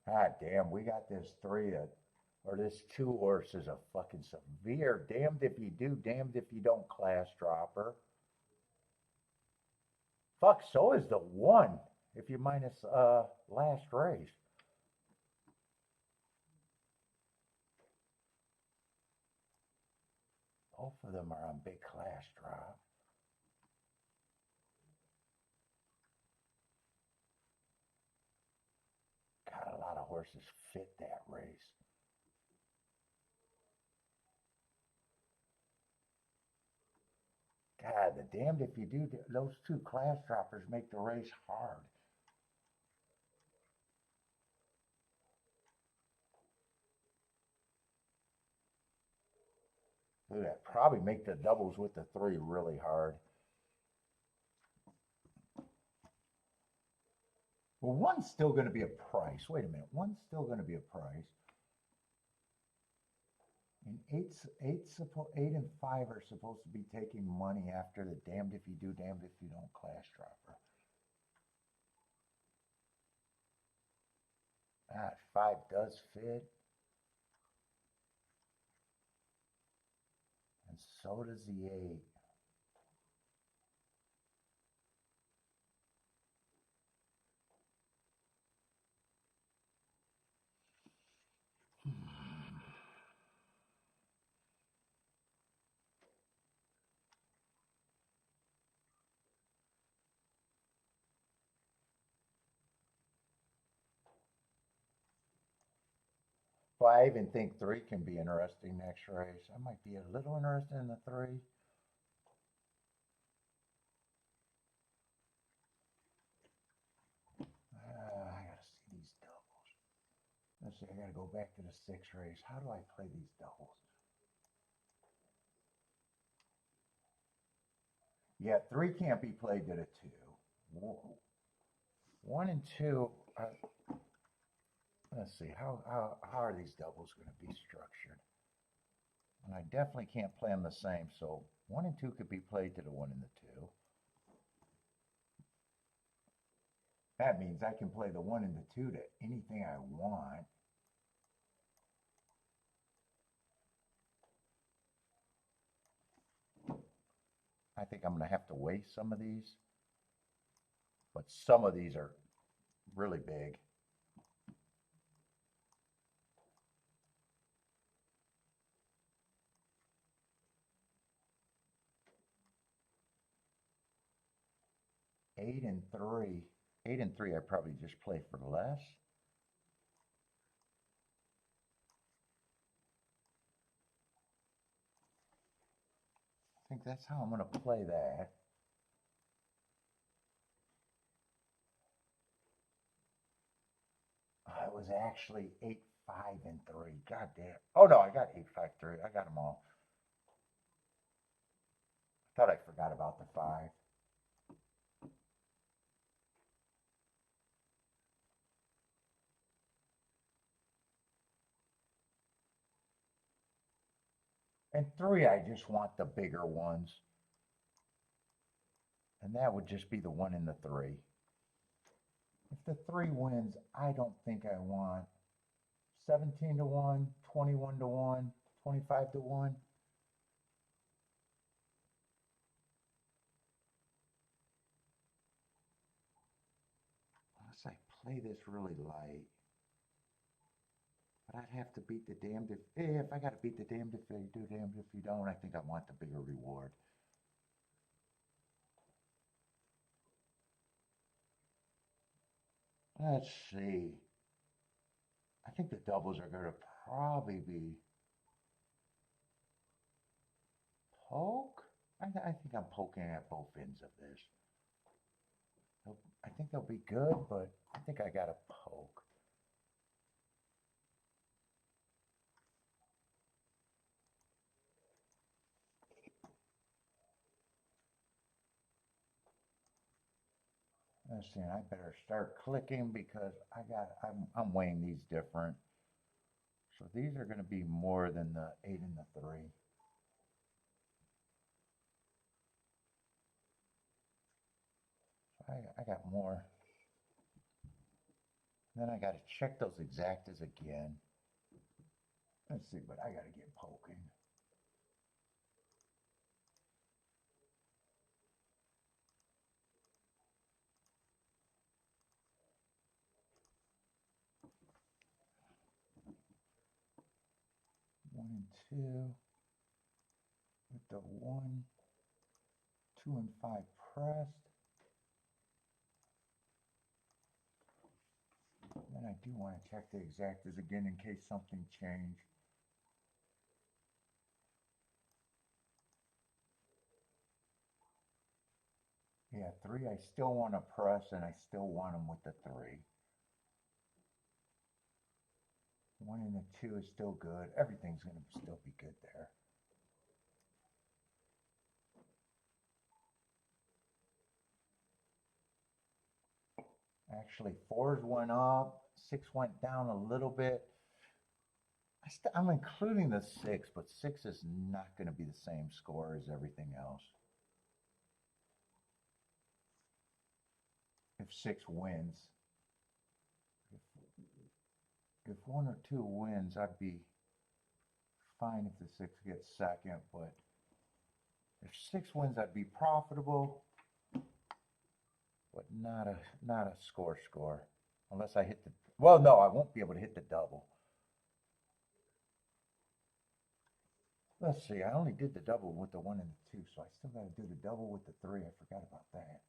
Speaker 1: God damn, we got this 3 or this 2 horse is a fucking severe. Damned if you do, damned if you don't class dropper. Fuck, so is the 1 if you minus last race. Both of them are on big class drop. God, a lot of horses fit that race. God, the damned if you do, those 2 class droppers make the race hard. Look at that. Probably make the doubles with the 3 really hard. Well, 1's still going to be a price. Wait a minute. 1's still going to be a price. And 8 and 5 are supposed to be taking money after the damned if you do, damned if you don't class dropper. Ah, 5 does fit. And so does the 8. Well, I even think 3 can be interesting next race. I might be a little interested in the 3. I gotta see these doubles. Let's see, I gotta go back to the 6 race. How do I play these doubles? Yeah, 3 can't be played to the 2. Whoa. 1 and 2 are, let's see, how are these doubles going to be structured? And I definitely can't play them the same, so 1 and 2 could be played to the 1 and the 2. That means I can play the 1 and the 2 to anything I want. I think I'm going to have to waste some of these, but some of these are really big. Eight and three. 8 and 3 I probably just play for less. I think that's how I'm going to play that. It was actually 8, 5, and 3. God damn. Oh no, I got 8, 5, 3. I got them all. I thought I forgot about the 5. And 3, I just want the bigger ones. And that would just be the 1 and the 3. If the 3 wins, I don't think I want 17 to 1, 21 to 1, 25 to 1. Unless I play this really light. But I'd have to beat the damned if I got to beat the damned if you do, damned if you don't. I think I want the bigger reward. Let's see. I think the doubles are going to probably be poke. I think I'm poking at both ends of this. I think they'll be good, but I think I got to poke. Let's see, I better start clicking because I'm weighing these different. So these are going to be more than the 8 and the 3. I got more. Then I got to check those exactas again. Let's see, but I got to get poking. One and two with the 1, 2, and 5 pressed. Then I do want to check the exactas again in case something changed. Yeah, 3 I still want to press, and I still want them with the 3. 1 and the 2 is still good. Everything's going to still be good there. Actually, 4s went up, 6 went down a little bit. I'm including the 6, but 6 is not going to be the same score as everything else. If 6 wins. If 1 or 2 wins, I'd be fine if the 6 gets second, but if 6 wins, I'd be profitable, but not a score. Unless I hit the, well, no, I won't be able to hit the double. Let's see, I only did the double with the 1 and the 2, so I still got to do the double with the 3. I forgot about that.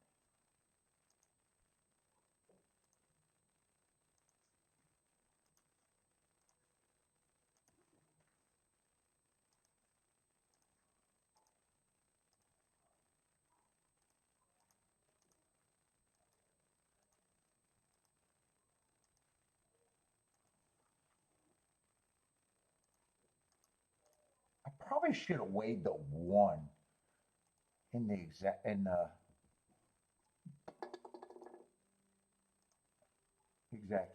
Speaker 1: I probably should have weighed the 1 in the exact, exact.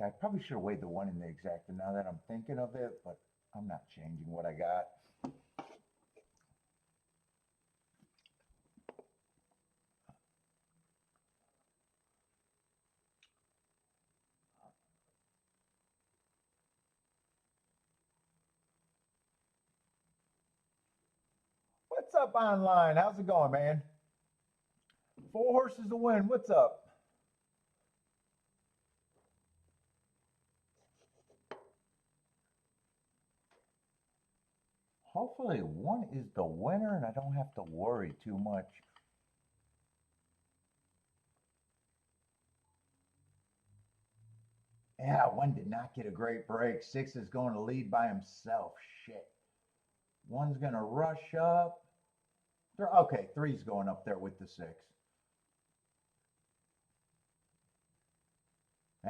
Speaker 1: I probably should have weighed the 1 in the exact, and now that I'm thinking of it, but I'm not changing what I got. What's up online? How's it going, man? Four horses to win. What's up? Hopefully one is the winner and I don't have to worry too much. Yeah, one did not get a great break. Six is going to lead by himself. Shit. One's going to rush up. Okay, three's going up there with the six.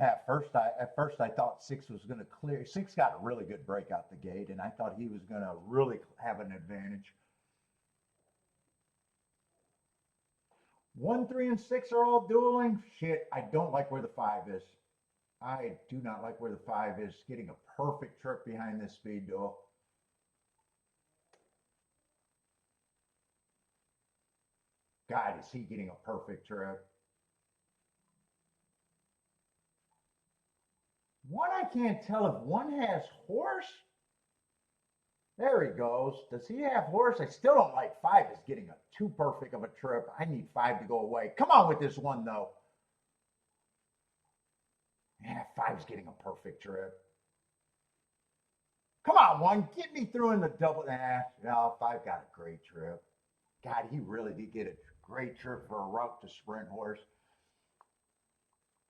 Speaker 1: At first I thought six was going to clear. Six got a really good break out the gate, and I thought he was going to really have an advantage. 1, 3, and 6 are all dueling. Shit, I don't like where the 5 is. I do not like where the 5 is. Getting a perfect trip behind this speed duel. God, is he getting a perfect trip? 1, I can't tell if 1 has horse. There he goes. Does he have horse? I still don't like 5 is getting a too perfect of a trip. I need 5 to go away. Come on with this 1, though. Yeah, 5's getting a perfect trip. Come on, 1. Get me through in the double. No, 5 got a great trip. God, he really did get a great trip for a route to sprint horse.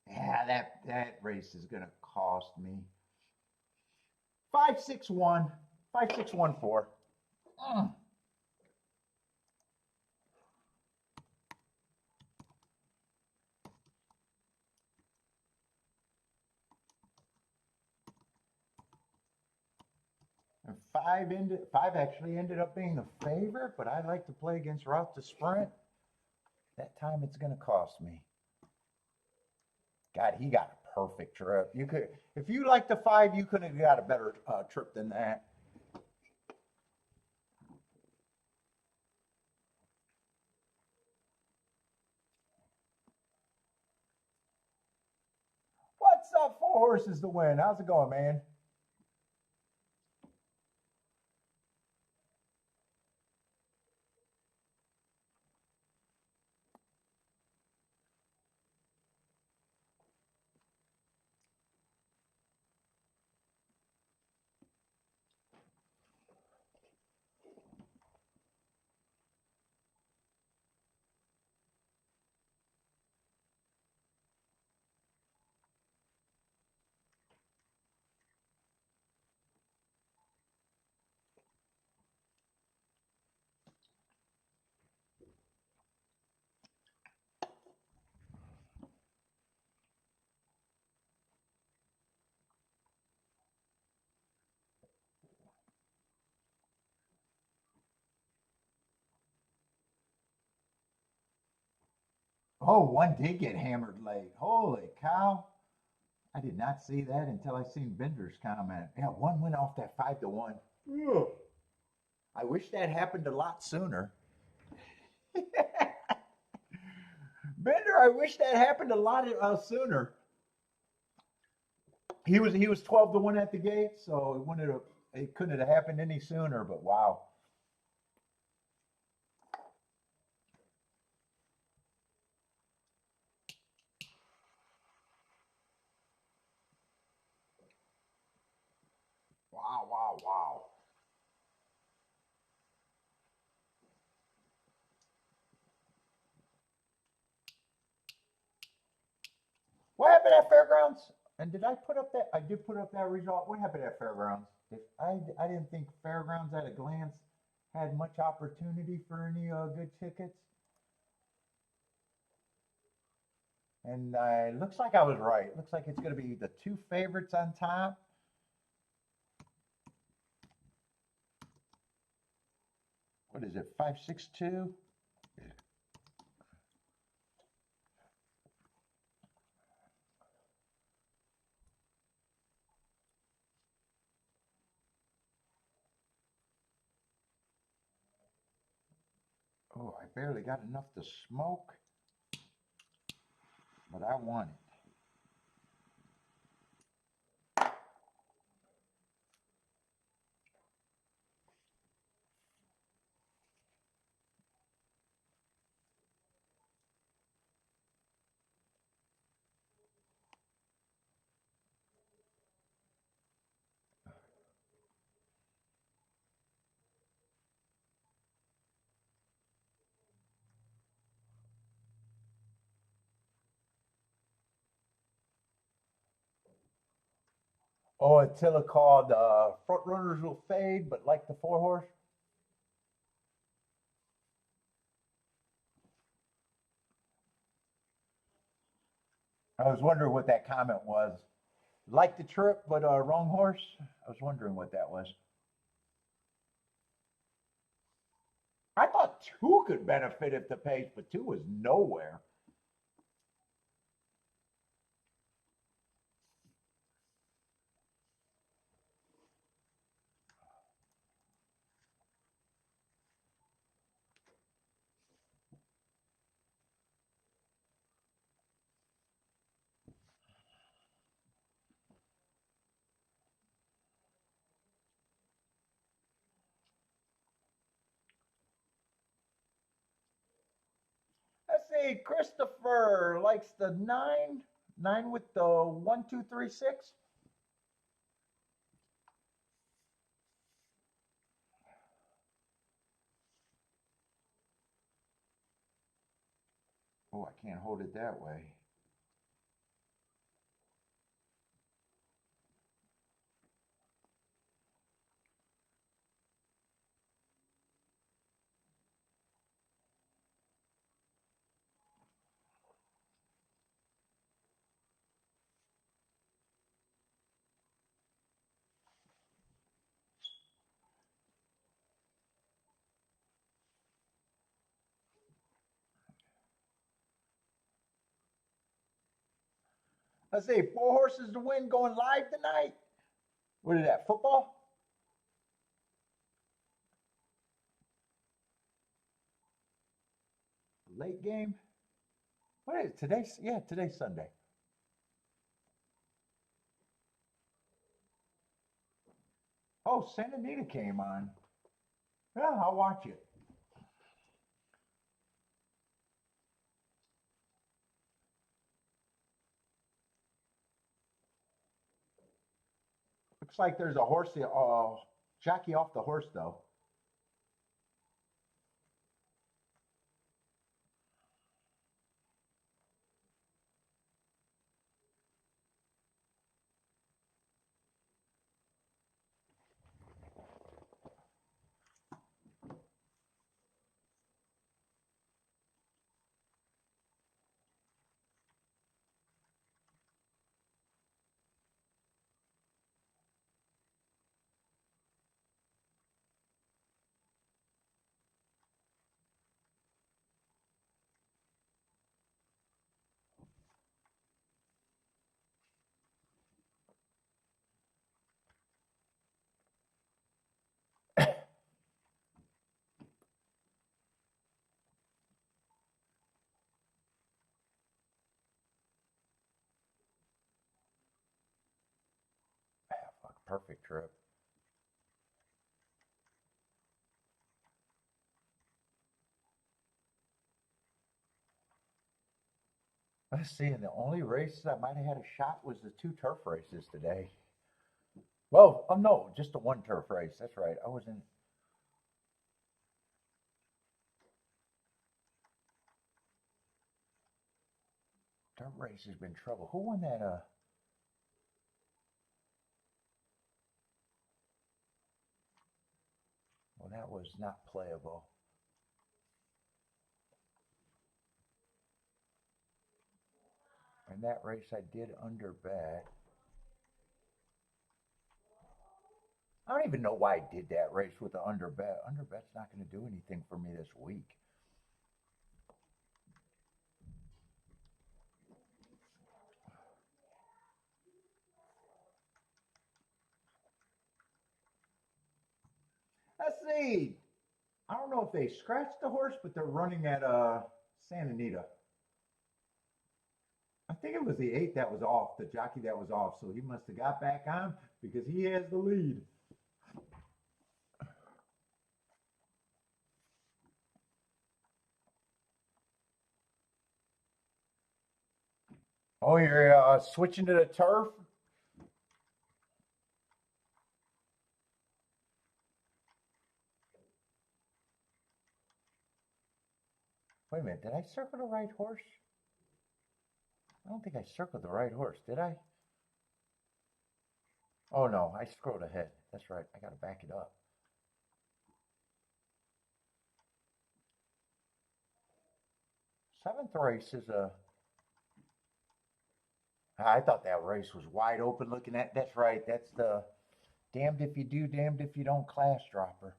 Speaker 1: Yeah, that race is going to cost me. 5, 6, 1. 5, 6, 1, 4. And 5 actually ended up being the favorite, but I like to play against route to sprint. That time it's going to cost me. God, he got a perfect trip. You could, if you like the 5, you could have got a better trip than that. What's up, 4 horses to win? How's it going, man? Oh, 1 did get hammered late. Holy cow. I did not see that until I seen Bender's comment. Yeah, 1 went off that 5 to 1. Ugh. I wish that happened a lot sooner. Bender, I wish that happened a lot sooner. He was 12 to 1 at the gate, so it couldn't have happened any sooner, but wow. Wow, wow, wow. What happened at Fairgrounds? And did I put up that? I did put up that result. What happened at Fairgrounds? I didn't think Fairgrounds at a glance had much opportunity for any good tickets. And it looks like I was right. Looks like it's going to be the 2 favorites on top. What is it? 5, 6, 2. Oh, I barely got enough to smoke, but I want it. Oh, Attila called front runners will fade, but like the four horse. I was wondering what that comment was. Like the trip, but wrong horse. I was wondering what that was. I thought two could benefit if the pace, but two was nowhere. Let's see. Christopher likes the nine, nine with the 1, 2, 3, 6. Oh, I can't hold it that way. Let's see. Four horses to win going live tonight. What is that? Football? Late game? What is it? Today's? Yeah, today's Sunday. Oh, Santa Anita came on. Yeah, I'll watch it. Looks like there's a horse, jockey off the horse though. Perfect trip. Let's see. And the only race that might have had a shot was the two turf races today. Well, oh no, just the one turf race. That's right. I was in. Turf race has been trouble. Who won that? Well, that was not playable. And that race I did under bet. I don't even know why I did that race with the under bet. Under bet's not going to do anything for me this week. Let's see. I don't know if they scratched the horse, but they're running at Santa Anita. I think it was the eight that was off, the jockey that was off. So he must have got back on because he has the lead. Oh, you're switching to the turf? Wait a minute. Did I circle the right horse? I don't think I circled the right horse, did I? Oh no, I scrolled ahead. That's right. I got to back it up. Seventh race is a. I thought that race was wide open. Looking at that's right. That's the damned if you do, damned if you don't class dropper.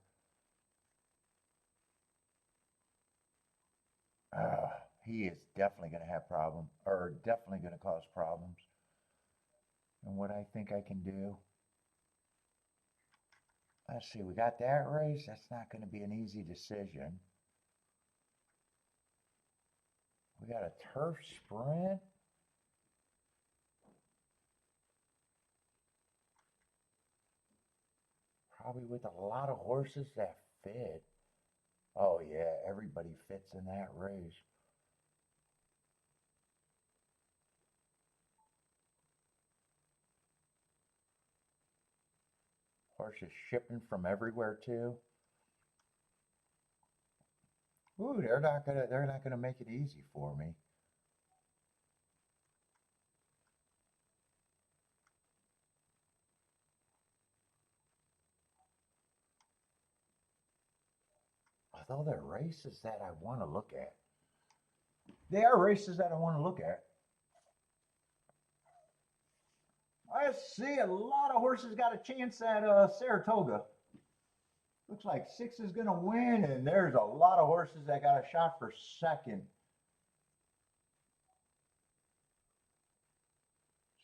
Speaker 1: Uh, he is definitely going to have problems, or definitely going to cause problems. And what I think I can do. Let's see, we got that race. That's not going to be an easy decision. We got a turf sprint. Probably with a lot of horses that fit. Oh, yeah, everybody fits in that race. Horses shipping from everywhere, too. Ooh, they're not gonna make it easy for me. Although they're races that I want to look at. They are races that I want to look at. I see a lot of horses got a chance at Saratoga. Looks like 6 is going to win, and there's a lot of horses that got a shot for second.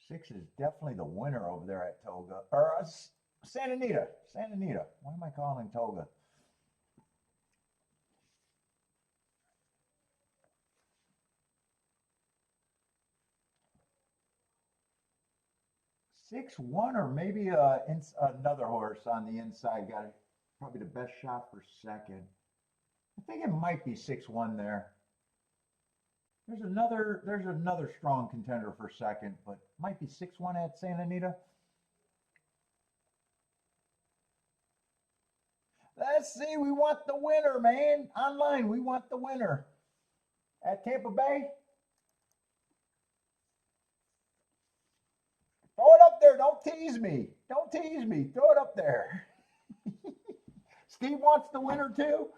Speaker 1: 6 is definitely the winner over there at Toga. Or Santa Anita. Santa Anita. Why am I calling Toga? Six one, or maybe another horse on the inside got probably the best shot for second. I think it might be 6-1 there. There's another strong contender for second, but might be 6-1 at Santa Anita. Let's see. We want the winner, man. Online, we want the winner at Tampa Bay. Throw it up there. Don't tease me. Don't tease me. Throw it up there. Steve wants the winner too.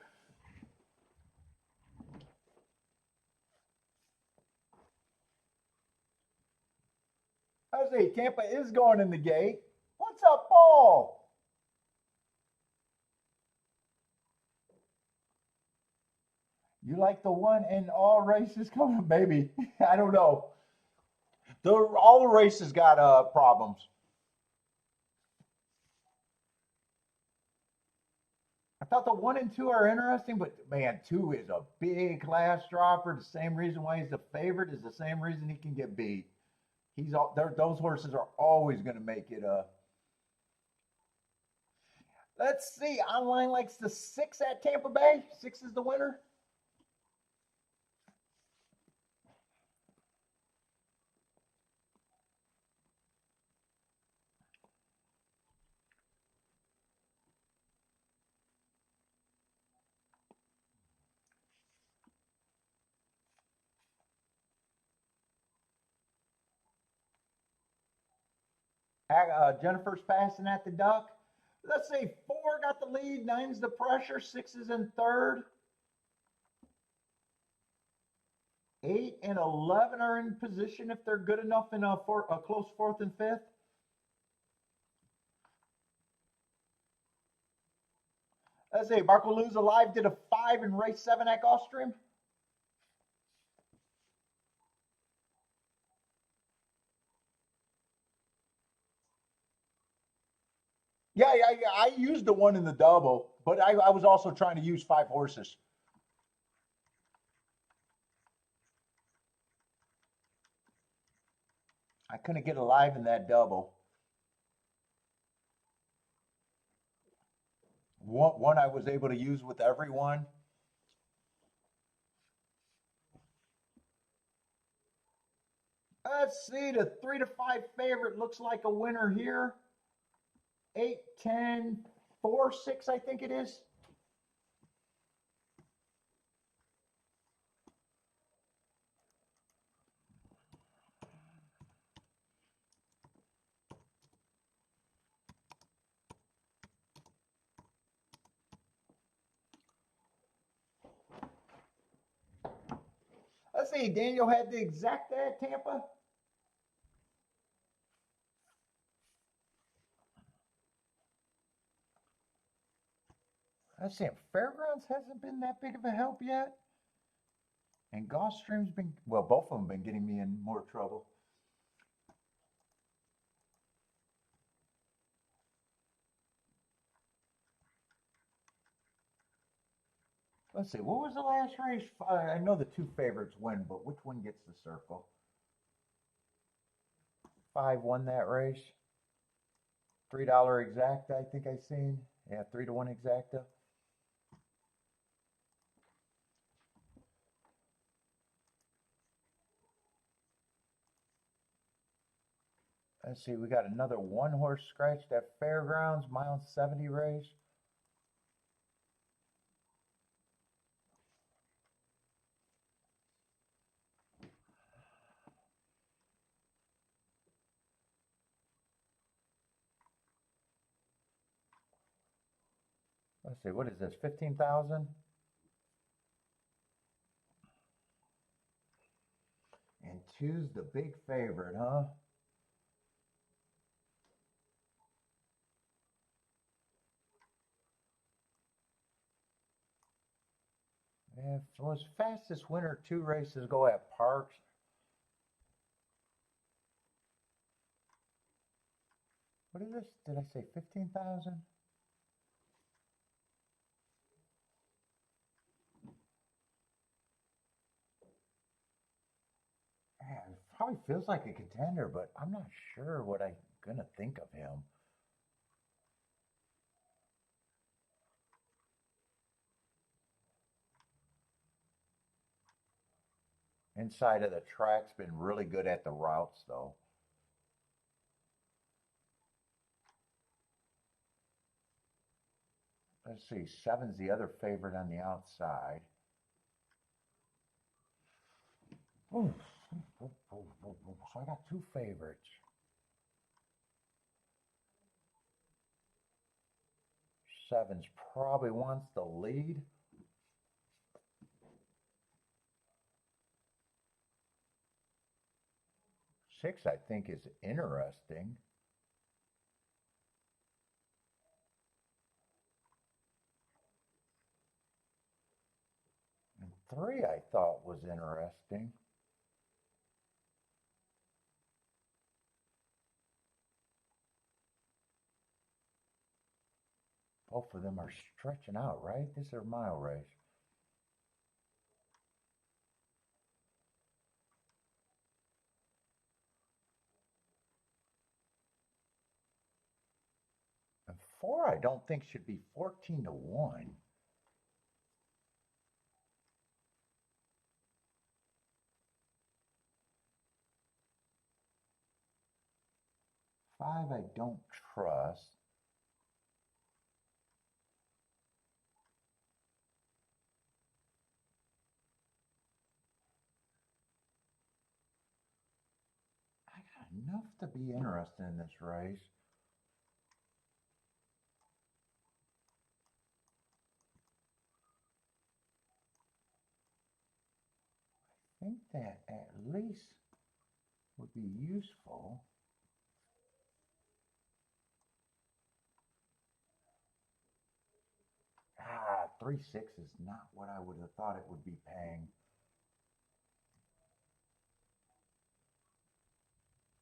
Speaker 1: I say Tampa is going in the gate. What's up, Paul? You like the one in all races coming, maybe? I don't know. All the races got problems. I thought the 1 and 2 are interesting, but man, 2 is a big class dropper. The same reason why he's the favorite is the same reason he can get beat. He's all those horses are always going to make it. Let's see. Online likes the 6 at Tampa Bay. 6 is the winner. Jennifer's passing at the duck. Let's see. 4 got the lead. 9's the pressure. 6 is in third. 8 and 11 are in position if they're good enough in a close fourth and fifth. Let's see. Marco Luz Alive did a 5 in race 7 at Gulfstream. Yeah. I used the one in the double, but I was also trying to use 5 horses. I couldn't get alive in that double. One I was able to use with everyone. Let's see. The 3 to 5 favorite looks like a winner here. 8, 10, 4, 6, I think it is. Let's see, Daniel had the exact at Tampa. Let's see, Fairgrounds hasn't been that big of a help yet. And Gulfstream's been, well, both of them been getting me in more trouble. Let's see, what was the last race? I know the two favorites win, but which one gets the circle? 5 won that race. $3 exacta, I think I seen. Yeah, 3-1 exacta. Let's see, we got another one horse scratched at Fairgrounds, mile 70 race. Let's see, what is this, 15,000? And 2's the big favorite, huh? Yeah, so as fastest winner 2 races go at Parks. What is this? Did I say 15,000? Yeah, it probably feels like a contender, but I'm not sure what I'm going to think of him. Inside of the track's been really good at the routes, though. Let's see, 7's the other favorite on the outside. Ooh. So I got 2 favorites. 7's probably wants the lead. 6, I think, is interesting. And 3, I thought, was interesting. Both of them are stretching out, right? This is a mile race. And 4, I don't think should be 14-1. 5, I don't trust. I got enough to be interested in this race. I think that at least would be useful. Ah, 3-6 is not what I would have thought it would be paying.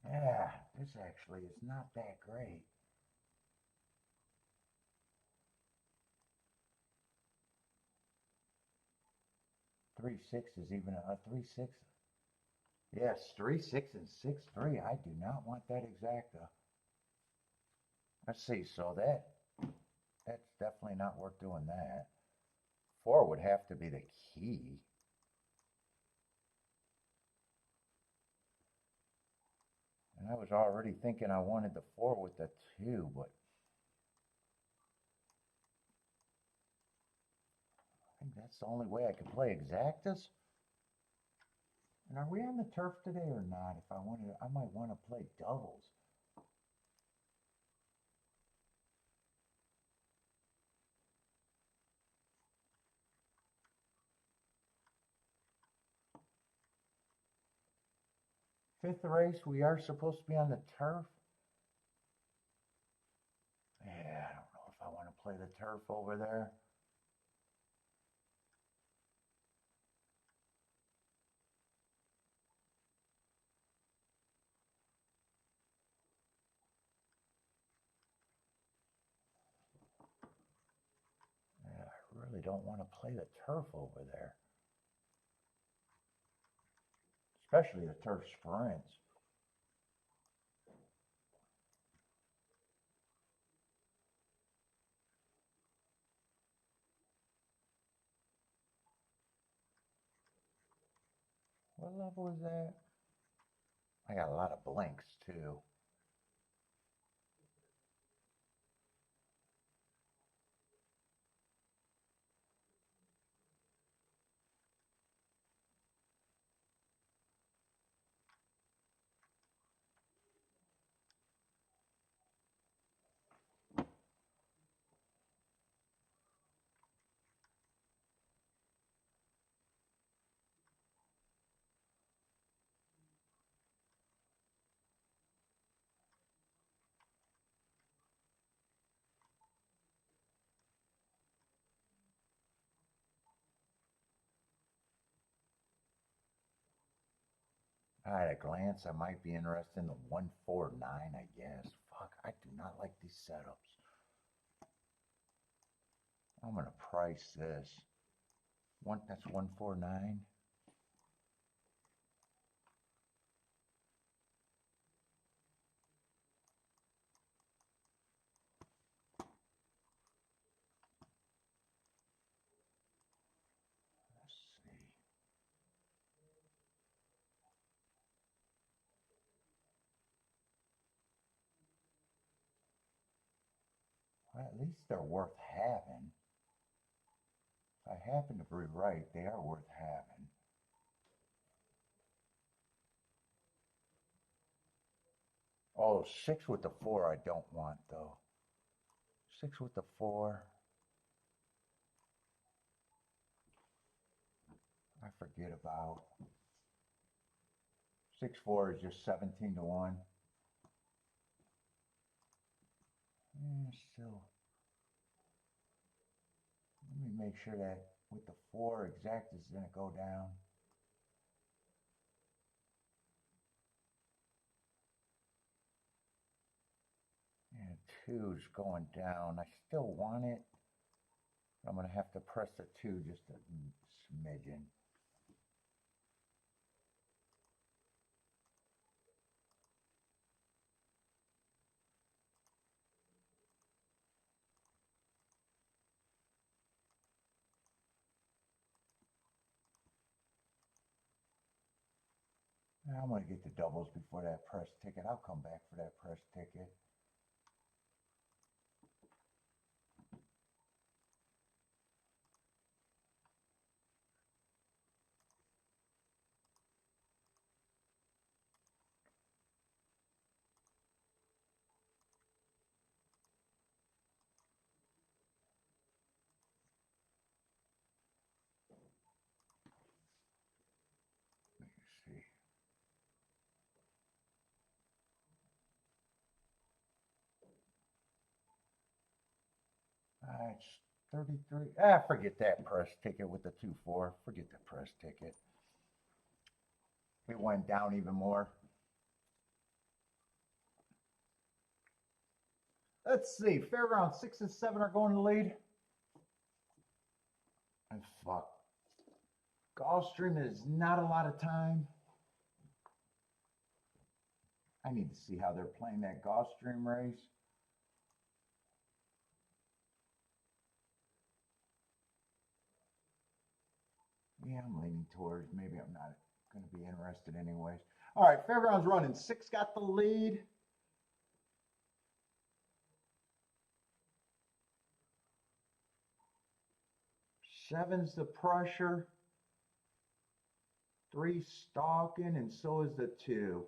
Speaker 1: Yeah, this actually is not that great. Three six is even a 3-6. Yes, 3-6 and 6-3. I do not want that exacta. Let's see. So that's definitely not worth doing that. 4 would have to be the key. And I was already thinking I wanted the 4 with the 2, but I think that's the only way I could play exactas. And are we on the turf today or not? If I wanted, I might want to play doubles. Fifth race, we are supposed to be on the turf. Yeah, I don't know if I want to play the turf over there. Yeah, I really don't want to play the turf over there. Especially the turf sprints. What level is that? I got a lot of blinks too. At a glance, I might be interested in the 149, I guess. Fuck, I do not like these setups. I'm gonna price this. That's 149. Let's see. Well, at least they're worth having. If I happen to be right, they are worth having. Oh, 6 with the 4 I don't want though. 6 with the 4. I forget about. 6-4 is just 17 to 1. Still. Let me make sure that with the 4 exact is going to go down. And 2 is going down. I still want it. But I'm going to have to press the 2 just a smidgen. I'm going to get the doubles before that press ticket. I'll come back for that press ticket. Let me see. It's 33. Forget that press ticket with the 2-4. Forget the press ticket. It went down even more. Let's see. Fairground 6 and 7 are going to lead. And fuck. Gulfstream is not a lot of time. I need to see how they're playing that Gulfstream race. Yeah, I'm leaning towards maybe I'm not going to be interested anyways. All right, Fairground's running. 6 got the lead. 7's the pressure. 3 stalking, and so is the 2.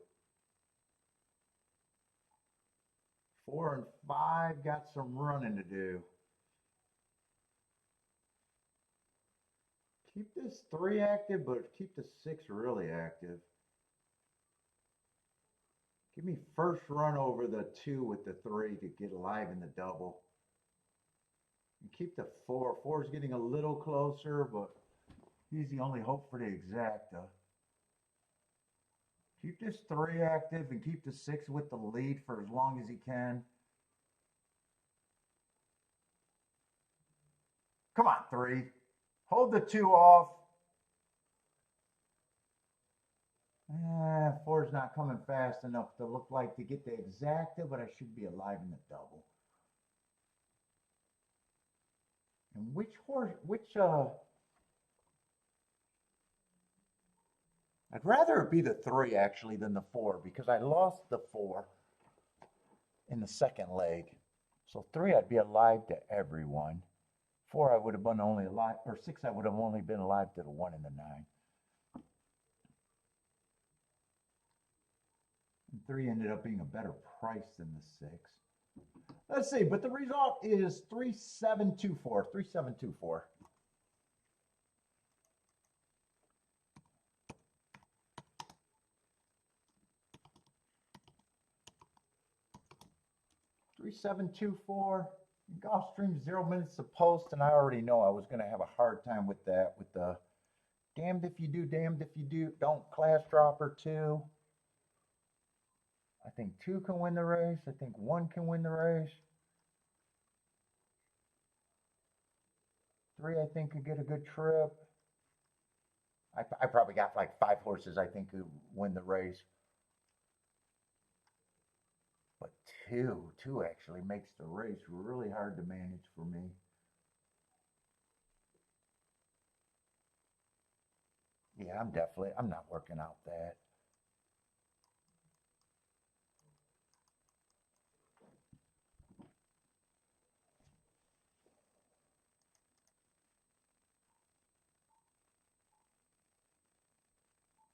Speaker 1: 4 and 5 got some running to do. Keep this 3 active, but keep the 6 really active. Give me first run over the 2 with the 3 to get alive in the double. And keep the 4. 4 is getting a little closer, but he's the only hope for the exacta. Keep this 3 active and keep the 6 with the lead for as long as he can. Come on, 3. Hold the 2 off. 4's not coming fast enough to look like to get the exacta, but I should be alive in the double. And which horse, I'd rather it be the 3 actually than the 4 because I lost the 4 in the second leg. So 3, I'd be alive to everyone. 4, I would have been only alive, or 6, I would have only been alive to the 1 and the 9. And 3 ended up being a better price than the 6. Let's see, but the result is 3724. 3724. Gulfstream 0 minutes to post, and I already know I was going to have a hard time with that, with the damned if you do, damned if you do, don't class dropper 2. I think 2 can win the race. I think 1 can win the race. 3, I think, could get a good trip. I probably got like 5 horses I think could win the race. But 2 actually makes the race really hard to manage for me. Yeah, I'm not working out that.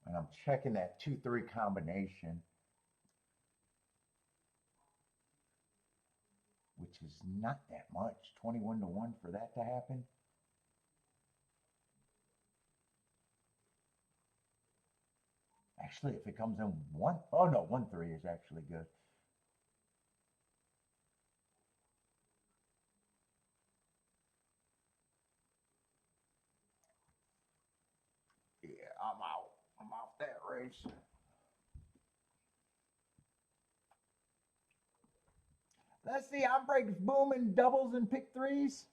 Speaker 1: And I'm checking that 2-3 combination, which is not that much, 21 to 1 for that to happen. Actually, if it comes in 1, oh no, 1-3 is actually good. Yeah, I'm out that race. Let's see, I'm breaks booming doubles and pick 3s.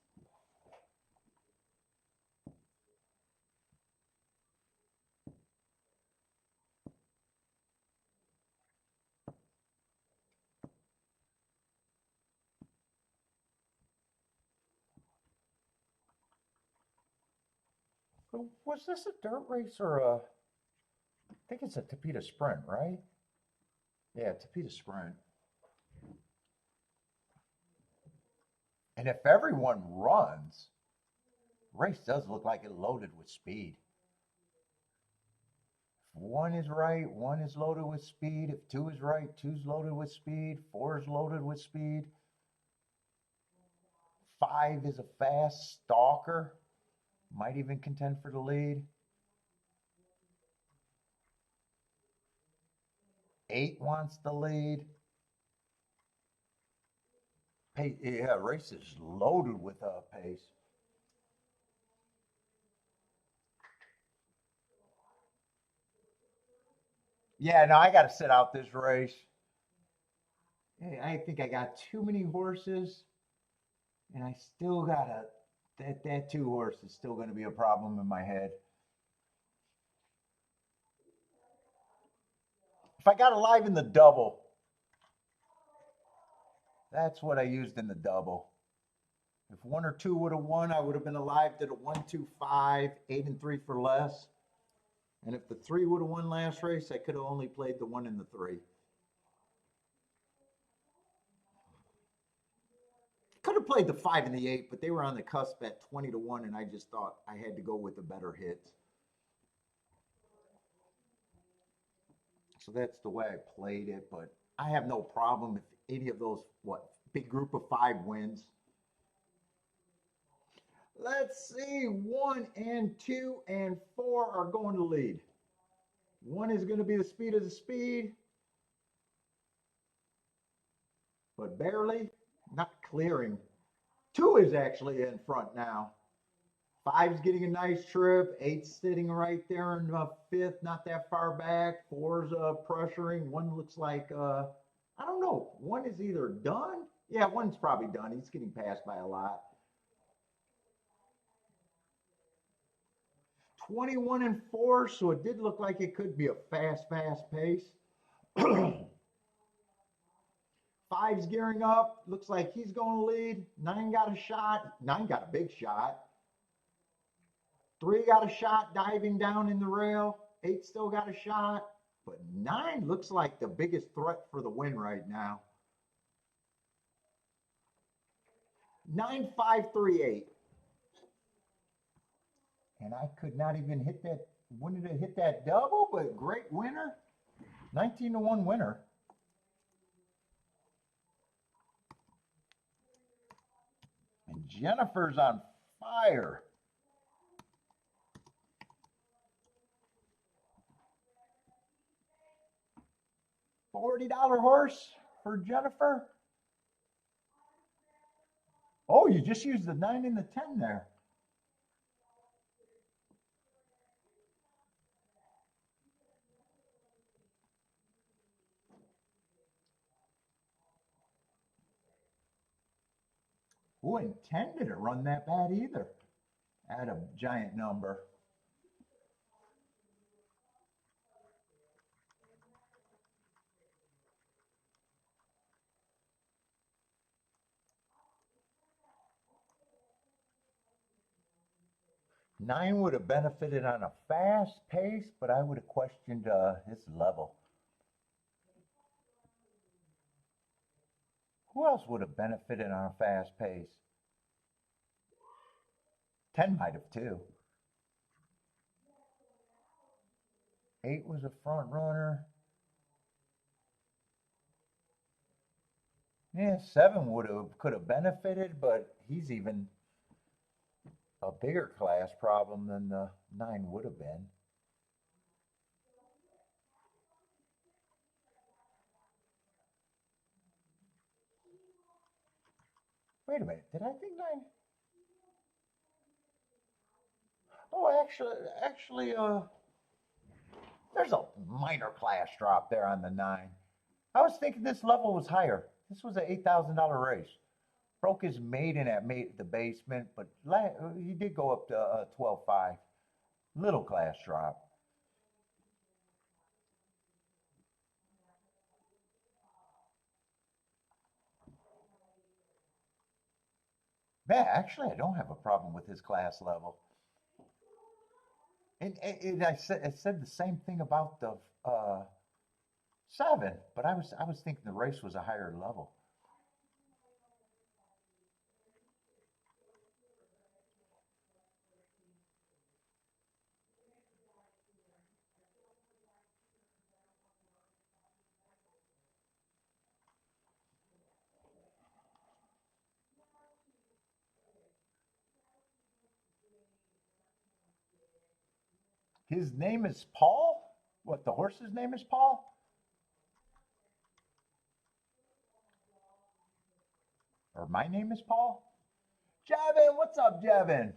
Speaker 1: Was this a dirt race or a, I think it's a Tapeta Sprint, right? Yeah, Tapeta Sprint. And if everyone runs, race does look like it loaded with speed. If 1 is right, 1 is loaded with speed. If 2 is right, 2's loaded with speed. 4 is loaded with speed. 5 is a fast stalker. Might even contend for the lead. 8 wants the lead. Yeah, race is loaded with pace. Yeah, no, I got to sit out this race. I think I got too many horses, and I still got that 2 horse is still going to be a problem in my head. If I got alive in the double, that's what I used in the double. If 1 or 2 would have won, I would have been alive to the 1, 2, 5, 8 and 3 for less. And if the 3 would have won last race, I could have only played the 1 and the 3. Could have played the 5 and the 8, but they were on the cusp at 20 to 1, and I just thought I had to go with the better hits. So that's the way I played it, but I have no problem if any of those, big group of 5 wins. Let's see, 1 and 2 and 4 are going to lead. 1 is going to be the speed of the speed. but barely, not clearing. Two is actually in front now. Five's getting a nice trip. Eight's sitting right there in fifth, not that far back. Four's pressuring. One looks like I don't know. One is either done. Yeah, one's probably done. He's getting passed by a lot. 21 and 4, so it did look like it could be a fast pace. Five's gearing up. Looks like he's going to lead. Nine got a shot. Nine got a big shot. Three got a shot diving down in the rail. Eight still got a shot. But nine looks like the biggest threat for the win right now. 9-5-3-8. And I could not even hit that, wanted to hit that double, but great winner. 19-1 winner. And Jennifer's on fire. $40 horse for Jennifer. Oh, you just used the 9 and the 10 there. Who intended to run that bad either at a giant number? Nine would have benefited on a fast pace, but I would have questioned his level. Who else would have benefited on a fast pace? 10 might have too. 8 was a front runner. Yeah, 7 could have benefited, but he's even a bigger class problem than the 9 would have been. Wait a minute, did I think 9? Oh, actually, there's a minor class drop there on the 9. I was thinking this level was higher. This was an $8,000 race. Broke his maiden at the basement, but he did go up to 12.5. Little class drop. Yeah, actually, I don't have a problem with his class level. And I said the same thing about the 7, but I was thinking the race was a higher level. His name is Paul? What, the horse's name is Paul? Or my name is Paul? Javin, what's up, Javin?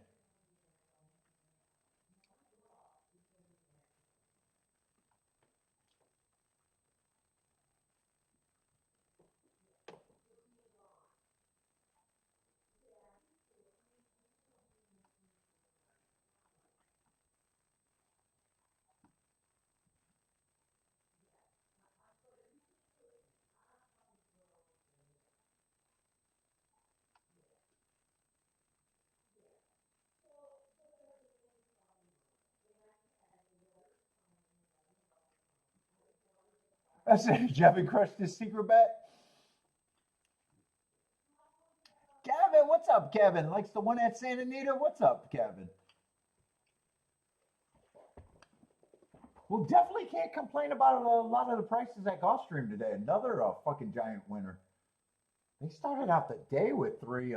Speaker 1: I said, Javin crushed his secret bet. Kevin, what's up, Kevin? Likes the one at Santa Anita? What's up, Kevin? Well, definitely can't complain about a lot of the prices at Gulfstream today. Another fucking giant winner. They started out the day with 3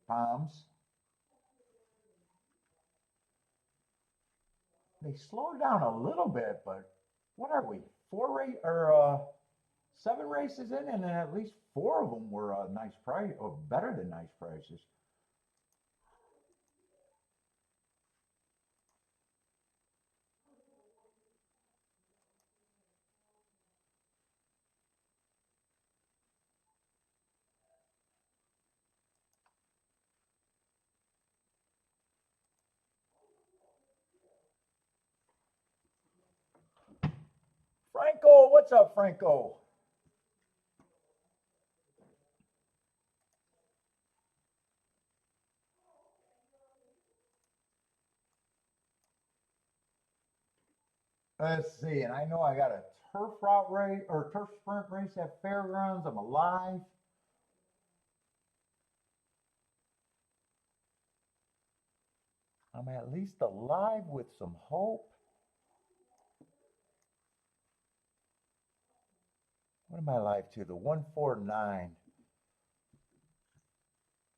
Speaker 1: bombs. They slowed down a little bit, but what are we? 4 rate or 7 races in, and then at least 4 of them were a nice price, or better than nice prices. Franco, what's up, Franco? Let's see, and I know I got a turf route race or turf sprint race at Fairgrounds. I'm alive. I'm at least alive with some hope. What am I alive to? The 149.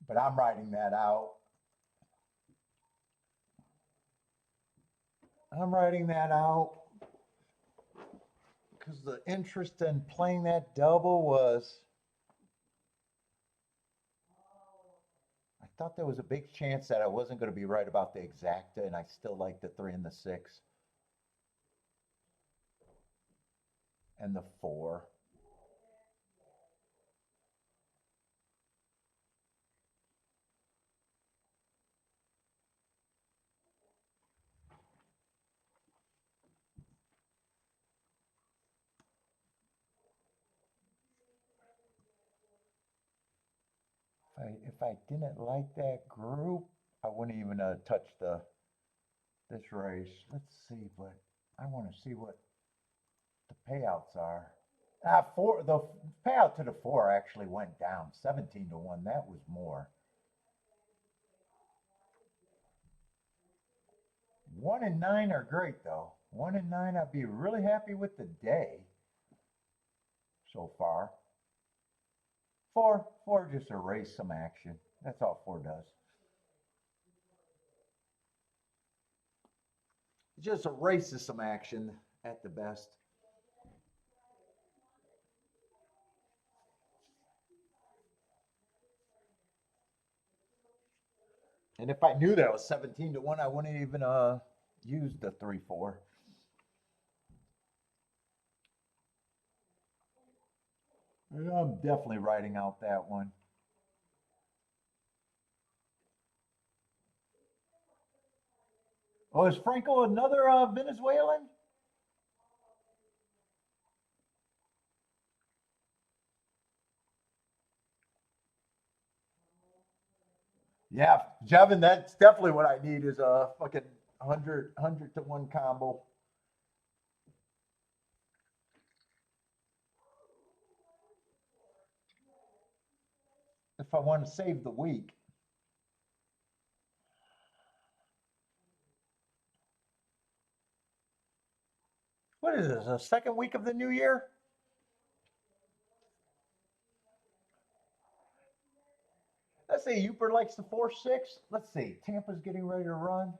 Speaker 1: But I'm writing that out. I'm writing that out because the interest in playing that double was, I thought there was a big chance that I wasn't going to be right about the exacta, and I still like the 3 and the 6 and the 4. If I didn't like that group, I wouldn't even touch this race. Let's see, but I want to see what the payouts are. The payout to the 4 actually went down 17 to 1. That was more. 1 and 9 are great though. 1 and 9, I'd be really happy with the day so far. 4 just erase some action. That's all 4 does. It just erases some action at the best. And if I knew that it was 17 to 1, I wouldn't even use the 3-4. I'm definitely writing out that one. Oh, is Franco another Venezuelan? Yeah, Jevin, that's definitely what I need is a fucking 100 to 1 combo. If I want to save the week. What is this, the second week of the new year? Let's see, Uper likes the 4-6. Let's see, Tampa's getting ready to run.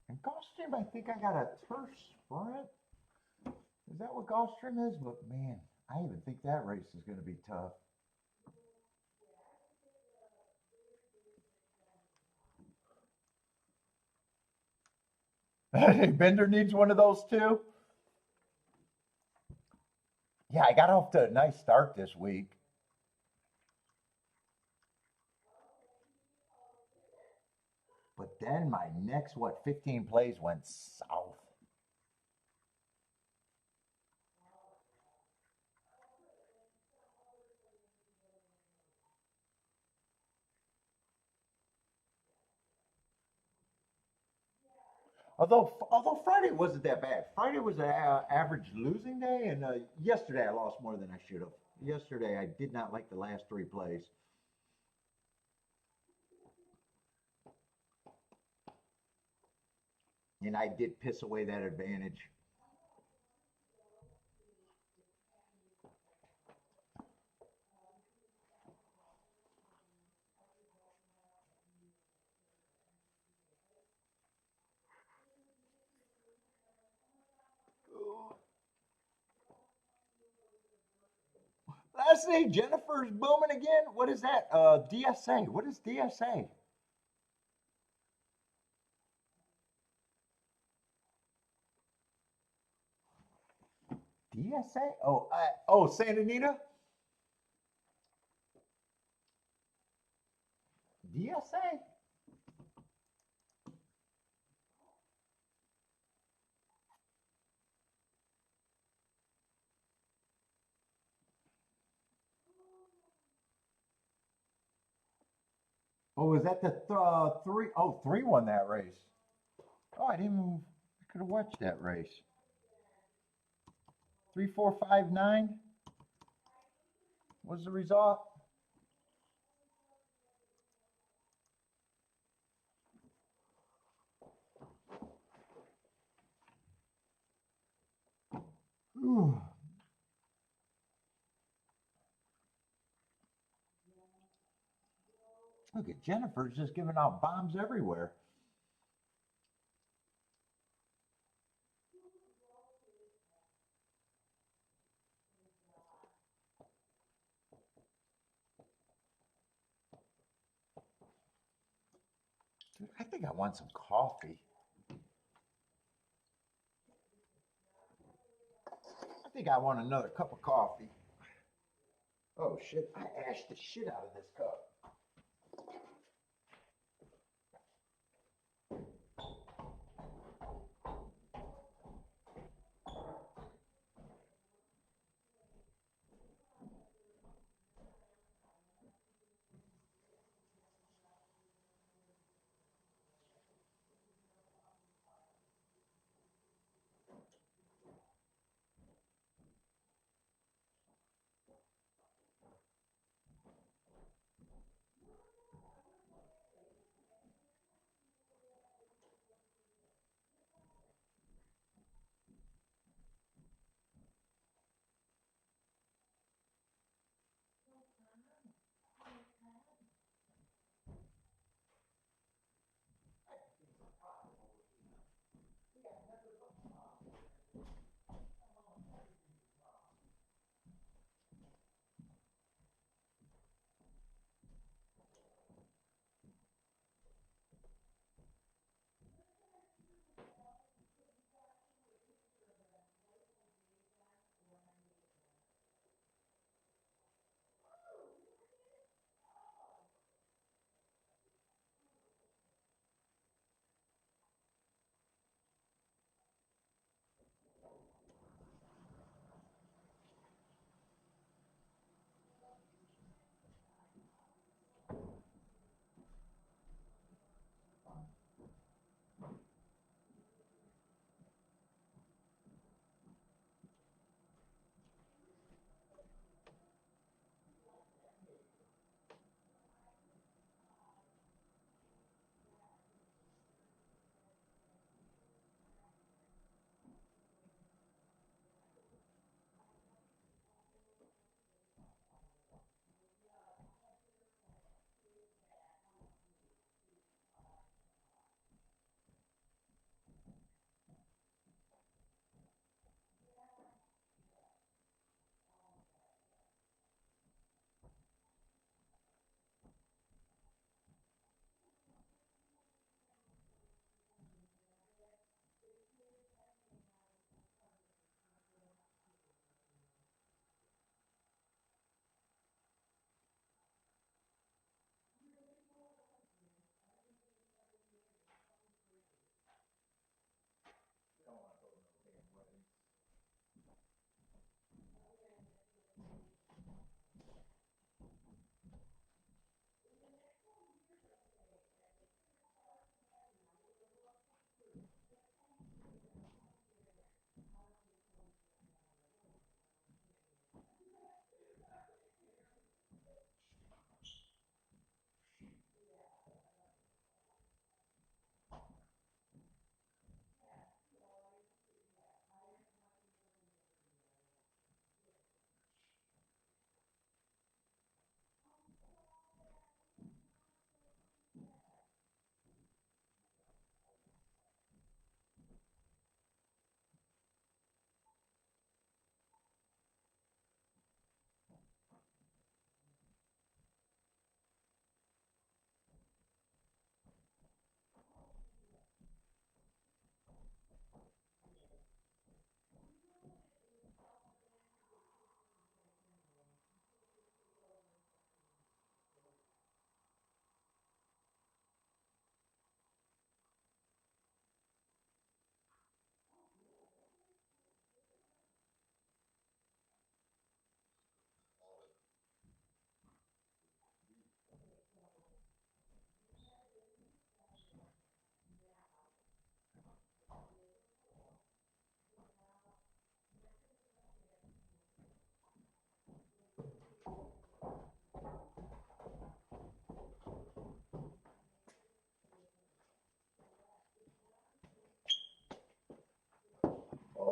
Speaker 1: And Gulfstream, I think I got a turf sprint. Is that what Gulfstream is? But man, I even think that race is going to be tough. Bender needs one of those too. Yeah, I got off to a nice start this week. But then my next, 15 plays went south. Although Friday wasn't that bad. Friday was an average losing day, and yesterday I lost more than I should have. Yesterday I did not like the last 3 plays. And I did piss away that advantage. Leslie, Jennifer's booming again. What is that? DSA. What is DSA? DSA? Oh, Santa Anita? DSA? Oh, is that the three? Oh, three won that race. Oh, I didn't even, I could have watched that race. 3459 was the result. Ooh. Look at Jennifer's just giving out bombs everywhere. Dude, I think I want some coffee. I think I want another cup of coffee. Oh shit, I ashed the shit out of this cup.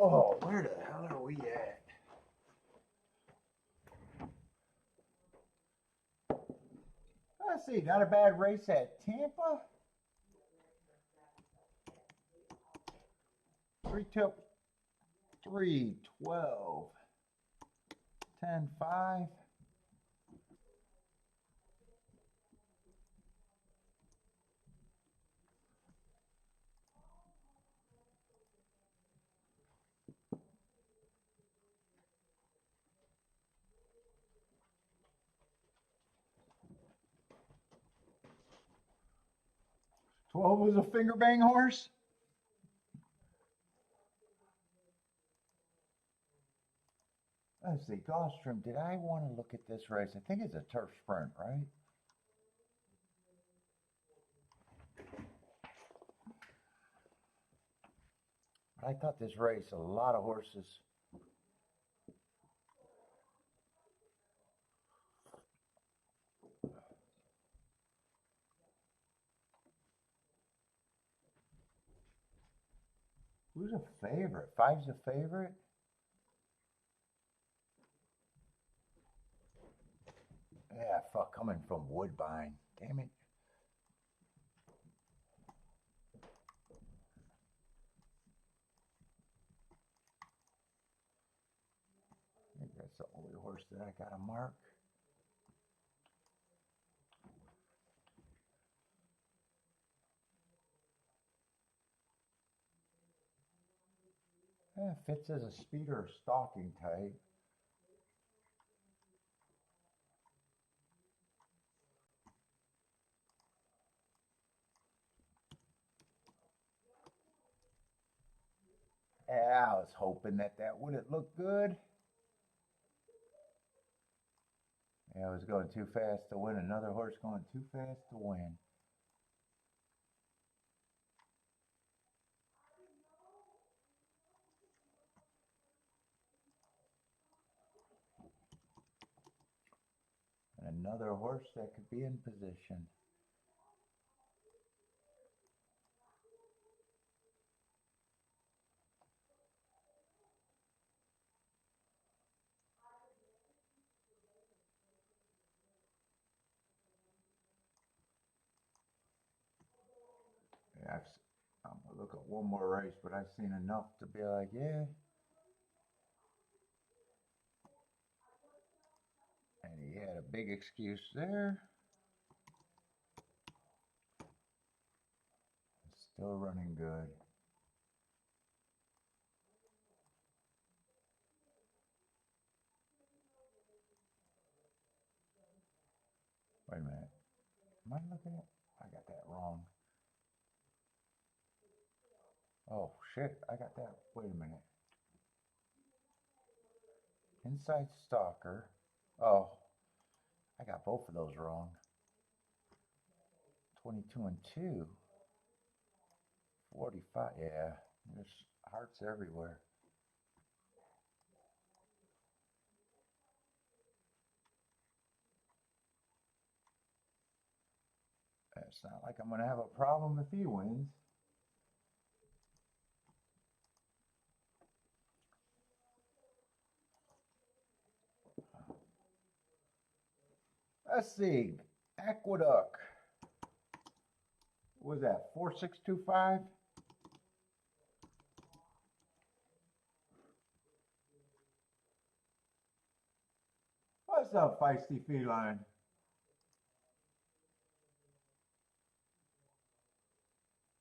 Speaker 1: Oh, where the hell are we at? Let's see, not a bad race at Tampa. 3, 12, 10, 5. Twelve was a finger bang horse. Let's see, Gulfstream. Did I want to look at this race? I think it's a turf sprint, right? I thought this race, a lot of horses. Who's a favorite? Five's a favorite? Yeah, fuck, coming from Woodbine. Damn it. I think that's the only horse that I got to mark. Yeah, fits as a speeder or stalking type. Yeah, I was hoping that wouldn't look good. Yeah, I was going too fast to win. Another horse going too fast to win. And another horse that could be in position. Yeah, I'm gonna look at one more race, but I've seen enough to be like, yeah. And he had a big excuse there. Still running good. Wait a minute. Am I looking at? I got that wrong. Oh shit, I got that. Wait a minute. Inside Stalker. Oh, I got both of those wrong. 22 and 2. 45. Yeah, there's hearts everywhere. It's not like I'm going to have a problem if he wins. Let's see. Aqueduct. What was that? 4625? What's up, feisty feline?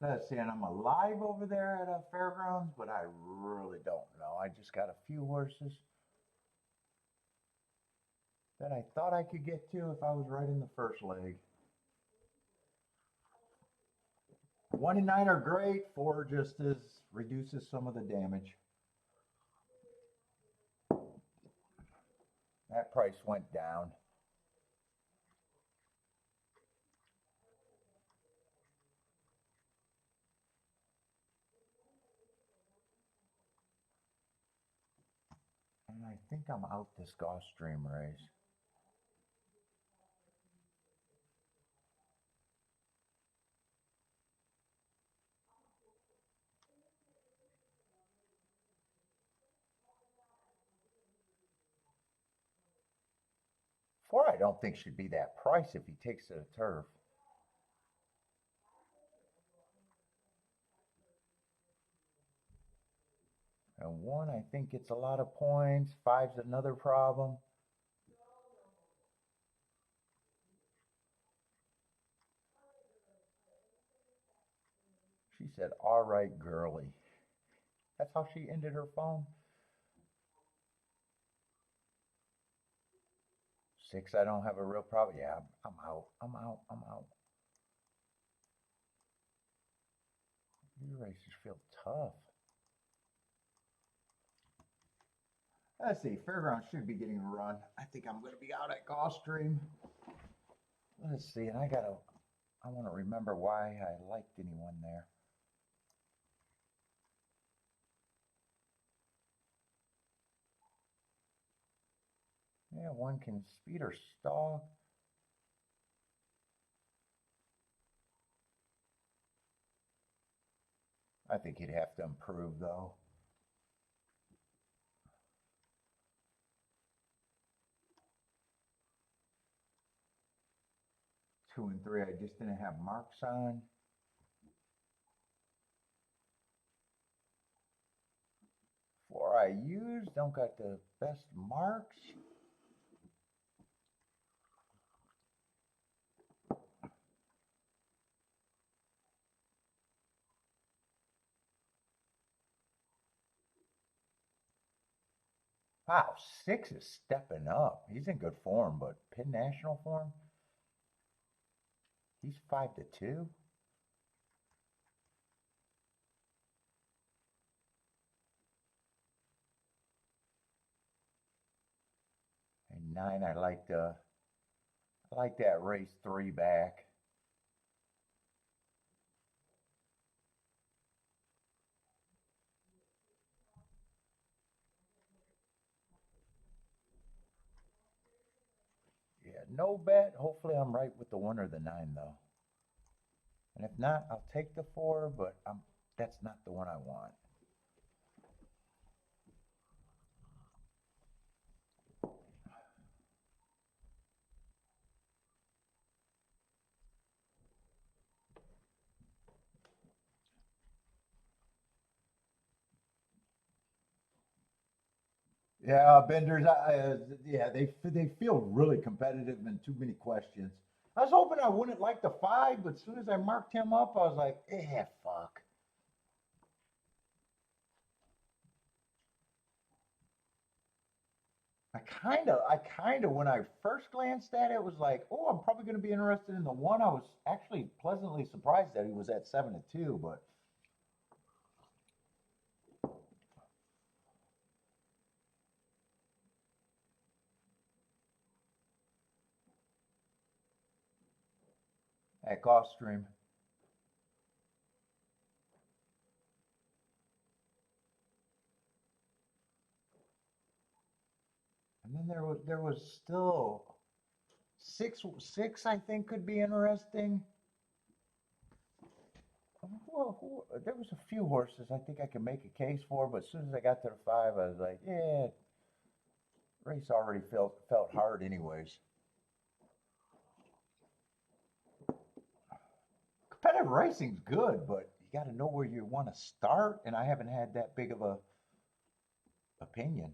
Speaker 1: Let's see, and I'm alive over there at a fairgrounds, but I really don't know. I just got a few horses that I thought I could get to if I was right in the first leg. 1 and 9 are great. 4 just reduces some of the damage. That price went down. And I think I'm out this Gulfstream race. Four, I don't think should be that price if he takes to the turf. And one, I think gets a lot of points. Five's another problem. She said, all right, girly. That's how she ended her phone. Six, I don't have a real problem. Yeah, I'm out. I'm out. I'm out. These races feel tough. Let's see. Fairground should be getting a run. I think I'm going to be out at Gulfstream. Let's see. And I want to remember why I liked anyone there. Yeah, one can speed or stall. I think he'd have to improve, though. Two and three, I just didn't have marks on. Four I used, don't got the best marks. Wow, six is stepping up. He's in good form, but Penn National form? He's 5-2. And nine, I like that race three back. Yeah, no bet. Hopefully I'm right with the one or the nine though. And if not, I'll take the four, but that's not the one I want. Yeah, Benders. Yeah, they feel really competitive and too many questions. I was hoping I wouldn't like the five, but as soon as I marked him up, I was like, fuck. I kind of, when I first glanced at it, was like, oh, I'm probably going to be interested in the one. I was actually pleasantly surprised that he was at 7-2, but at Gulfstream. And then there was still six I think could be interesting. Well, there was a few horses I think I could make a case for, but as soon as I got to the five, I was like, yeah, race already felt hard anyways. Competitive racing's good, but you got to know where you want to start, and I haven't had that big of a opinion.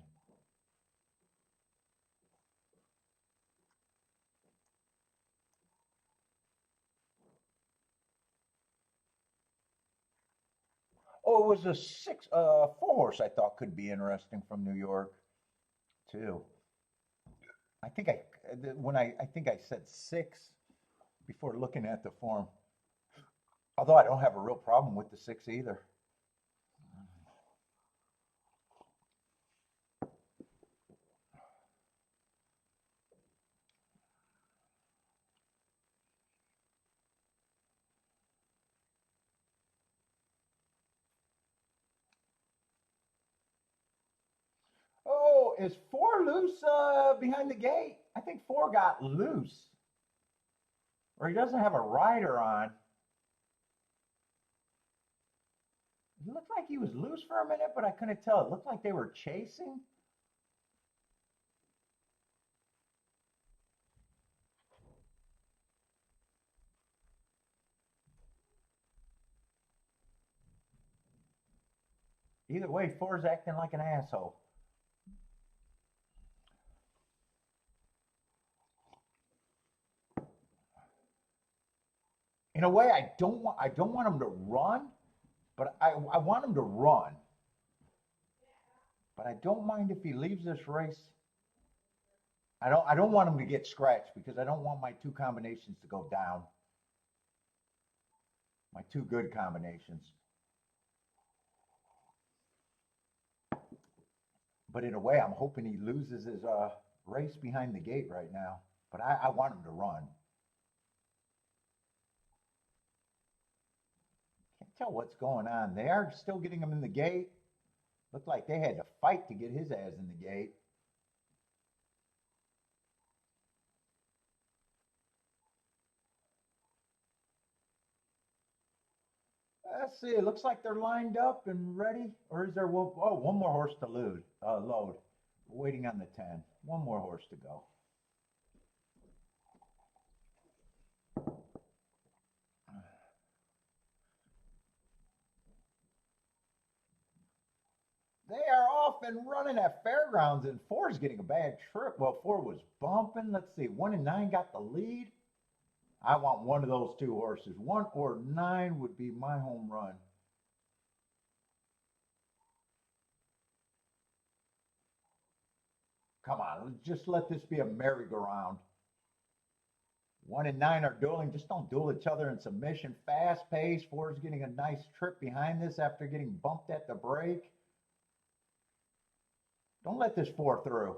Speaker 1: Oh, it was a four horse I thought could be interesting from New York too. I think I think I said six before looking at the form. Although I don't have a real problem with the six either. Oh, is four loose behind the gate? I think four got loose, or he doesn't have a rider on. It looked like he was loose for a minute, but I couldn't tell. It looked like they were chasing. Either way, 4's acting like an asshole. In a way, I don't want him to run, but I want him to run. But I don't mind if he leaves this race. I don't want him to get scratched because I don't want my two combinations to go down. My two good combinations. But in a way, I'm hoping he loses his race behind the gate right now. But I want him to run. Can't tell what's going on. They are still getting him in the gate. Looked like they had to fight to get his ass in the gate. Let's see. It looks like they're lined up and ready. Or is there one more horse to load? We're waiting on the 10. One more horse to go. They are off and running at Fairgrounds, and 4's getting a bad trip. Well, 4 was bumping. Let's see. 1 and 9 got the lead. I want one of those two horses. 1 or 9 would be my home run. Come on, just let this be a merry-go-round. 1 and 9 are dueling. Just don't duel each other in submission. Fast pace. 4's getting a nice trip behind this after getting bumped at the break. Don't let this 4 through.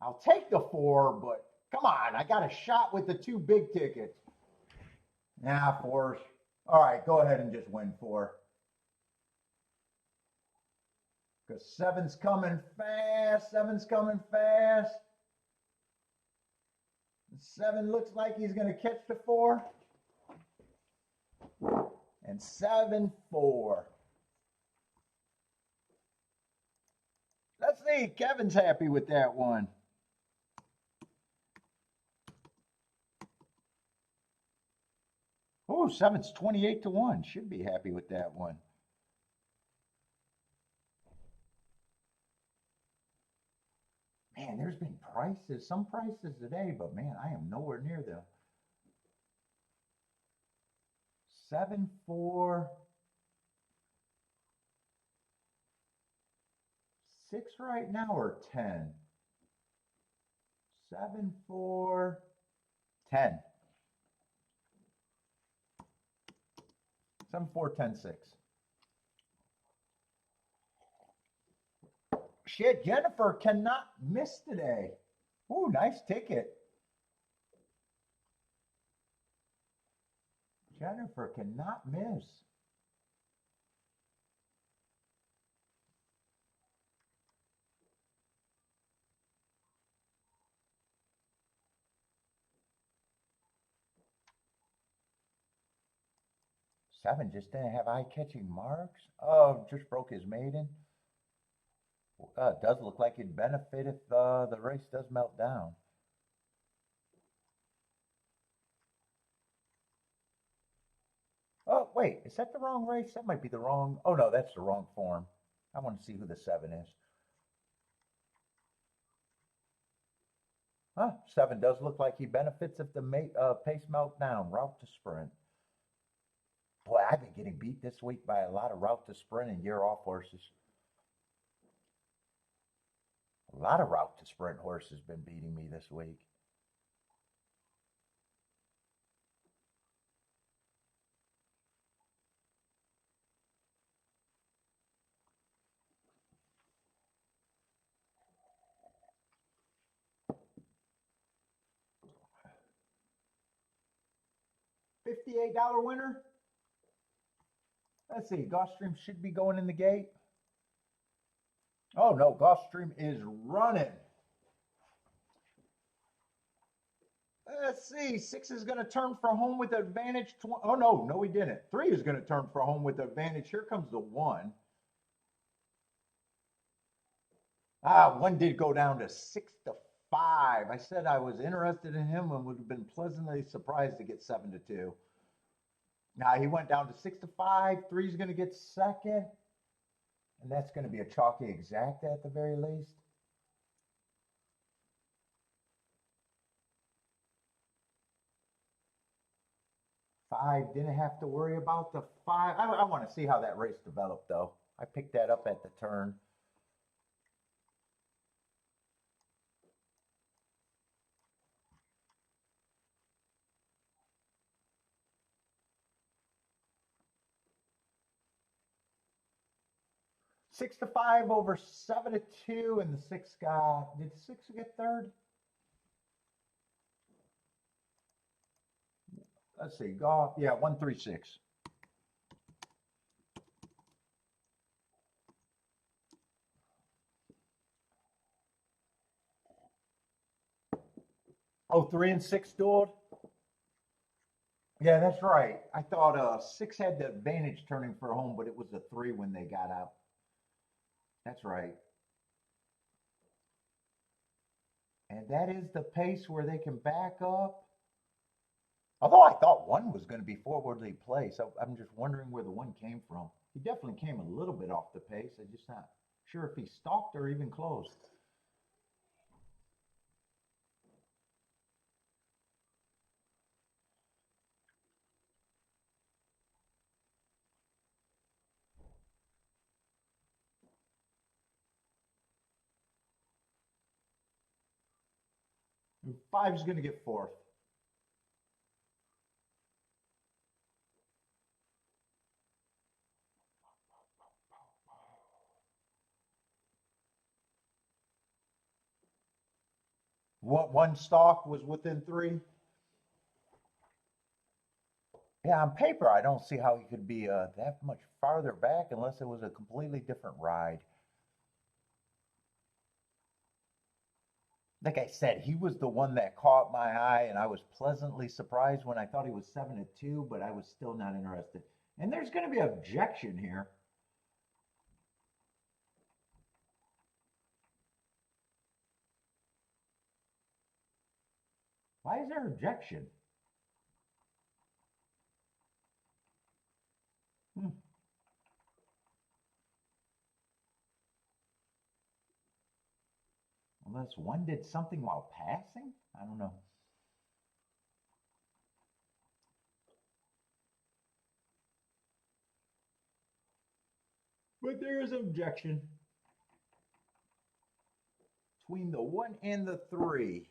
Speaker 1: I'll take the 4, but come on. I got a shot with the 2 big tickets. Nah, 4's. All right, go ahead and just win 4. Because 7's coming fast. 7's coming fast. 7 looks like he's going to catch the 4. And 7-4. Let's see. Kevin's happy with that one. Oh, 7's 28-1. Should be happy with that one. Man, there's been some prices today, but man, I am nowhere near them. 7-4. 6 right now or 10? 7-4. 10. 7-4, 10-6. Shit, Jennifer cannot miss today. Ooh, nice ticket. Jennifer cannot miss. Seven just didn't have eye-catching marks. Oh, just broke his maiden. It does look like it'd benefit if the race does melt down. Oh, wait, is that the wrong race? That might be the wrong. Oh, no, that's the wrong form. I want to see who the 7 is. Huh, 7 does look like he benefits if the pace melt down. Route to sprint. Boy, I've been getting beat this week by a lot of route to sprint and year off horses. A lot of route to sprint horses been beating me this week. $58 winner. Let's see. Gulfstream should be going in the gate. Oh no, Gulfstream is running. Let's see. 6 is going to turn for home with advantage. Oh no, he didn't. 3 is going to turn for home with advantage. Here comes the 1. 1 did go down to 6-5. I said I was interested in him and would have been pleasantly surprised to get 7-2. Now he went down to 6-5. Three's going to get second. And that's going to be a chalky exact at the very least. Five, didn't have to worry about the five. I want to see how that race developed, though. I picked that up at the turn. Six to five over 7-2, and the six got. Did the six get third? Let's see. Golf. Yeah, 136. Oh, 3 and 6 dueled? Yeah, that's right. I thought six had the advantage turning for home, but it was a three when they got out. That's right. And that is the pace where they can back up. Although I thought one was going to be forwardly placed. I'm just wondering where the one came from. He definitely came a little bit off the pace. I'm just not sure if he stalked or even closed. And five's going to get fourth. One stalk was within three. Yeah, on paper, I don't see how he could be that much farther back unless it was a completely different ride. Like I said, he was the one that caught my eye, and I was pleasantly surprised when I thought he was 7-2, but I was still not interested. And there's going to be objection here. Why is there objection? Unless one did something while passing? I don't know. But there is objection between the one and the three.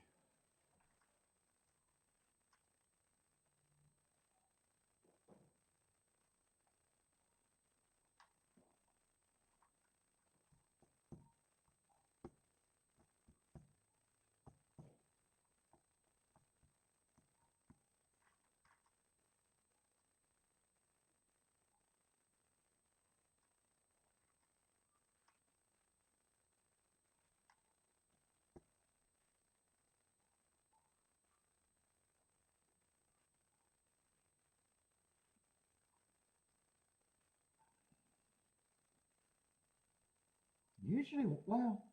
Speaker 1: Usually, well,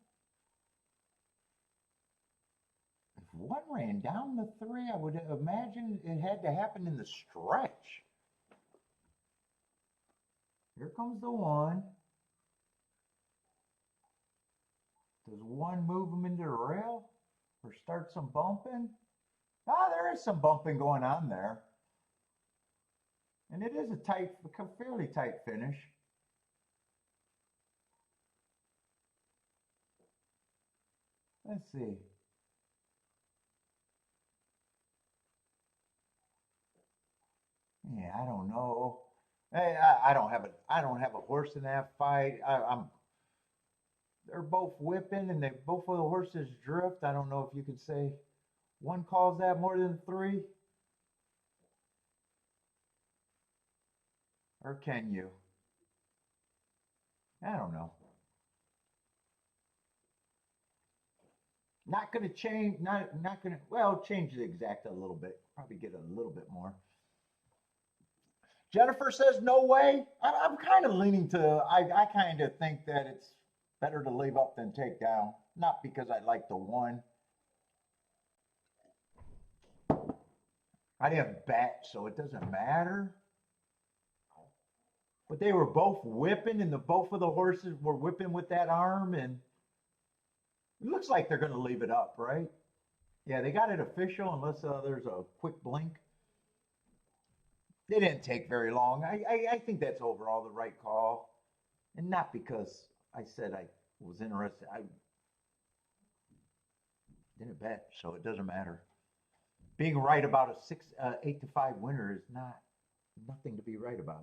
Speaker 1: if one ran down the three, I would imagine it had to happen in the stretch. Here comes the one. Does one move him into the rail or start some bumping? Ah, there is some bumping going on there. And it is a tight, fairly tight finish. Let's see. Yeah, I don't know. Hey, I don't have a horse in that fight. They're both whipping and they both of the horses drift. I don't know if you could say one calls that more than three. Or can you? I don't know. Not going to change. Not going to. Well, change the exact a little bit. Probably get a little bit more. Jennifer says no way. I'm kind of leaning to. I kind of think that it's better to leave up than take down. Not because I like the one. I didn't bet, so it doesn't matter. But they were both whipping, and both of the horses were whipping with that arm, and it looks like they're going to leave it up, right? Yeah, they got it official unless there's a quick blink. They didn't take very long. I think that's overall the right call, and not because I said I was interested. I didn't bet, so it doesn't matter. Being right about a 8-5 winner is nothing to be right about.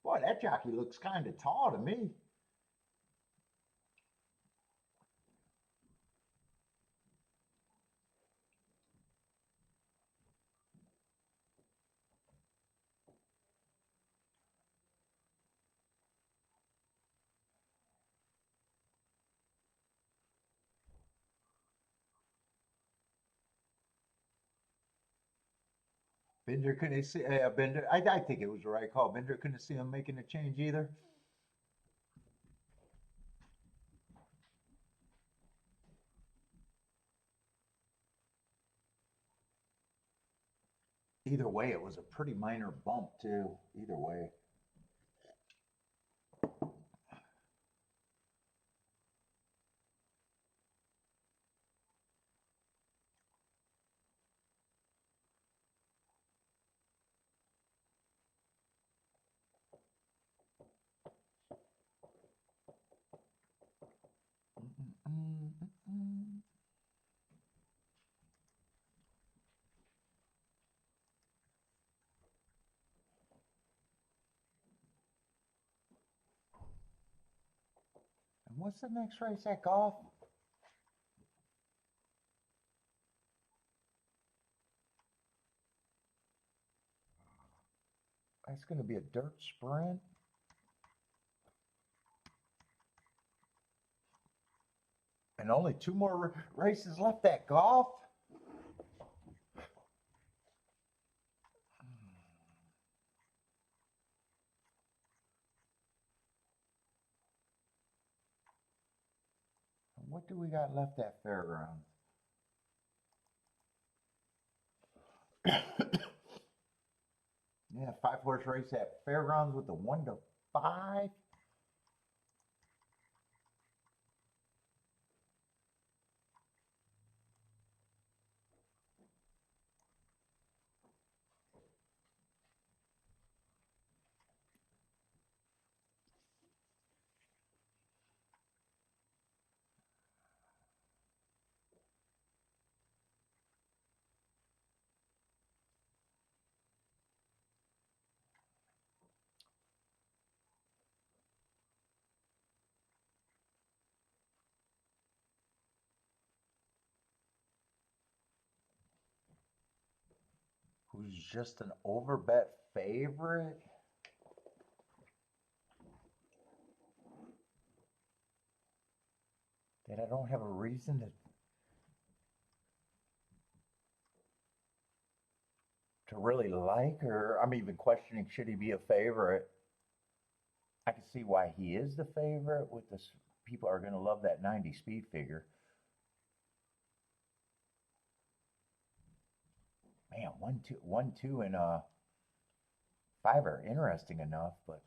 Speaker 1: Boy, that jockey looks kind of tall to me. Bender couldn't see Bender. I think it was the right call. Bender couldn't see him making a change either. Either way, it was a pretty minor bump too. Either way. And what's the next race at golf? That's going to be a dirt sprint. And only 2 more races left at golf. What do we got left at Fairgrounds? Yeah, 5-horse race at Fairgrounds with the 1-5. Who's just an overbet favorite? That I don't have a reason to really like, or I'm even questioning should he be a favorite. I can see why he is the favorite. With this, people are going to love that 90 speed figure. Man, 1-2, 1-2, and 5 are interesting enough, but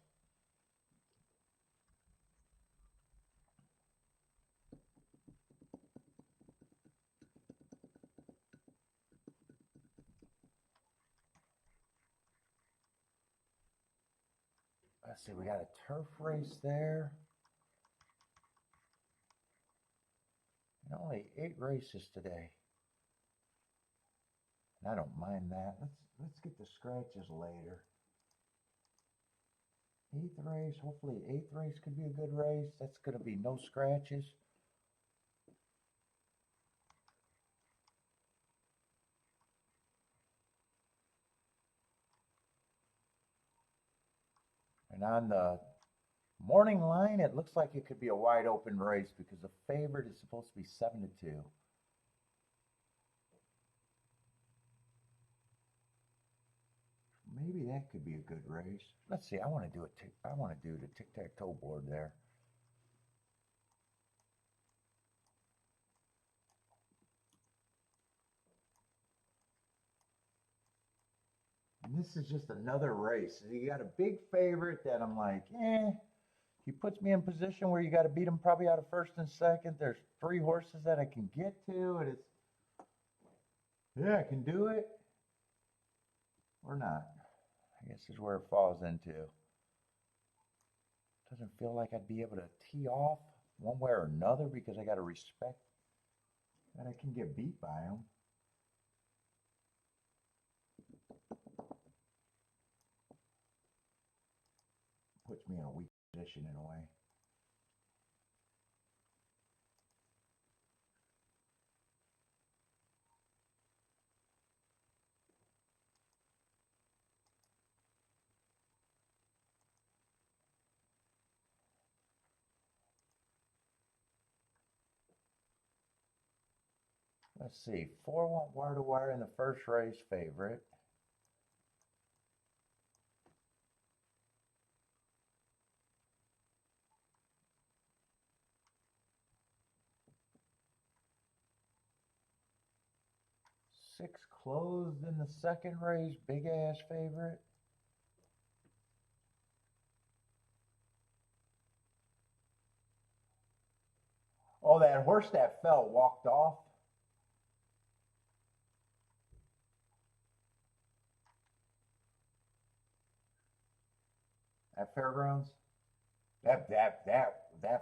Speaker 1: let's see. We got a turf race there, and only 8 races today. And I don't mind that. Let's get the scratches later. 8th race, hopefully 8th race could be a good race. That's going to be no scratches. And on the Morning line, it looks like it could be a wide open race because the favorite is supposed to be 7-2. Maybe that could be a good race. Let's see. I want to do I want to do the tic-tac-toe board there. And this is just another race. You got a big favorite that I'm like, he puts me in position where you got to beat him probably out of first and second. There's 3 horses that I can get to, and I can do it or not. I guess is where it falls into. Doesn't feel like I'd be able to tee off one way or another because I got to respect that I can get beat by him. Puts me in a weak position in a way. Let's see, 4 went wire to wire in the first race favorite. Six closed in the second race, big ass favorite. Oh, that horse that fell walked off. At Fairgrounds. That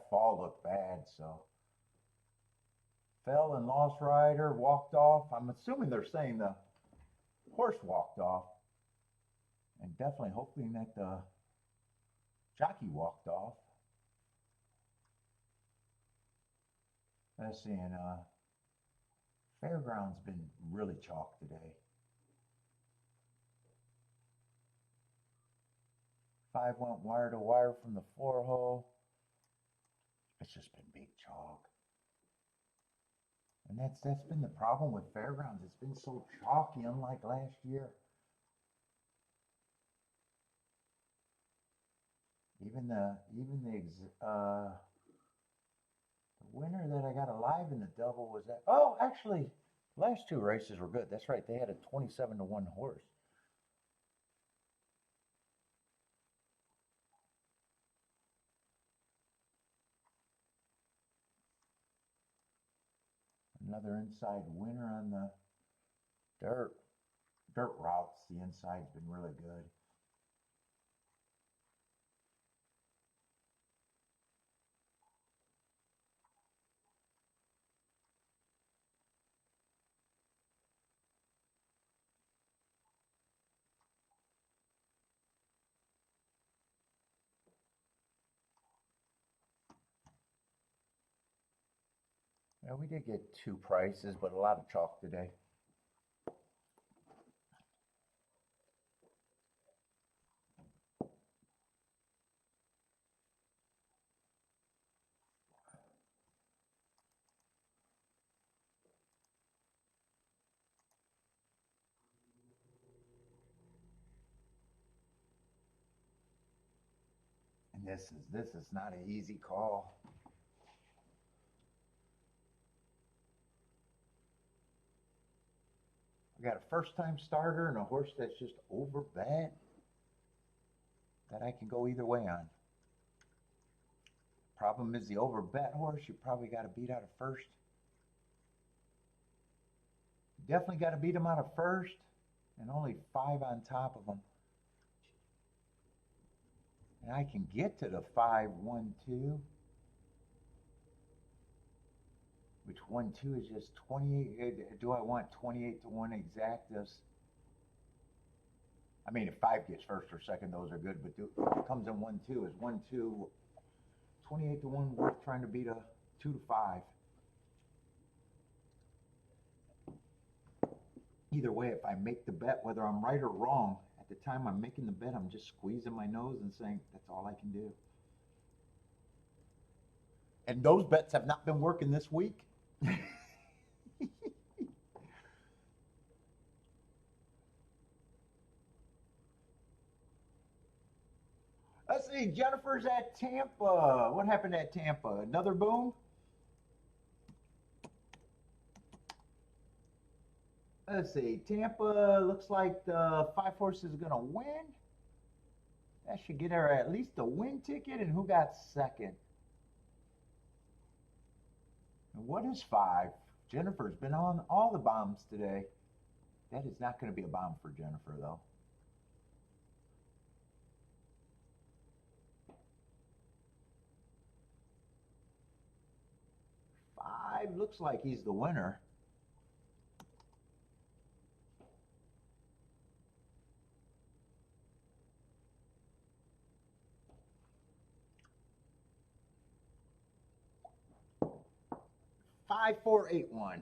Speaker 1: fall looked bad, so. Fell and lost rider, walked off. I'm assuming they're saying the horse walked off. And definitely hoping that the jockey walked off. Let's see, and Fairgrounds been really chalk today. 5 went wire to wire from the 4 hole. It's just been big chalk. And that's been the problem with Fairgrounds. It's been so chalky, unlike last year. Even the winner that I got alive in the double was that. Oh, actually, last 2 races were good. That's right. They had a 27-1 horse. Another inside winner on the dirt routes. The inside's been really good. Yeah, we did get 2 prices, but a lot of chalk today. And this is not an easy call. I got a first-time starter and a horse that's just over bet that I can go either way on. Problem is the over bet horse, you probably got to beat out of first. Definitely got to beat him out of first, and only 5 on top of him. And I can get to the 5-1-2, which 1-2 is just 28. Do I want 28-1 exactus? I mean, if 5 gets first or second, those are good. But if it comes in 1-2, is 1-2 28-1 worth trying to beat a 2-5? Either way, if I make the bet, whether I'm right or wrong, at the time I'm making the bet, I'm just squeezing my nose and saying that's all I can do. And those bets have not been working this week. Let's see, Jennifer's at Tampa. What happened at Tampa? Another boom? Let's see, Tampa looks like the 5 horse is going to win. That should get her at least a win ticket. And who got second? And what is 5? Jennifer's been on all the bombs today. That is not going to be a bomb for Jennifer, though. Looks like he's the winner. Five, 4, 8, 1.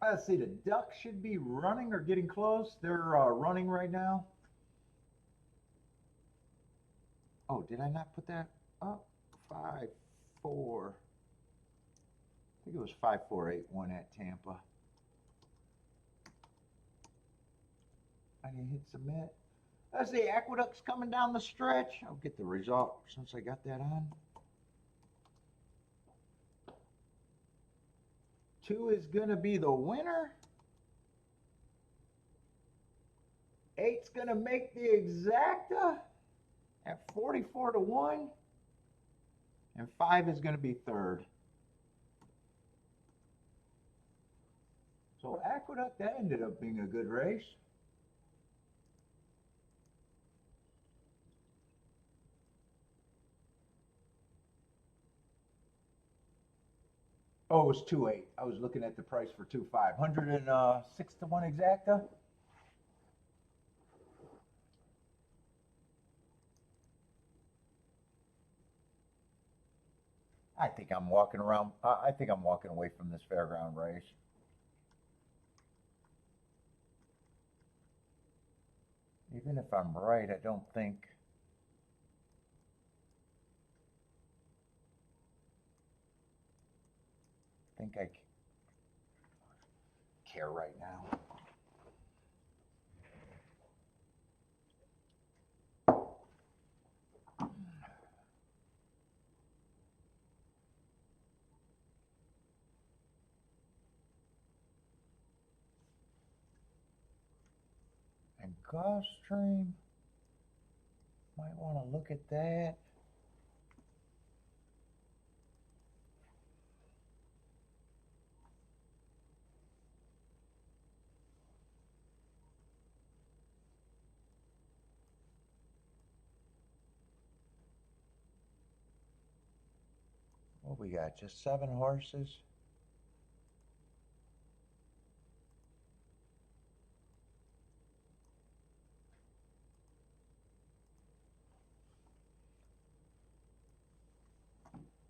Speaker 1: Let's see, the Ducks should be running or getting close. They're running right now. Oh, did I not put that up? 5, 4. I think it was 5, 4, 8, 1 at Tampa. I didn't hit submit. Let's see, Aqueduct's coming down the stretch. I'll get the result since I got that on. 2 is going to be the winner. 8's going to make the exacta at 44 to 1. And 5 is going to be third. So Aqueduct, that ended up being a good race. Oh, it was 2-8. I was looking at the price for 2-5. 106 to 1 exacta. I think I'm walking around. I think I'm walking away from this fairground race. Even if I'm right, I don't think. I care right now. And Gulfstream, might want to look at that. What we got? Just 7 horses.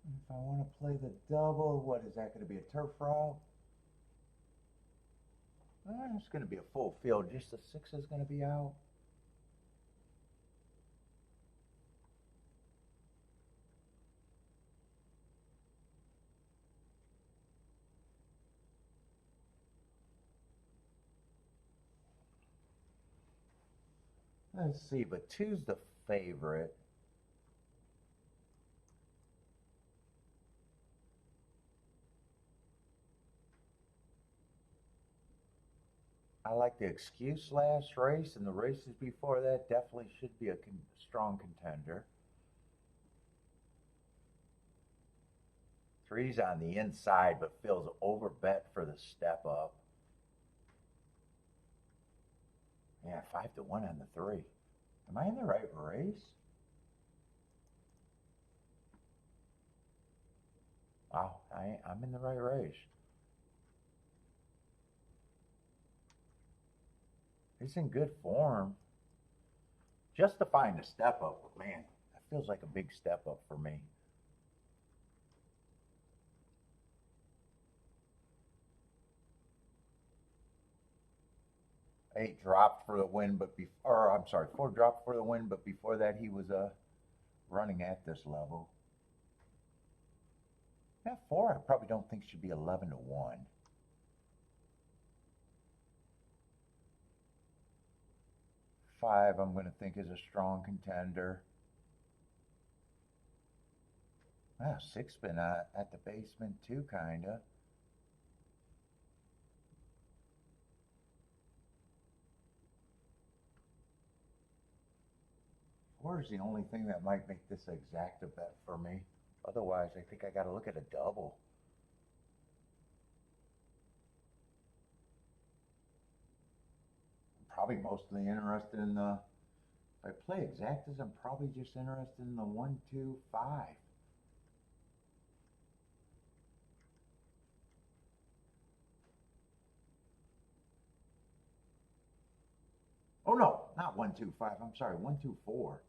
Speaker 1: If I want to play the double, what is that going to be? A turf route? It's going to be a full field. Just the 6 is going to be out. Let's see, but 2's the favorite. I like the excuse last race, and the races before that definitely should be a strong contender. 3's on the inside, but feels overbet for the step up. Yeah, 5 to 1 on the 3. Am I in the right race? Wow, I'm in the right race. He's in good form. Justifying the step up, man, feels like a big step up for me. 8 dropped for the win, but or I'm sorry, 4 dropped for the win, but before that he was running at this level. Yeah, 4 I probably don't think should be 11 to 1. 5 I'm going to think is a strong contender. 6 been at the basement too, kinda. Four is the only thing that might make this exact a bet for me. Otherwise, I think I got to look at a double. I'm probably mostly interested in the. If I play exactas, I'm probably just interested in the 1, 2, 5. Oh no, not 1, 2, 5. I'm sorry, 1, 2, 4.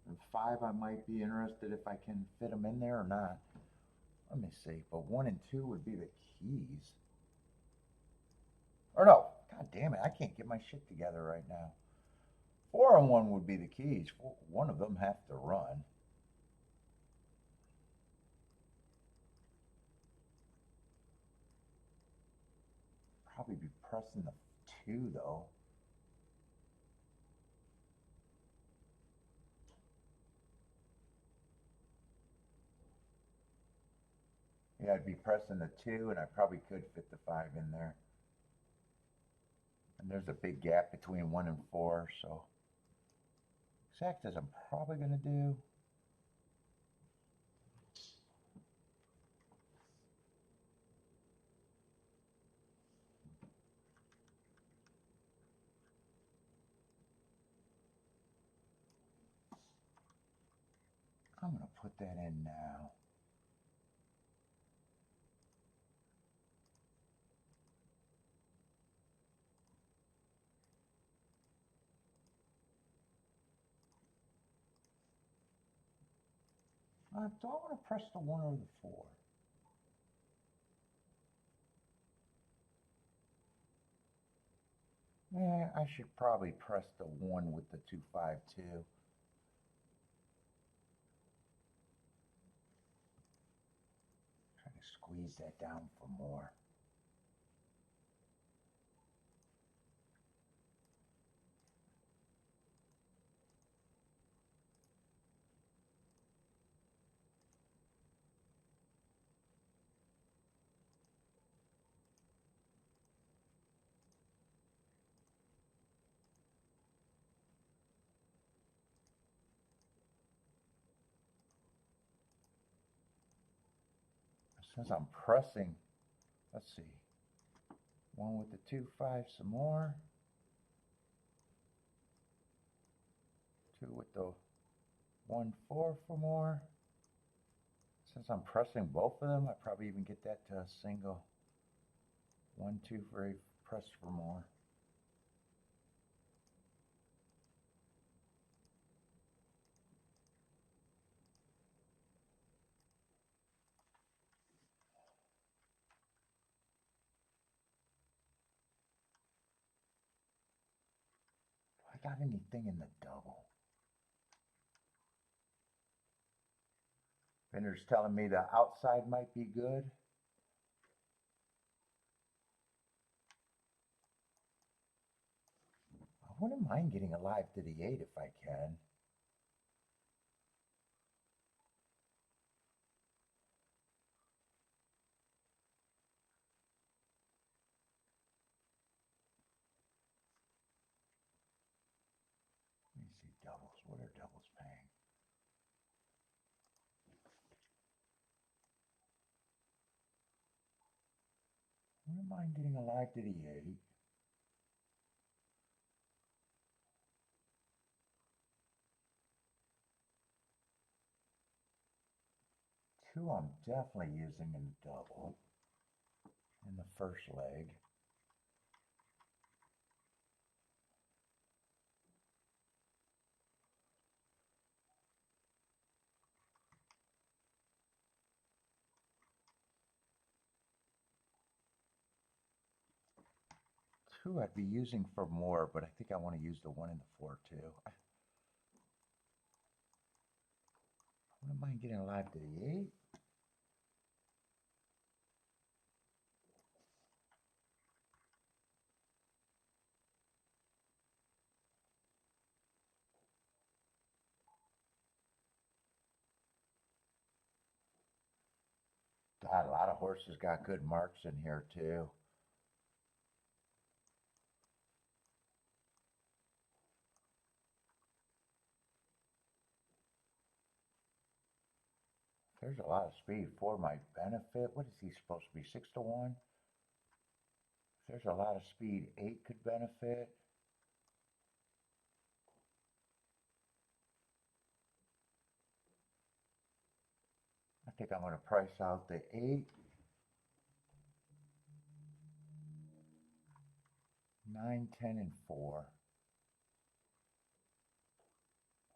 Speaker 1: And 5, I might be interested if I can fit them in there or not. Let me see. But 1 and 2 would be the keys. Or no, god damn it, I can't get my shit together right now. 4 and 1 would be the keys. One of them have to run. Probably be pressing the 2 though. Yeah, I'd be pressing the 2, and I probably could fit the 5 in there. And there's a big gap between 1 and 4, so exact as I'm probably going to do. I'm going to put that in now. Do I want to press the 1 or the 4? Yeah, I should probably press the 1 with the 2, 5, 2. Try to squeeze that down for more. Since I'm pressing, let's see, 1 with the 2, 5 some more. 2 with the 1, 4 for more. Since I'm pressing both of them, I probably even get that to a single. 1, 2 for a press for more. Do I got anything in the double? Vendor's telling me the outside might be good. I wouldn't mind getting alive to the 8 if I can. Let me see doubles. What are doubles paying? I wouldn't mind getting alive to the 8. Two, I'm definitely using in double in the first leg. 2 I'd be using for more, but I think I want to use the 1 and the 4 too. I wouldn't mind getting alive to the 8. God, a lot of horses got good marks in here too. There's a lot of speed. 4 might benefit. What is he supposed to be? 6 to 1? There's a lot of speed. 8 could benefit. I think I'm going to price out the 8. 9, 10, and 4.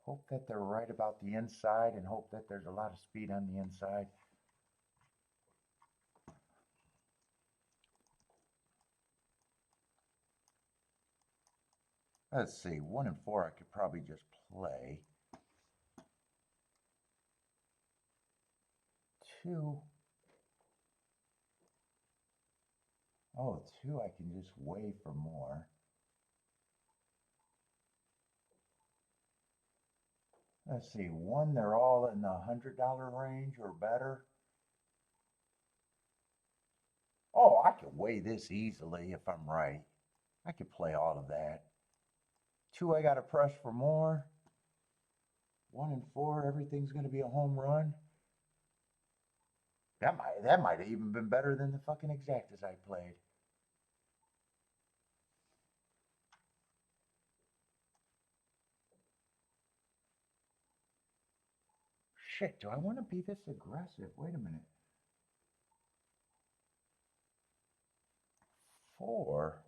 Speaker 1: Hope that they're right about the inside and hope that there's a lot of speed on the inside. Let's see, 1 and 4 I could probably just play. 2. Oh, 2 I can just weigh for more. Let's see, 1, they're all in the $100 range or better. Oh, I could weigh this easily if I'm right. I could play all of that. 2, I got to press for more. 1 and 4, everything's going to be a home run. That might have even been better than the fucking exactas I played. Shit, do I want to be this aggressive? Wait a minute. 4.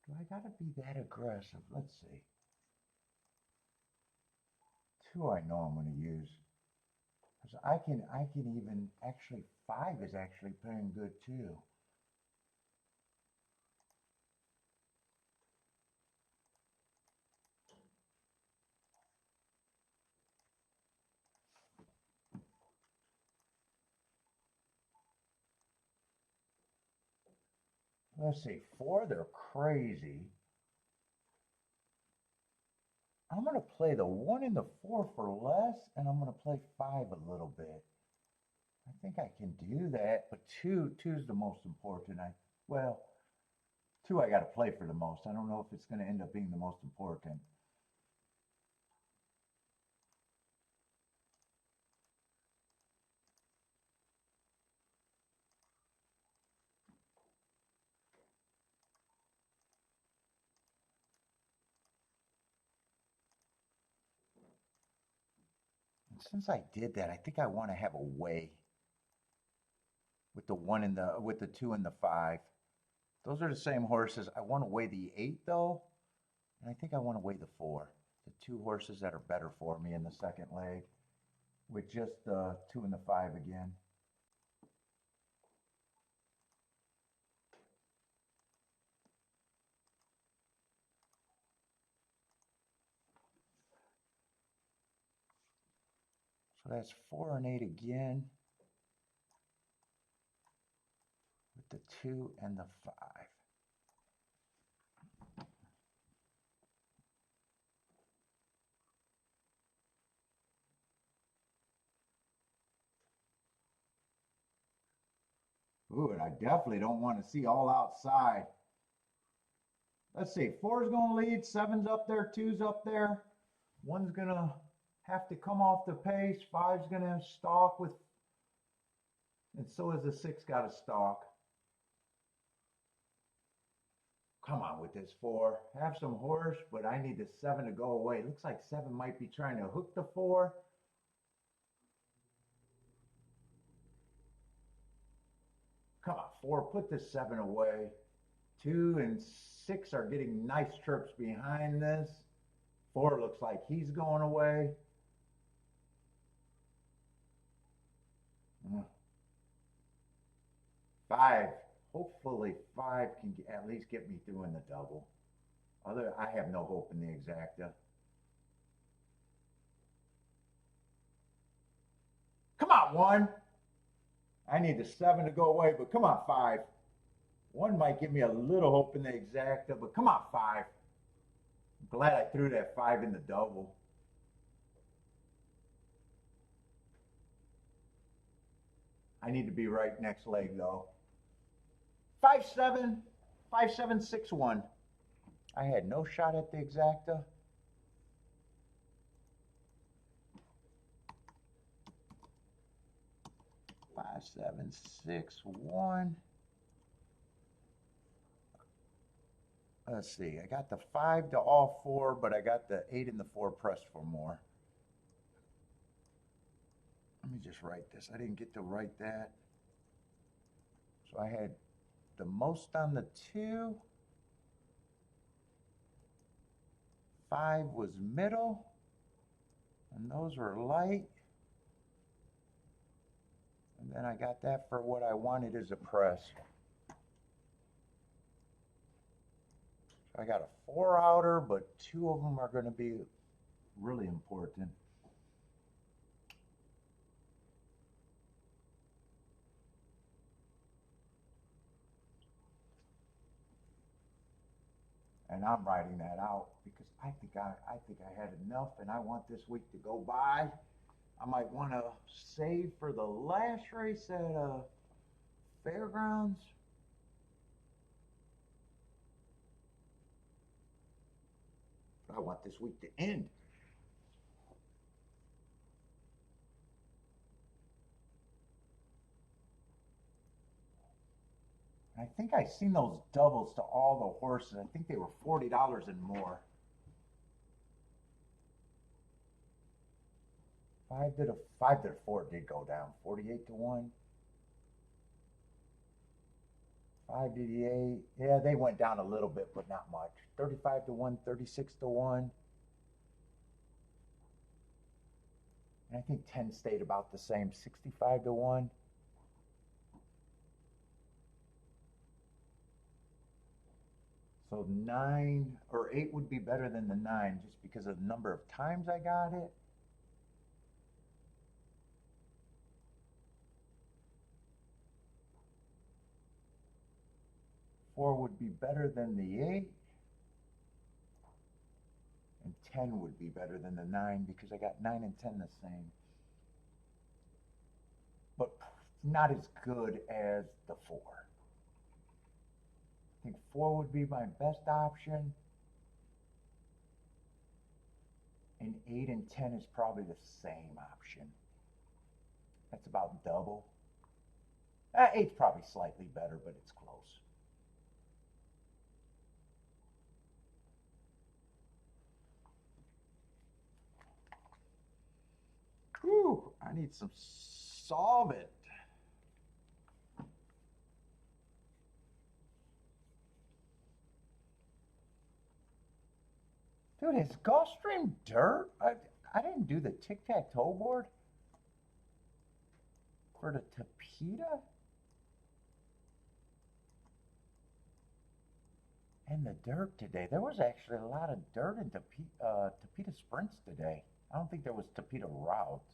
Speaker 1: Do I gotta be that aggressive? Let's see. 2 I know I'm gonna use. Because I can even actually 5 is actually playing good too. Let's see, 4, they're crazy. I'm going to play the 1 and the 4 for less, and I'm going to play 5 a little bit. I think I can do that, but 2 is the most important. Well, 2 I got to play for the most. I don't know if it's going to end up being the most important. Since I did that, I think I want to have a weigh with the 1 and the 2 and the 5. Those are the same horses. I want to weigh the 8 though, and I think I want to weigh the 4. The 2 horses that are better for me in the second leg, with just the 2 and the 5 again. So that's 4 and 8 again, with the 2 and the 5. Ooh, and I definitely don't want to see all outside. Let's see, 4's going to lead, 7's up there, 2's up there. 1's going to have to come off the pace. 5's going to stalk with, and so is the 6 got a stalk. Come on with this 4. Have some horse, but I need the 7 to go away. It looks like 7 might be trying to hook the 4. Come on, 4, put the 7 away. 2 and 6 are getting nice chirps behind this. 4 looks like he's going away. 5. Hopefully 5 can at least get me through in the double. I have no hope in the exacta. Come on, 1. I need the 7 to go away, but come on, 5. 1 might give me a little hope in the exacta, but come on, 5. I'm glad I threw that 5 in the double. I need to be right next leg, though. 5-7, 5-7, 6-1. I had no shot at the exacta. Five, 7, 6, 1. Let's see. I got the 5 to all 4, but I got the 8 and the 4 pressed for more. Let me just write this. I didn't get to write that. So I had the most on the 2. 5 was middle. And those were light. And then I got that for what I wanted as a press. I got a 4 outer, but 2 of them are going to be really important. And I'm writing that out because I think I had enough, and I want this week to go by. I might want to save for the last race at Fairgrounds. I want this week to end. I think I seen those doubles to all the horses. I think they were $40 and more. 5 to 4 did go down. 48 to 1. 5 to the 8. Yeah, they went down a little bit, but not much. 35 to 1, 36 to 1. And I think 10 stayed about the same. 65 to 1. So 9 or 8 would be better than the 9 just because of the number of times I got it. Four would be better than the 8. And 10 would be better than the 9 because I got 9 and 10 the same. But not as good as the 4. I think 4 would be my best option. And 8 and 10 is probably the same option. That's about double. 8's probably slightly better, but it's close. Whew, I need some solvent. Dude, is Gulfstream dirt? I didn't do the tic-tac-toe board for the Tapeta. And the dirt today. There was actually a lot of dirt in Tapeta sprints today. I don't think there was Tapeta routes.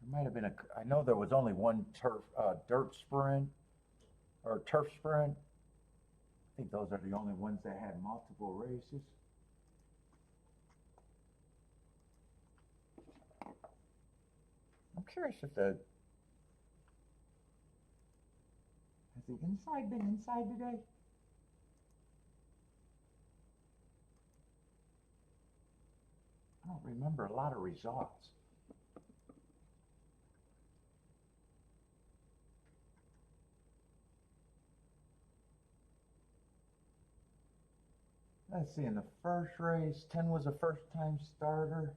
Speaker 1: There might have been I know there was only one dirt sprint or turf sprint. I think those are the only ones that had multiple races. I'm curious if has the inside been inside today? I don't remember a lot of results. Let's see, in the first race, 10 was a first-time starter.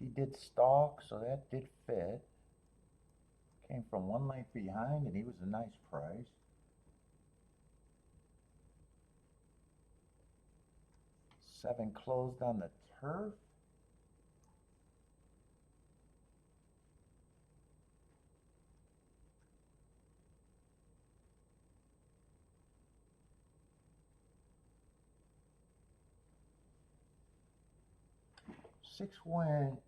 Speaker 1: He did stalk, so that did fit. Came from 1 length behind, and he was a nice price. Seven closed on the turf. 6 went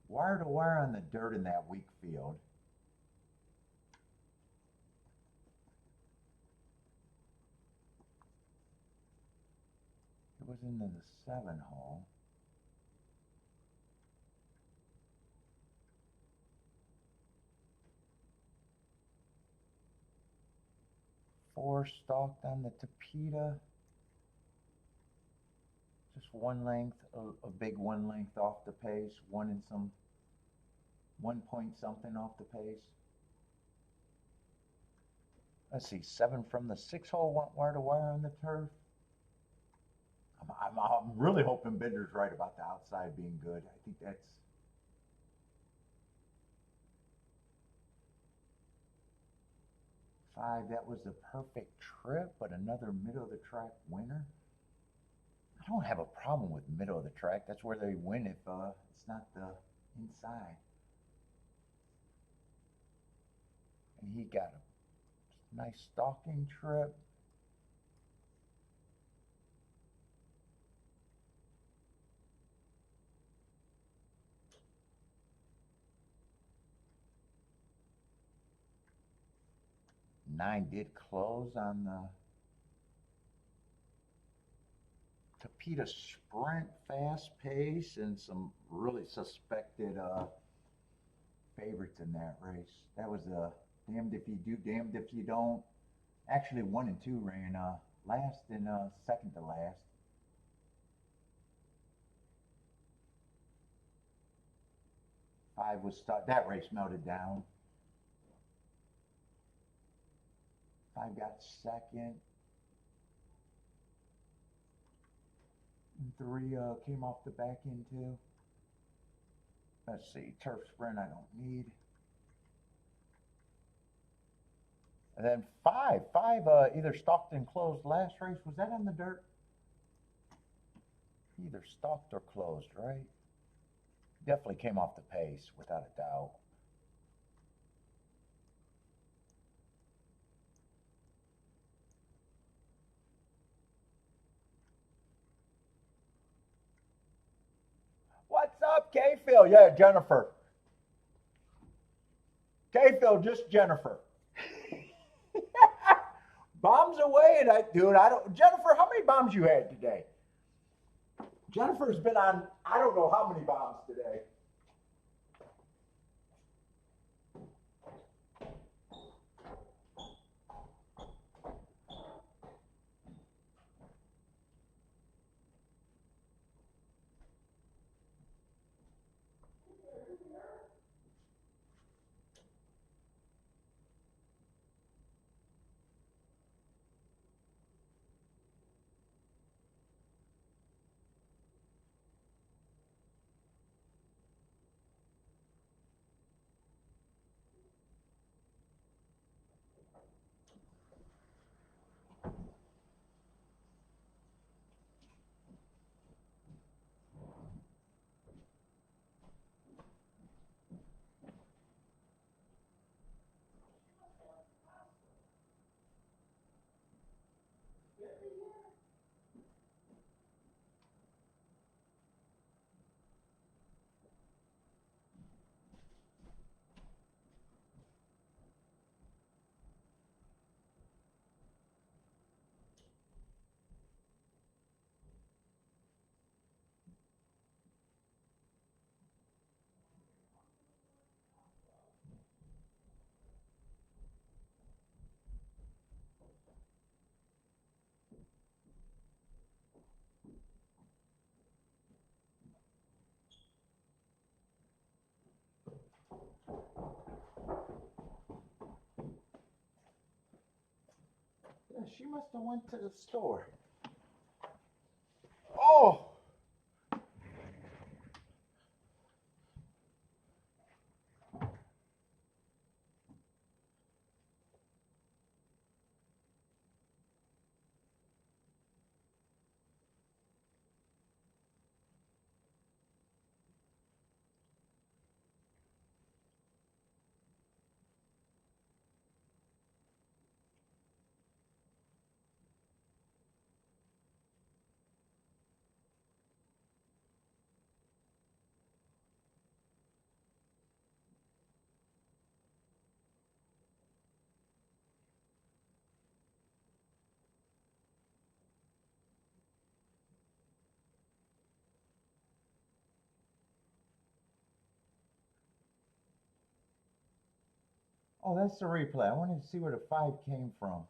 Speaker 1: wire to wire on the dirt in that weak field. It was in the 7 hole. Four stalked on the Tapeta. Just one length, a big one length off the pace, 1 point something off the pace. Let's see, 7 from the 6 hole went wire to wire on the turf. I'm really hoping Bender's right about the outside being good. I think that's. Five, that was the perfect trip, but another middle of the track winner. I don't have a problem with middle of the track. That's where they win if it's not the inside. And he got a nice stalking trip. Nine did close on the Tapeta sprint fast pace and some really suspected favorites in that race. That was a damned if you do, damned if you don't. Actually, 1 and 2 ran last and second to last. Five was stuck. That race melted down. 5 got second. And 3 came off the back end too. Let's see, turf sprint I don't need. And then 5 either stalked and closed last race. Was that on the dirt? Either stalked or closed, right? Definitely came off the pace without a doubt. What's up, K-Phil? Yeah, Jennifer. K-Phil, just Jennifer. Bombs away, and Jennifer, how many bombs you had today? Jennifer's been on, I don't know how many bombs today. Yeah, she must have went to the store. Oh! Oh, that's the replay. I wanted to see where the 5 came from.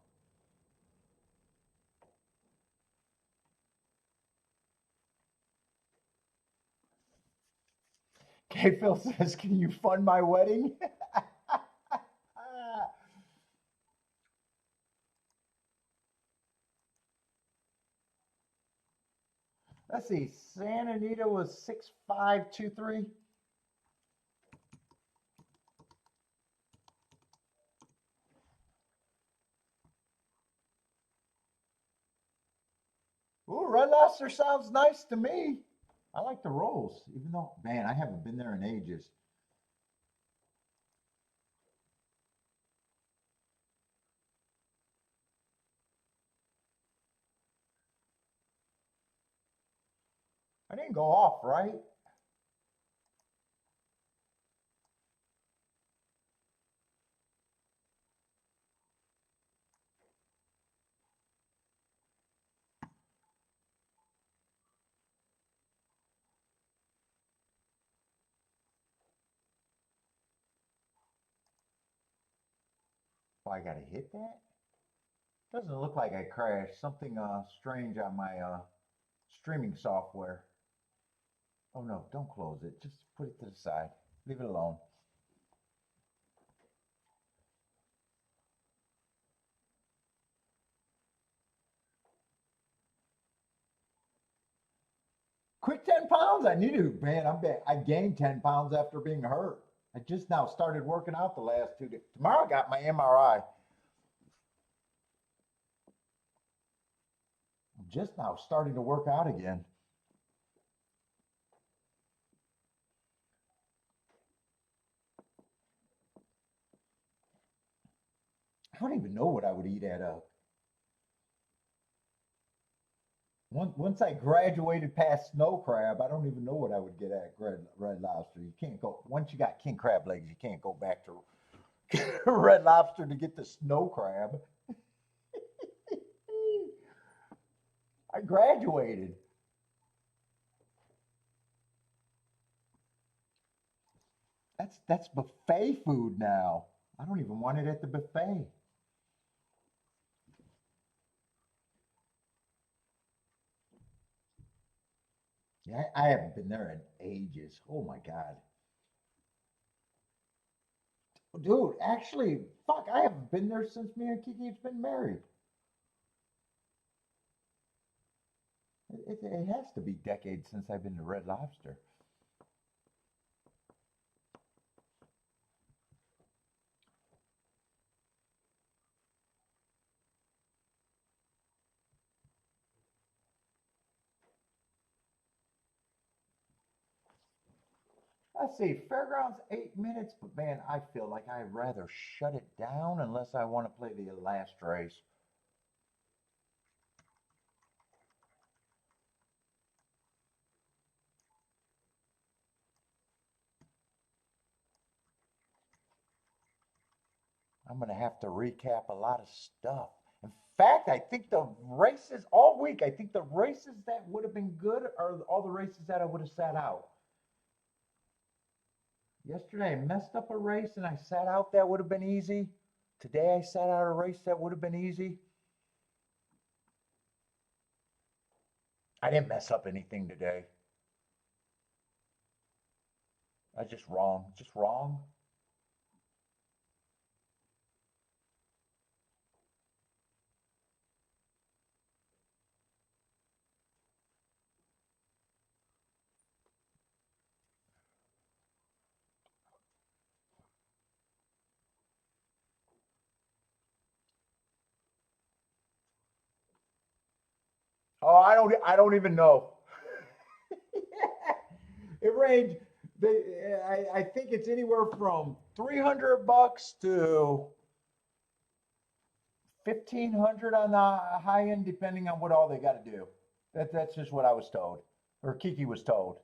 Speaker 1: K Phil says, can you fund my wedding? Let's see. Santa Anita was 6523. Ooh, Red Lobster sounds nice to me. I like the rolls, even though, man, I haven't been there in ages. I didn't go off, right? Oh, I gotta hit that? Doesn't look like I crashed. Something strange on my streaming software. Oh no, don't close it. Just put it to the side. Leave it alone. Quick 10 pounds. I need to, man. I gained 10 pounds after being hurt. I just now started working out the last 2 days. Tomorrow I got my MRI. I'm just now starting to work out again. I don't even know what I would eat at a. Once I graduated past snow crab, I don't even know what I would get at Red Lobster. You can't go once you got king crab legs. You can't go back to Red Lobster to get the snow crab. I graduated. That's buffet food now. I don't even want it at the buffet. Yeah, I haven't been there in ages. Oh my God. Dude, actually, fuck, I haven't been there since me and Kiki's been married. It has to be decades since I've been to Red Lobster. Let's see, Fairgrounds 8 minutes, but man, I feel like I'd rather shut it down unless I want to play the last race. I'm going to have to recap a lot of stuff. In fact, I think the races all week, I think the races that would have been good are all the races that I would have sat out. Yesterday, I messed up a race and I sat out that would have been easy. Today, I sat out a race that would have been easy. I didn't mess up anything today. I just wrong. Just wrong. Oh, I don't even know. It ranged. I think it's anywhere from $300 to 1,500 on the high end, depending on what all they got to do. That's just what I was told, or Kiki was told.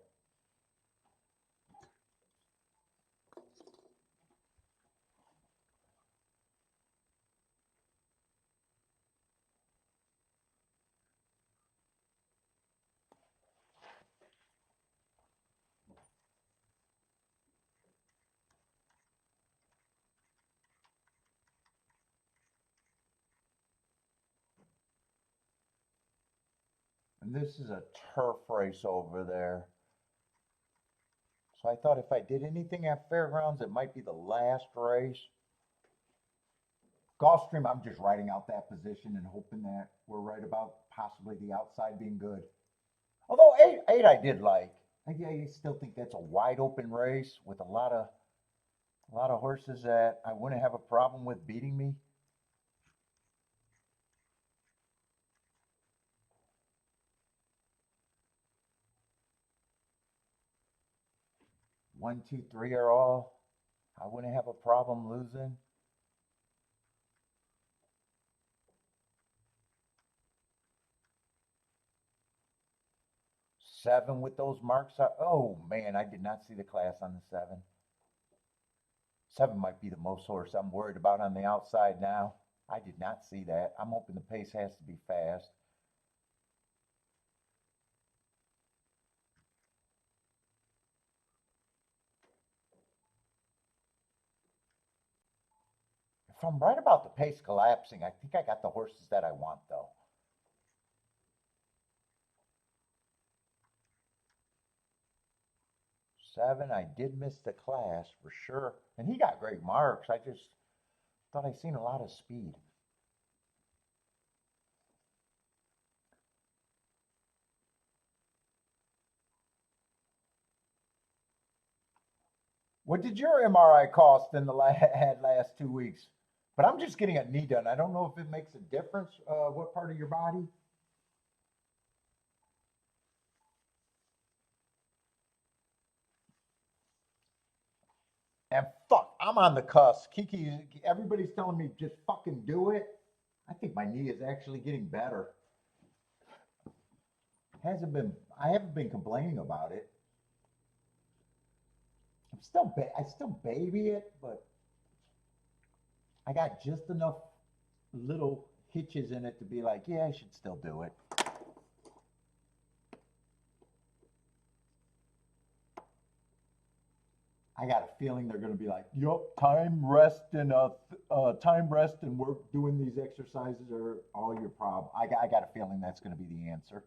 Speaker 1: And this is a turf race over there. So I thought if I did anything at Fairgrounds, it might be the last race. Gulfstream, I'm just writing out that position and hoping that we're right about possibly the outside being good. Although eight I did like. I still think that's a wide open race with a lot of horses that I wouldn't have a problem with beating me. One, two, three are all. I wouldn't have a problem losing. Seven with those marks. Oh man, I did not see the class on the seven. Seven might be the most horse I'm worried about on the outside now. I did not see that. I'm hoping the pace has to be fast. If I'm right about the pace collapsing, I think I got the horses that I want though. Seven, I did miss the class for sure. And he got great marks. I just thought I seen a lot of speed. What did your MRI cost in the last 2 weeks? But I'm just getting a knee done. I don't know if it makes a difference. What part of your body? And fuck, I'm on the cusp. Kiki, everybody's telling me just fucking do it. I think my knee is actually getting better. Hasn't been. I haven't been complaining about it. I still baby it, but I got just enough little hitches in it to be like, yeah, I should still do it. I got a feeling they're going to be like, "Yup, time rest and we're doing these exercises are all your problem." I got a feeling that's going to be the answer.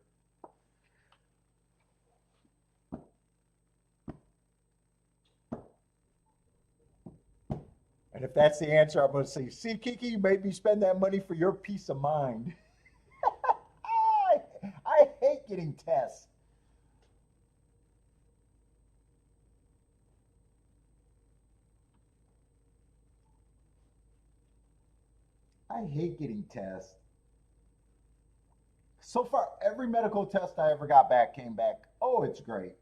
Speaker 1: And if that's the answer, I'm going to say, "See, Kiki, you made me spend that money for your peace of mind." I hate getting tests. I hate getting tests. So far, every medical test I ever got back came back, oh, it's great.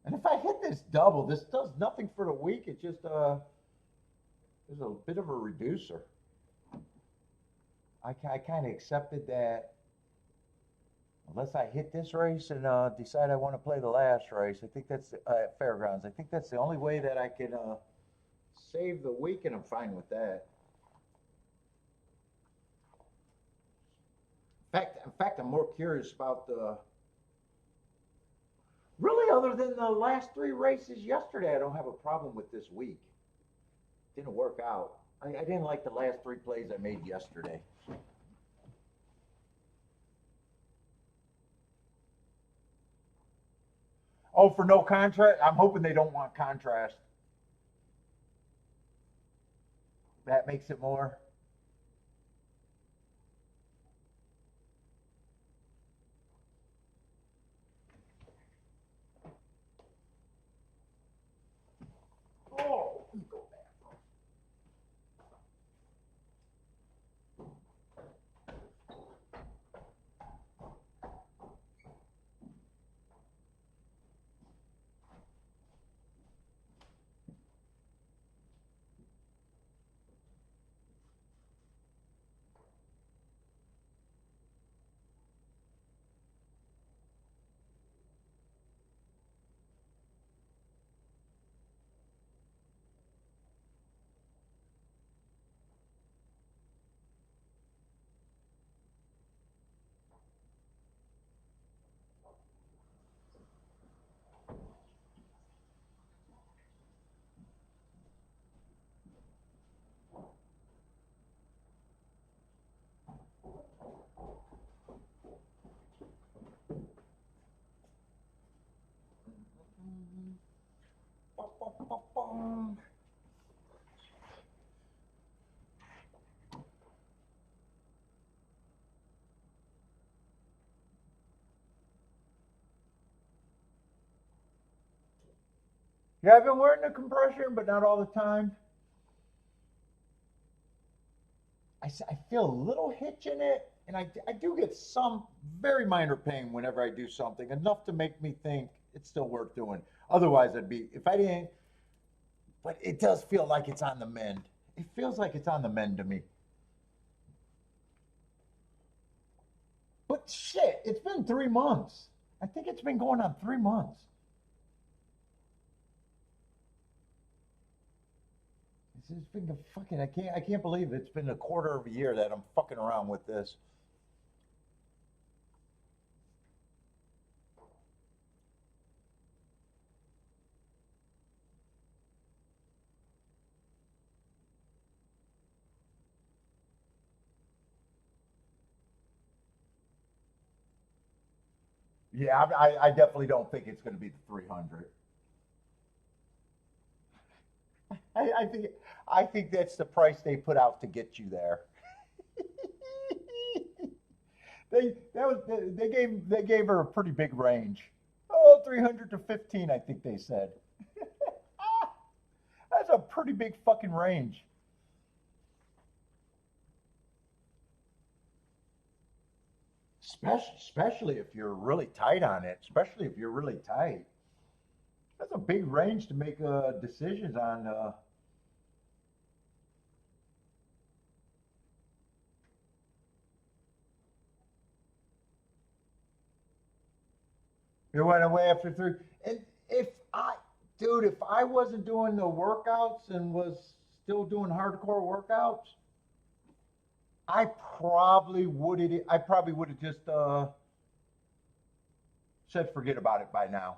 Speaker 1: And if I hit this double, this does nothing for the week. It just there's a bit of a reducer. I kind of accepted that unless I hit this race and decide I want to play the last race. I think that's at Fairgrounds. I think that's the only way that I can save the week, and I'm fine with that. In fact, I'm more curious about the really other than the last three races yesterday. I don't have a problem with this week. Didn't work out. I didn't like the last three plays I made yesterday. Oh, for no contrast? I'm hoping they don't want contrast. That makes it more. Oh, go back. Yeah, I've been wearing the compression, but not all the time. I feel a little hitch in it, and I do get some very minor pain whenever I do something, enough to make me think it's still worth doing. Otherwise, I'd be, if I didn't, but it does feel like it's on the mend. It feels like it's on the mend to me. But shit, it's been 3 months. I think it's been going on 3 months. It's been a fucking, I can't believe it's been a quarter of a year that I'm fucking around with this. Yeah, I definitely don't think it's going to be the 300. I, I think I think that's the price they put out to get you there. They gave her a pretty big range. Oh, 300 to 15, I think they said. That's a pretty big fucking range. Especially if you're really tight on it. Especially if you're really tight. That's a big range to make decisions on. It went away after three. And if I, dude, if I wasn't doing the workouts and was still doing hardcore workouts, I probably would have just said forget about it by now.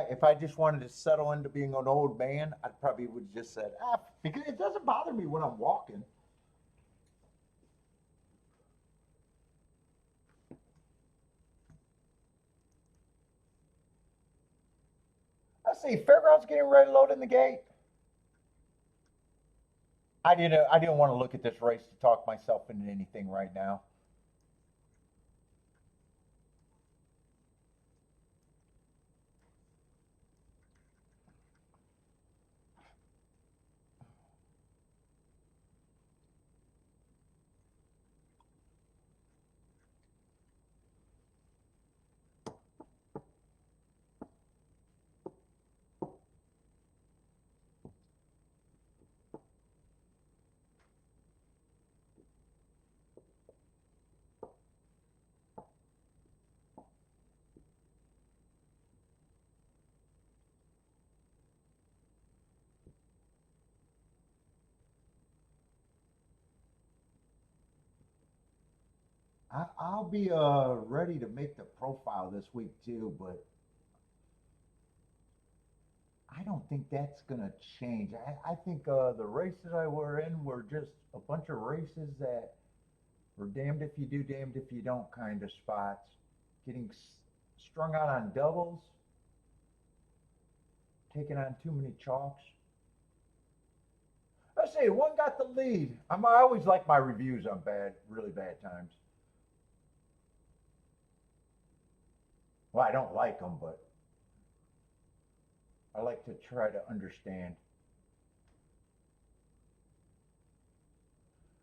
Speaker 1: If I just wanted to settle into being an old man, I probably would have just said, because it doesn't bother me when I'm walking. I see Fairgrounds getting ready to load in the gate. I didn't want to look at this race to talk myself into anything right now. I'll be ready to make the profile this week too, but I don't think that's gonna change. I think the races I were in were just a bunch of races that were damned if you do, damned if you don't kind of spots. Getting strung out on doubles, taking on too many chalks. Let's see, one got the lead. I always like my reviews on really bad times. Well, I don't like them, but I like to try to understand.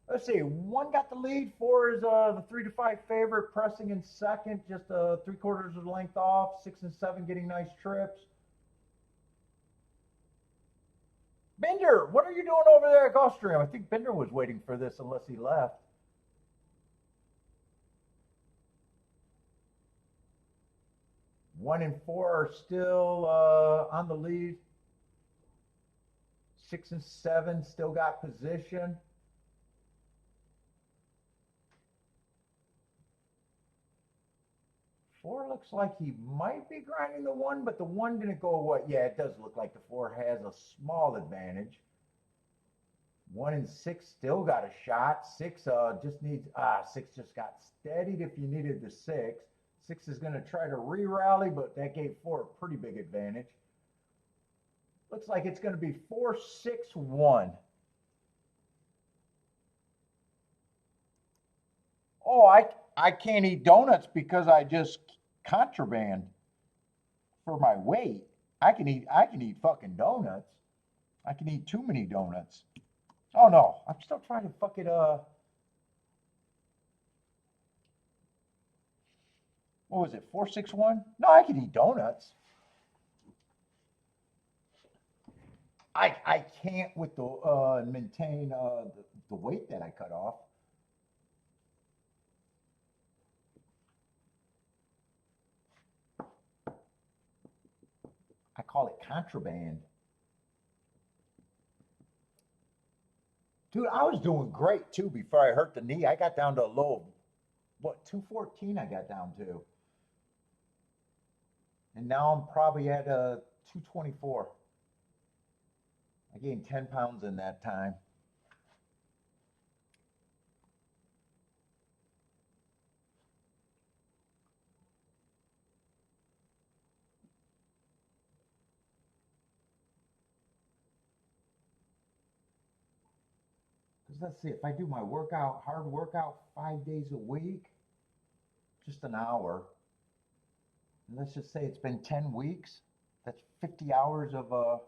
Speaker 1: Let's see, one got the lead. Four is the 3 to 5 favorite, pressing in second, just 3/4 of the length off. 6 and 7 getting nice trips. Bender, what are you doing over there at Gulfstream? I think Bender was waiting for this unless he left. 1 and 4 are still on the lead. 6 and 7 still got position. 4 looks like he might be grinding the 1, but the 1 didn't go away. Yeah, it does look like the 4 has a small advantage. 1 and 6 still got a shot. 6 just needs 6 just got steadied if you needed the 6. 6 is going to try to re-rally, but that gave 4 a pretty big advantage. Looks like it's going to be 4-6-1. Oh, I can't eat donuts because I just contraband for my weight. I can eat fucking donuts. I can eat too many donuts. Oh no, I'm still trying to fuck it what was it, 4-6-1? No, I can eat donuts. I can't with the maintain the weight that I cut off. I call it contraband. Dude, I was doing great too before I hurt the knee. I got down to a low of, what, 214 I got down to. And now I'm probably at 224. I gained 10 pounds in that time. Because let's see, if I do my workout, hard workout 5 days a week, just an hour, and let's just say it's been 10 weeks, that's 50 hours of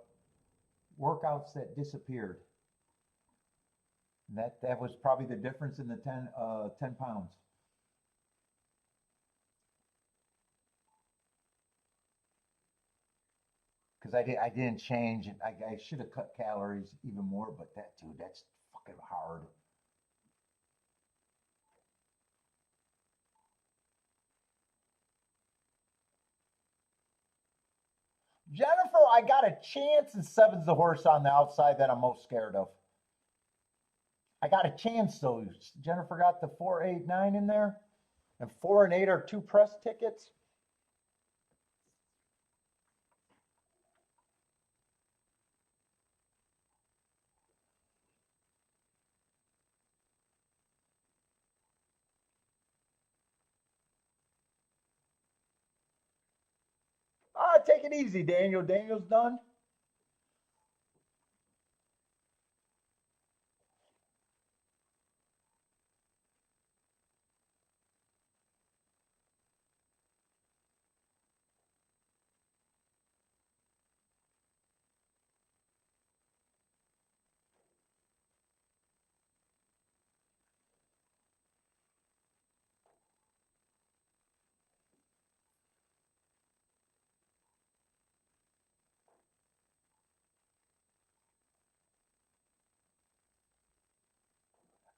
Speaker 1: workouts that disappeared. And that was probably the difference in the 10 pounds. Because I didn't change it. I should have cut calories even more, but that's fucking hard. Jennifer, I got a chance, and 7's the horse on the outside that I'm most scared of. I got a chance though. Jennifer got the 4, 8, 9 in there, and 4 and 8 are 2 press tickets. Take it easy, Daniel. Daniel's done.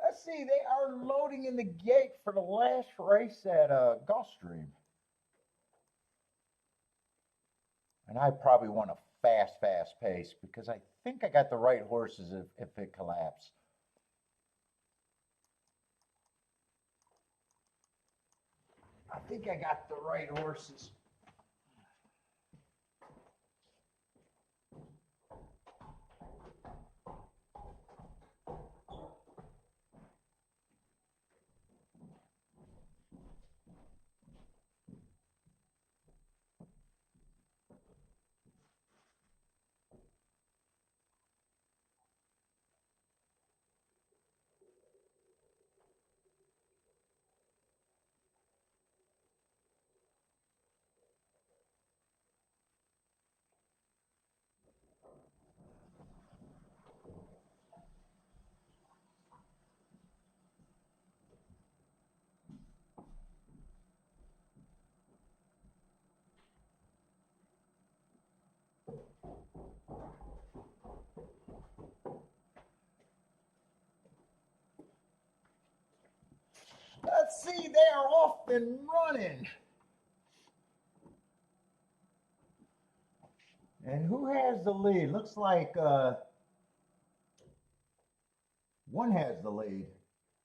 Speaker 1: Let's see, they are loading in the gate for the last race at Gulfstream. And I probably want a fast pace because I think I got the right horses if it collapsed. I think I got the right horses. Let's see, they are off and running. And who has the lead? Looks like one has the lead.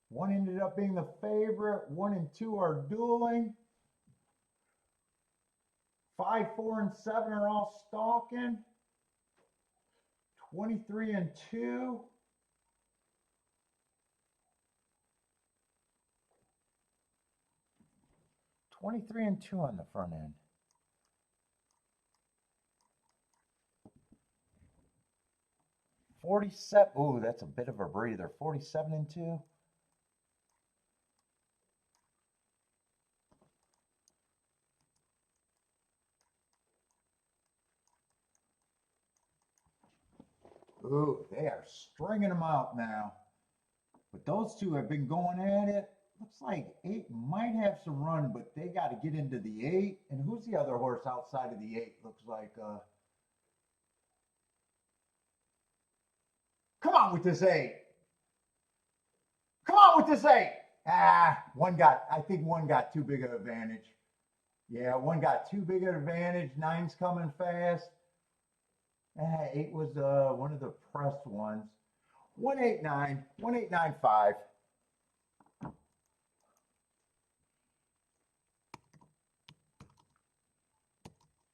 Speaker 1: One ended up being the favorite. 1 and 2 are dueling. 5, 4, and 7 are all stalking. 23 and 2. 23 and 2 on the front end. $47. Ooh, that's a bit of a breather. 47 and 2. Ooh, they are stringing them out now. But those two have been going at it. Looks like 8 might have some run, but they got to get into the 8. And who's the other horse outside of the 8? Looks like, come on with this 8. Come on with this 8. I think one got too big of an advantage. Yeah, one got too big of an advantage. 9's coming fast. 8 was one of the pressed ones. 189, 1895.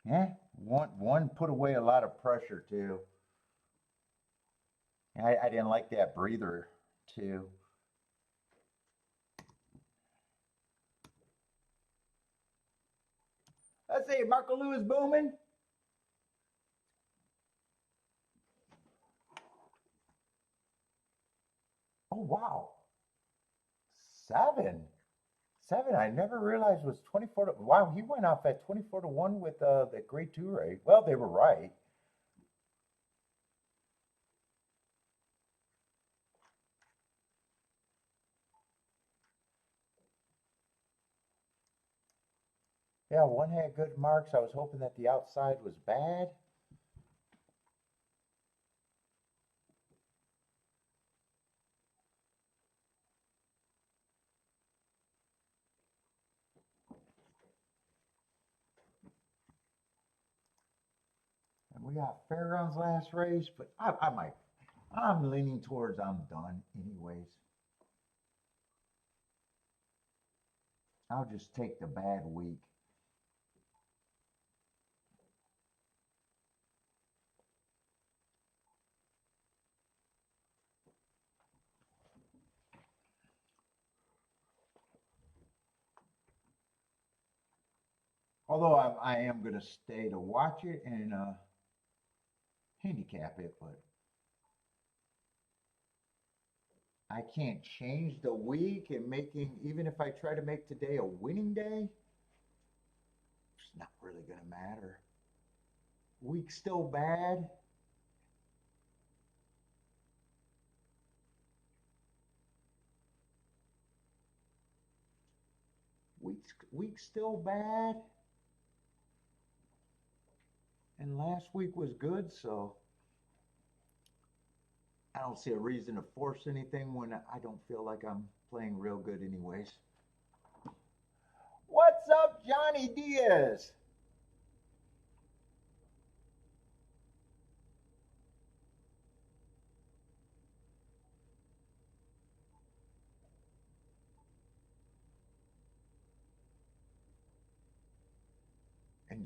Speaker 1: Yeah, one put away a lot of pressure too. I didn't like that breather too. Let's see, Marco Lewis booming. Oh wow, 7. I never realized was 24 to, wow, he went off at 24 to 1 with the grade 2 rate. Well, they were right. Yeah, one had good marks. I was hoping that the outside was bad. And we got Fairgrounds last race, but I'm leaning towards I'm done anyways. I'll just take the bad week. Although I am going to stay to watch it and handicap it, but I can't change the week and even if I try to make today a winning day, it's not really going to matter. Week's still bad. Week's still bad. And last week was good, so I don't see a reason to force anything when I don't feel like I'm playing real good anyways. What's up, Johnny Diaz?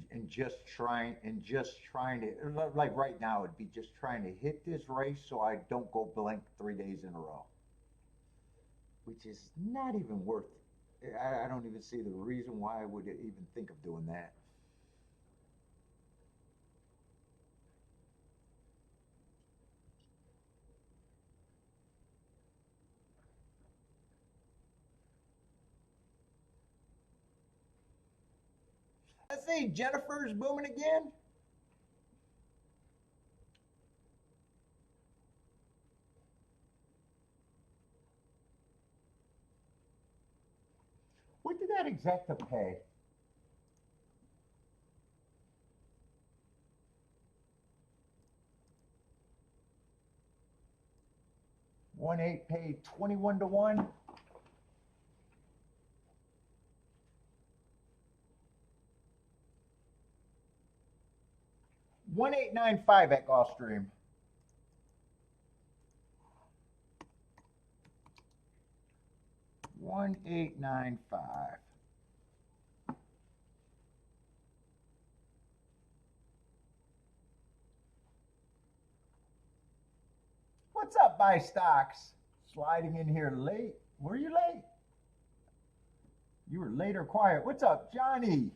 Speaker 1: And just trying to, like right now, it'd be just trying to hit this race so I don't go blank 3 days in a row, which is not even worth it. I don't even see the reason why I would even think of doing that. Let's see, Jennifer's booming again. What did that exacta pay? One eight paid 21 to 1. $1,895 at Gulfstream. $1,895. What's up, buy stocks? Sliding in here late. Were you late? You were later quiet. What's up, Johnny?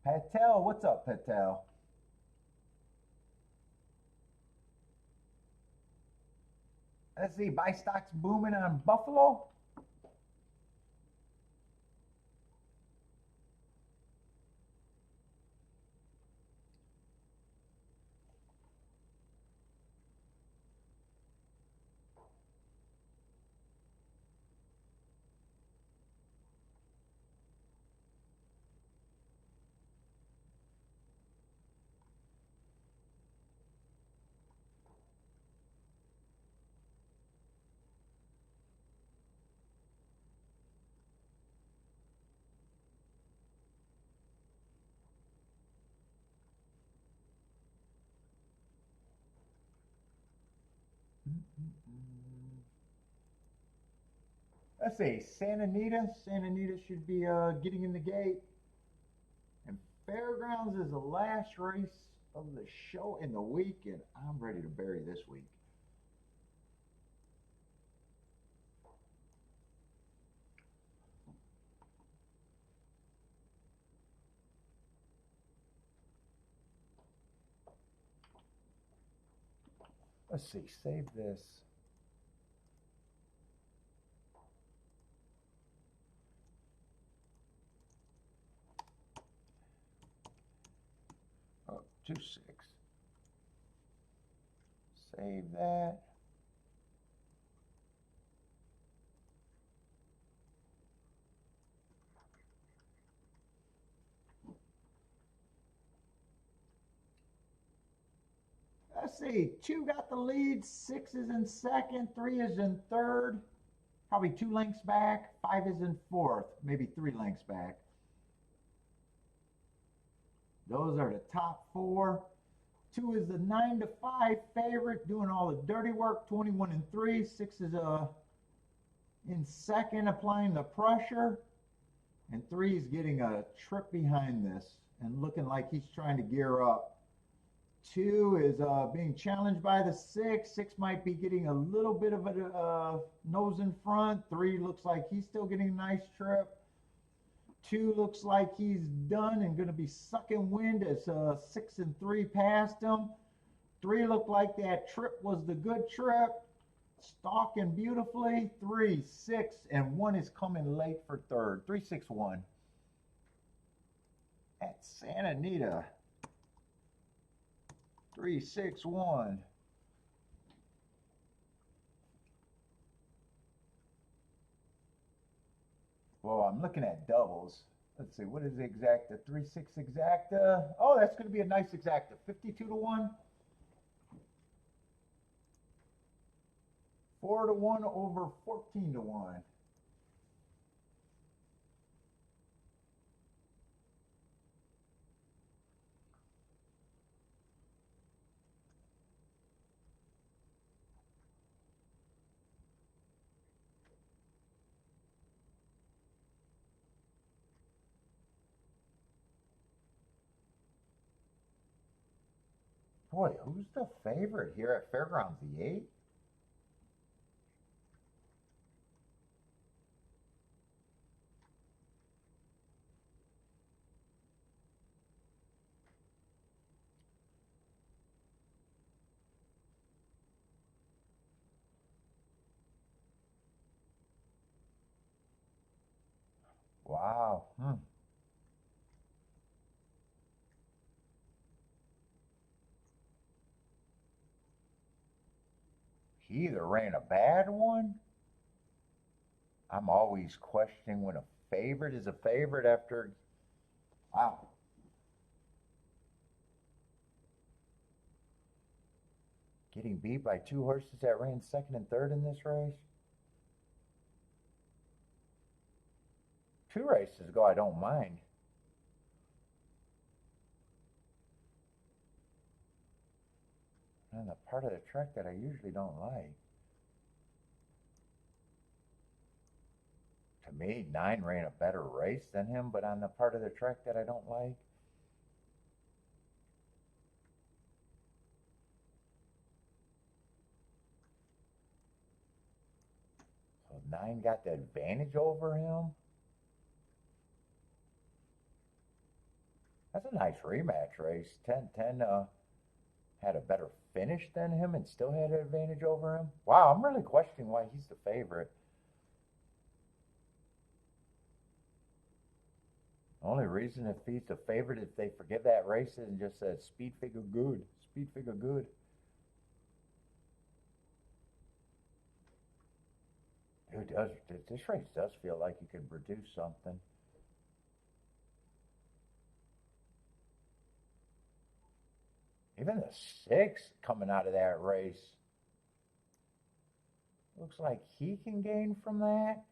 Speaker 1: Patel, what's up, Patel? Let's see, buy stocks booming on Buffalo. Let's see, Santa Anita. Santa Anita should be getting in the gate. And Fairgrounds is the last race of the show in the week, and I'm ready to bury this week. Let's see, save this. Oh, 2-6. Save that. Let's see, 2 got the lead, 6 is in second, 3 is in third, probably 2 lengths back, 5 is in fourth, maybe 3 lengths back. Those are the top 4. 2 is the 9-5 favorite, doing all the dirty work, 21 and 3. 6 is in second, applying the pressure, and 3 is getting a trip behind this and looking like he's trying to gear up. 2 is being challenged by the 6. 6 might be getting a little bit of a nose in front. 3 looks like he's still getting a nice trip. 2 looks like he's done and going to be sucking wind as 6 and 3 passed him. 3 looked like that trip was the good trip. Stalking beautifully. 3, 6, and 1 is coming late for third. 3, 6, 1. At Santa Anita. 3, 6, 1. Well, I'm looking at doubles. Let's see, what is the exacta? 3, 6 exacta. Oh, that's going to be a nice exacta. 52 to 1. 4 to 1 over 14 to 1. Boy, who's the favorite here at Fairgrounds? The 8? Wow. He either ran a bad one. I'm always questioning when a favorite is a favorite after. Wow. Getting beat by 2 horses that ran second and third in this race. 2 races ago, I don't mind. On the part of the track that I usually don't like. To me, 9 ran a better race than him, but on the part of the track that I don't like. 9 got the advantage over him. That's a nice rematch race. 10 had a better finish than him and still had an advantage over him. Wow, I'm really questioning why he's the favorite. The only reason if he's the favorite if they forgive that race and just says speed figure good. Speed figure good. Dude, this race does feel like you could produce something. Even the 6 coming out of that race. Looks like he can gain from that.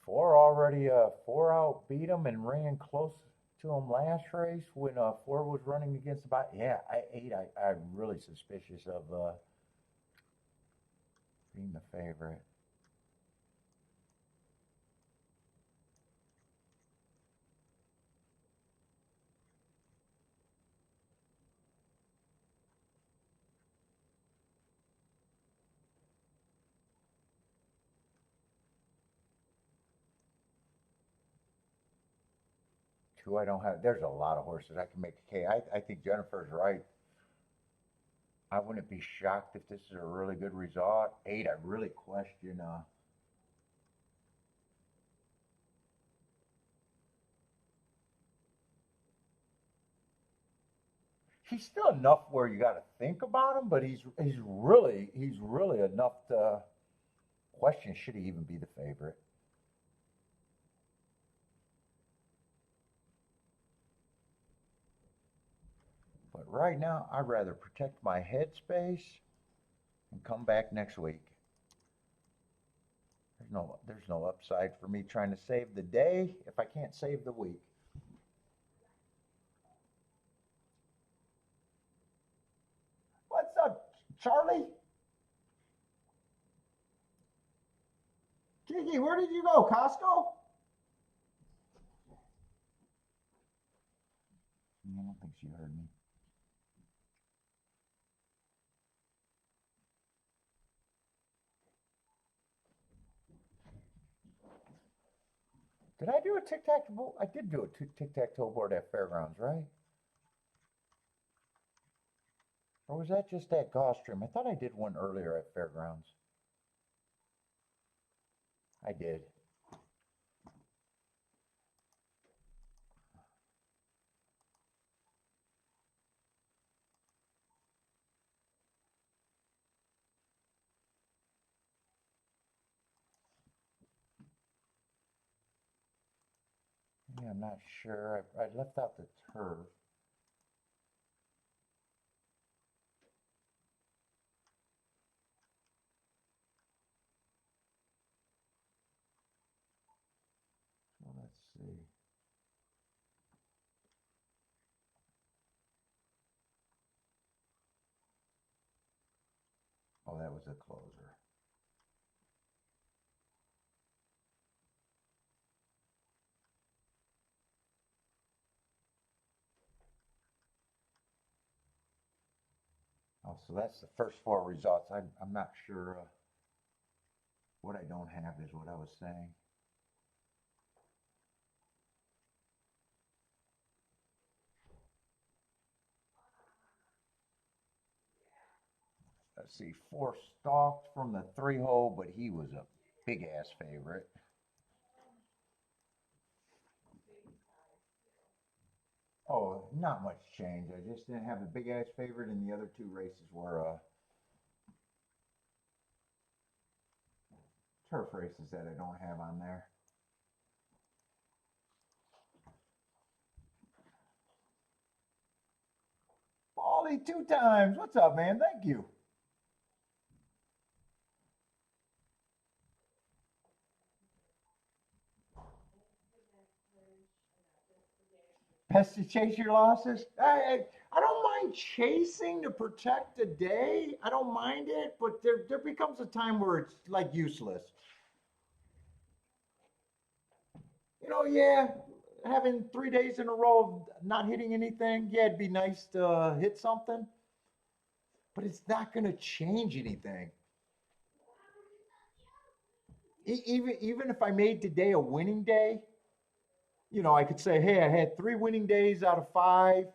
Speaker 1: Four outbeat him and ran close to him last race when 4 was running against the bot. Yeah, 8. I'm really suspicious of being the favorite. I don't have. There's a lot of horses I can make a K. I think Jennifer's right. I wouldn't be shocked if this is a really good result. 8, I really question. He's still enough where you got to think about him, but he's really enough to question should he even be the favorite. But right now, I'd rather protect my headspace and come back next week. There's no upside for me trying to save the day if I can't save the week. What's up, Charlie? Kiki, where did you go? Costco? I don't think she heard me. Did I do a tic-tac-toe? I did do a tic-tac-toe board at Fairgrounds, right? Or was that just at Gulfstream? I thought I did one earlier at Fairgrounds. I did. Yeah, I'm not sure. I left out the turf. So let's see. Oh, that was a closer. Oh, so that's the first 4 results. I'm not sure what I don't have is what I was saying. Let's see, 4 stalked from the 3-hole, but he was a big ass favorite. Oh, not much change. I just didn't have a big ass favorite, and the other 2 races were turf races that I don't have on there. Paulie 2 times. What's up, man? Thank you. Best to chase your losses. I don't mind chasing to protect the day. I don't mind it, but there becomes a time where it's like useless. Yeah, having 3 days in a row of not hitting anything, yeah, it'd be nice to hit something, but it's not going to change anything. Even if I made today a winning day, I could say, hey, I had 3 winning days out of 5,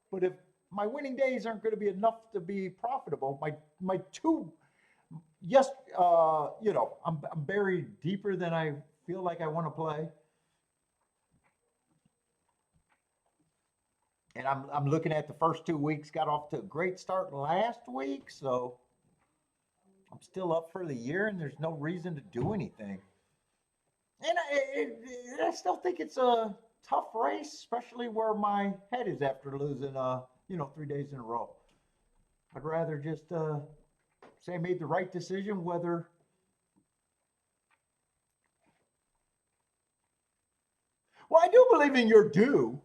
Speaker 1: but if my winning days aren't going to be enough to be profitable, my two, yes, I'm buried deeper than I feel like I want to play. And I'm looking at the first 2 weeks, got off to a great start last week, so I'm still up for the year, and there's no reason to do anything. And I still think it's a tough race, especially where my head is after losing, 3 days in a row. I'd rather just say I made the right decision, whether. Well, I do believe in your due.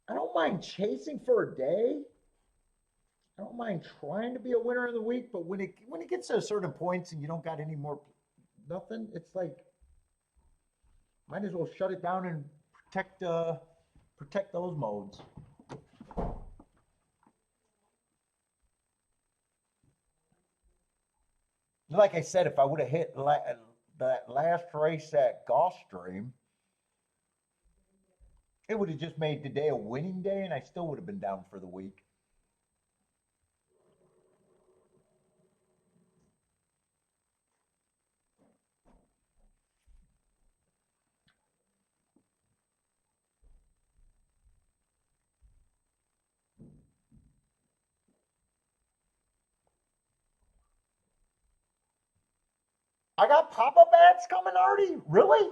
Speaker 1: I don't mind chasing for a day. I don't mind trying to be a winner of the week, but when it gets to a certain points and you don't got any more nothing, it's like might as well shut it down and protect those modes. Like I said, if I would have hit that last race at Gulfstream, it would have just made today a winning day, and I still would have been down for the week. I got pop-up ads coming already? Really?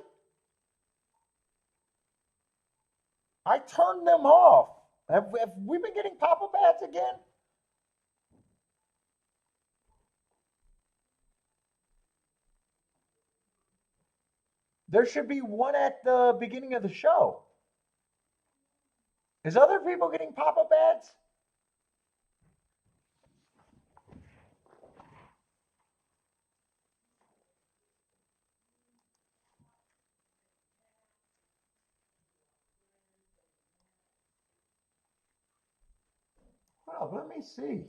Speaker 1: I turned them off. Have we been getting pop-up ads again? There should be one at the beginning of the show. Is other people getting pop-up ads? Well, let me see.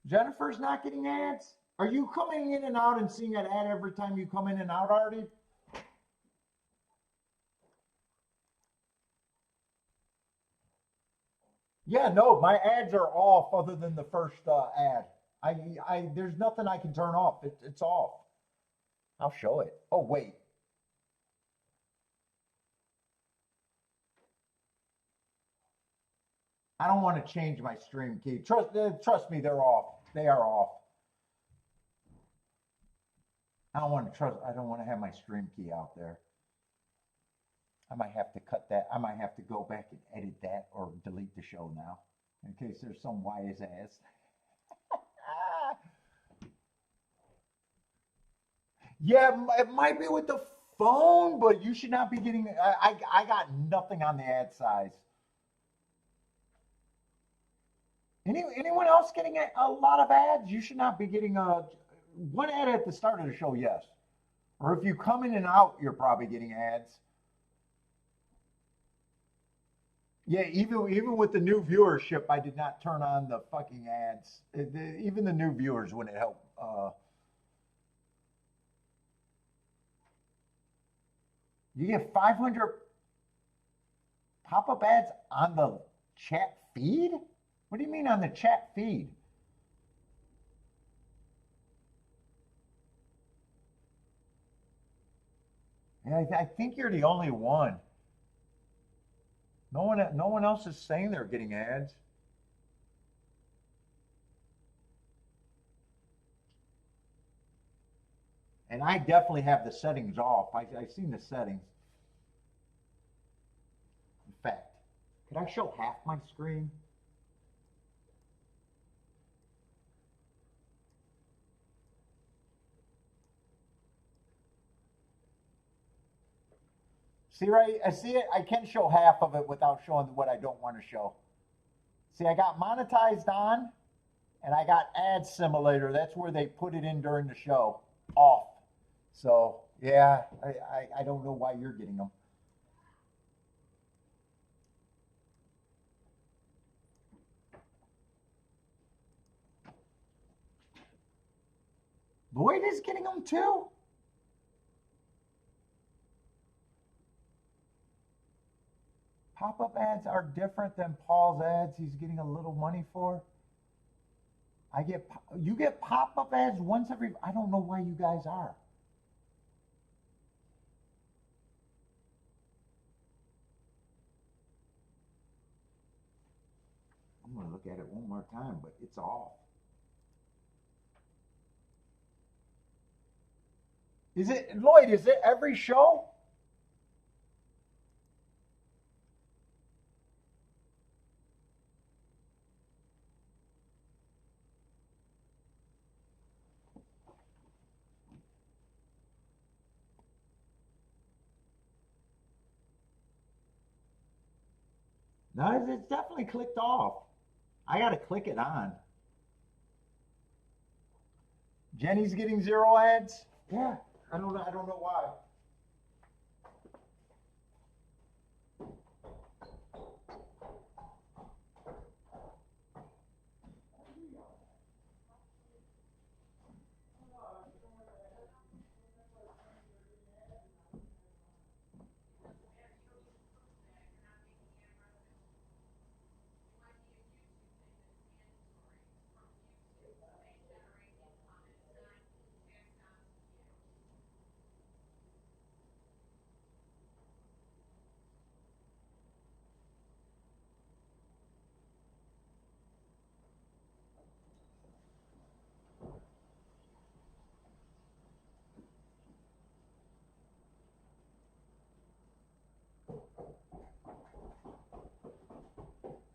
Speaker 1: Jennifer's not getting ads? Are you coming in and out and seeing an ad every time you come in and out, Artie? Yeah, no, my ads are off other than the first ad. There's nothing I can turn off. It's off. I'll show it. Oh, wait. I don't want to change my stream key. Trust me, they're off. They are off. I don't want to have my stream key out there. I might have to cut that. I might have to go back and edit that or delete the show now in case there's some wise ass. Yeah, it might be with the phone, but you should not be getting. I got nothing on the ad size. Anyone else getting a lot of ads? You should not be getting one ad at the start of the show, yes. Or if you come in and out, you're probably getting ads. Yeah, even with the new viewership, I did not turn on the fucking ads. Even the new viewers wouldn't help. You get 500 pop-up ads on the chat feed? What do you mean on the chat feed? Yeah, I think you're the only one. No one else is saying they're getting ads. And I definitely have the settings off. I've seen the settings. In fact, could I show half my screen? See, right? I see it. I can show half of it without showing what I don't want to show. See, I got monetized on, and I got ad simulator. That's where they put it in during the show. Off. So yeah, I don't know why you're getting them. Lloyd is getting them too. Pop-up ads are different than Paul's ads. He's getting a little money for. You get pop-up ads once every. I don't know why you guys are. I'm gonna look at it one more time, but it's off. Is it Lloyd? Is it every show? No, it's definitely clicked off. I gotta click it on. Jenny's getting 0 ads. Yeah, I don't know. I don't know why.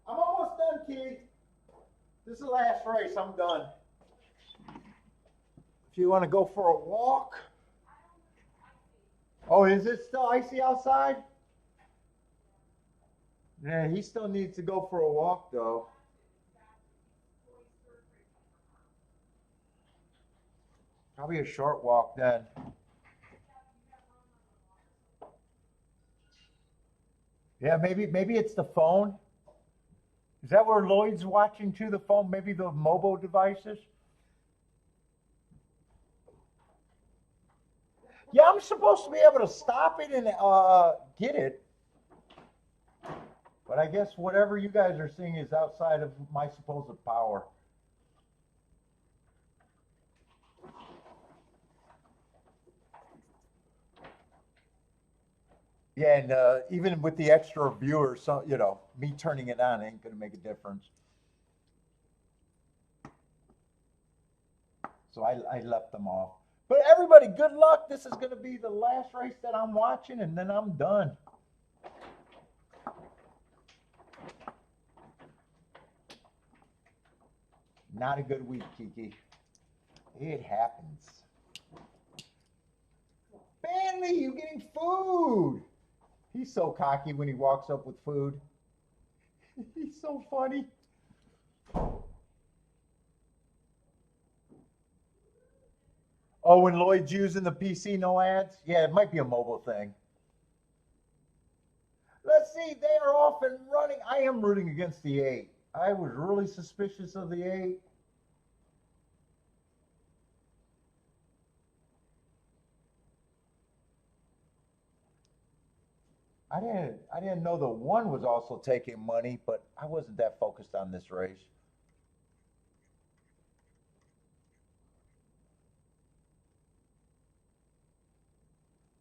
Speaker 1: I'm almost done, Keith. This is the last race. I'm done. If you want to go for a walk. Oh, is it still icy outside? Yeah, he still needs to go for a walk, though. Probably a short walk then. Yeah, maybe it's the phone. Is that where Lloyd's watching to the phone? Maybe the mobile devices? Yeah, I'm supposed to be able to stop it and get it. But I guess whatever you guys are seeing is outside of my supposed power. Yeah, and even with the extra viewers, so me turning it on ain't gonna make a difference. So I left them off. But everybody, good luck. This is gonna be the last race that I'm watching, and then I'm done. Not a good week, Kiki. It happens. Manly, you getting food? He's so cocky when he walks up with food. He's so funny. Oh, when Lloyd's using the PC, no ads? Yeah, it might be a mobile thing. Let's see, they are off and running. I am rooting against the 8. I was really suspicious of the 8. I didn't know the 1 was also taking money, but I wasn't that focused on this race.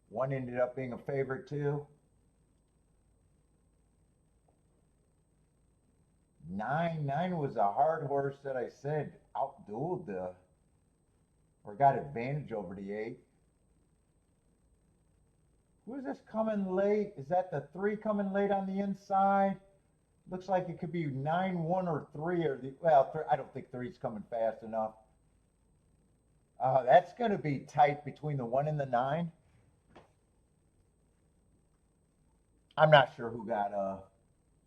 Speaker 1: One ended up being a favorite too. 9 was a hard horse that I said outdueled or got advantage over the 8. Who is this coming late? Is that the 3 coming late on the inside? Looks like it could be 9-1 or 3 or I don't think 3's coming fast enough. That's going to be tight between the 1 and the 9. I'm not sure who got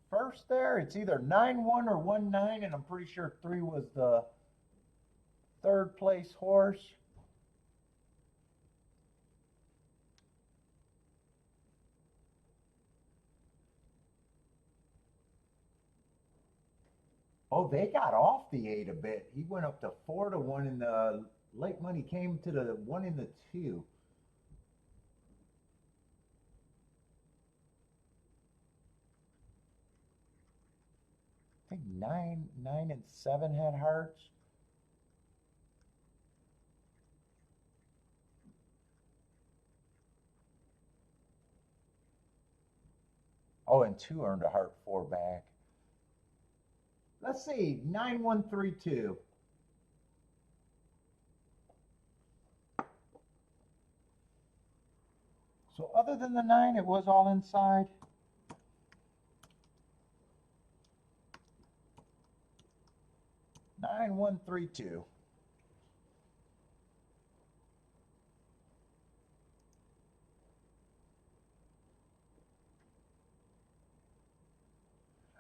Speaker 1: first there. It's either 9-1 or 1-9, and I'm pretty sure 3 was the third place horse. Oh, they got off the 8 a bit. He went up to 4 to 1 in the late money came to the 1 in the 2. I think 9 and 7 had hearts. Oh, and 2 earned a heart 4 back. Let's see, 9132. So other than the 9, it was all inside. Nine one three two.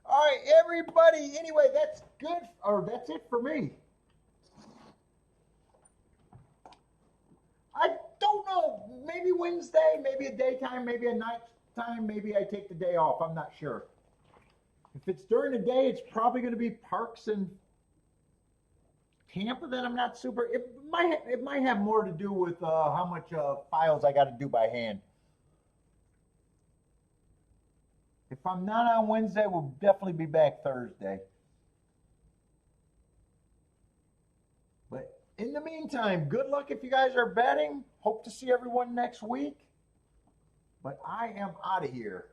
Speaker 1: All right, everybody. Anyway, that's good, or that's it for me. I don't know. Maybe Wednesday, maybe a daytime, maybe a nighttime, maybe I take the day off. I'm not sure. If it's during the day, it's probably going to be Parks and Tampa that I'm not super. It might have more to do with how much files I got to do by hand. If I'm not on Wednesday, we'll definitely be back Thursday. But in the meantime, good luck if you guys are betting. Hope to see everyone next week. But I am out of here.